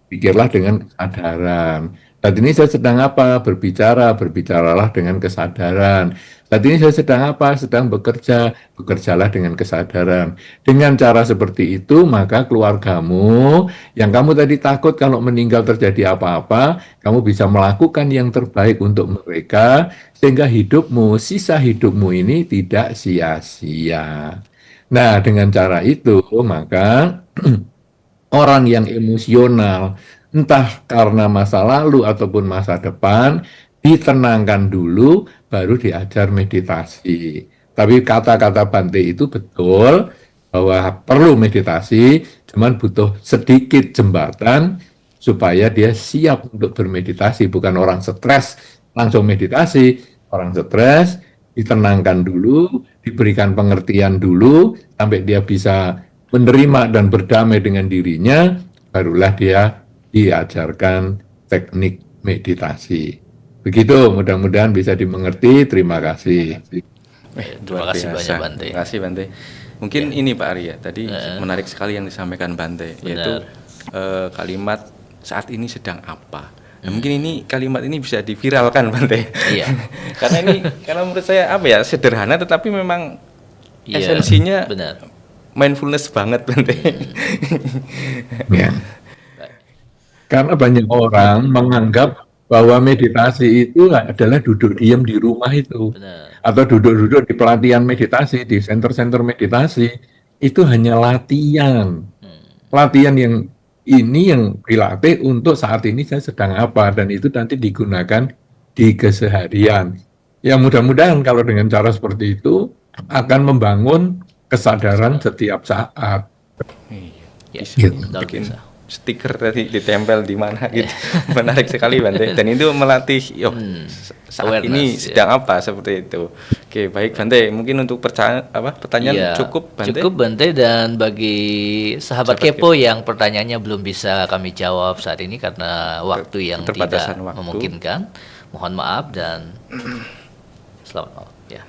Pikirlah dengan kesadaran. Saat ini saya sedang apa? Berbicara, berbicaralah dengan kesadaran. Saat ini saya sedang apa? Sedang bekerja, bekerjalah dengan kesadaran. Dengan cara seperti itu, maka keluargamu yang kamu tadi takut kalau meninggal terjadi apa-apa, kamu bisa melakukan yang terbaik untuk mereka, sehingga hidupmu, sisa hidupmu ini tidak sia-sia. Nah, dengan cara itu, maka orang yang emosional, entah karena masa lalu ataupun masa depan, ditenangkan dulu, baru diajar meditasi. Tapi kata-kata Bante itu betul, bahwa perlu meditasi, cuman butuh sedikit jembatan, supaya dia siap untuk bermeditasi. Bukan orang stres, langsung meditasi. Orang stres, ditenangkan dulu, diberikan pengertian dulu, sampai dia bisa menerima dan berdamai dengan dirinya, barulah dia diajarkan teknik meditasi. Begitu, mudah-mudahan bisa dimengerti. Terima kasih. Terima Luar kasih biasa. banyak Bante. Terima kasih Bante. Mungkin ini Pak Arya, tadi menarik sekali yang disampaikan Bante, yaitu kalimat saat ini sedang apa. Nah, mungkin ini kalimat ini bisa diviralkan Bante. Iya. karena menurut saya apa ya, sederhana tetapi memang Iya, esensinya benar. mindfulness banget Bante. Ya. Karena banyak orang menganggap bahwa meditasi itu adalah duduk diam di rumah itu. Benar. Atau duduk-duduk di pelatihan meditasi, di center-center meditasi. Itu hanya latihan. Latihan yang ini yang dilatih untuk saat ini saya sedang apa. Dan itu nanti digunakan di keseharian. Ya mudah-mudahan kalau dengan cara seperti itu akan membangun kesadaran setiap saat. Ya, Bisa luar bikin biasa. stiker tadi ditempel di mana gitu. Menarik sekali Bante. Dan itu melatih saat ini Awareness, sedang apa seperti itu. Oke, baik Bante. Mungkin untuk pertanyaan Iya, cukup Bante. cukup Bante, dan bagi sahabat Sahabat kepo yang pertanyaannya belum bisa kami jawab saat ini karena waktu yang tidak Keterbatasan waktu. memungkinkan, mohon maaf dan selamat malam. Ya.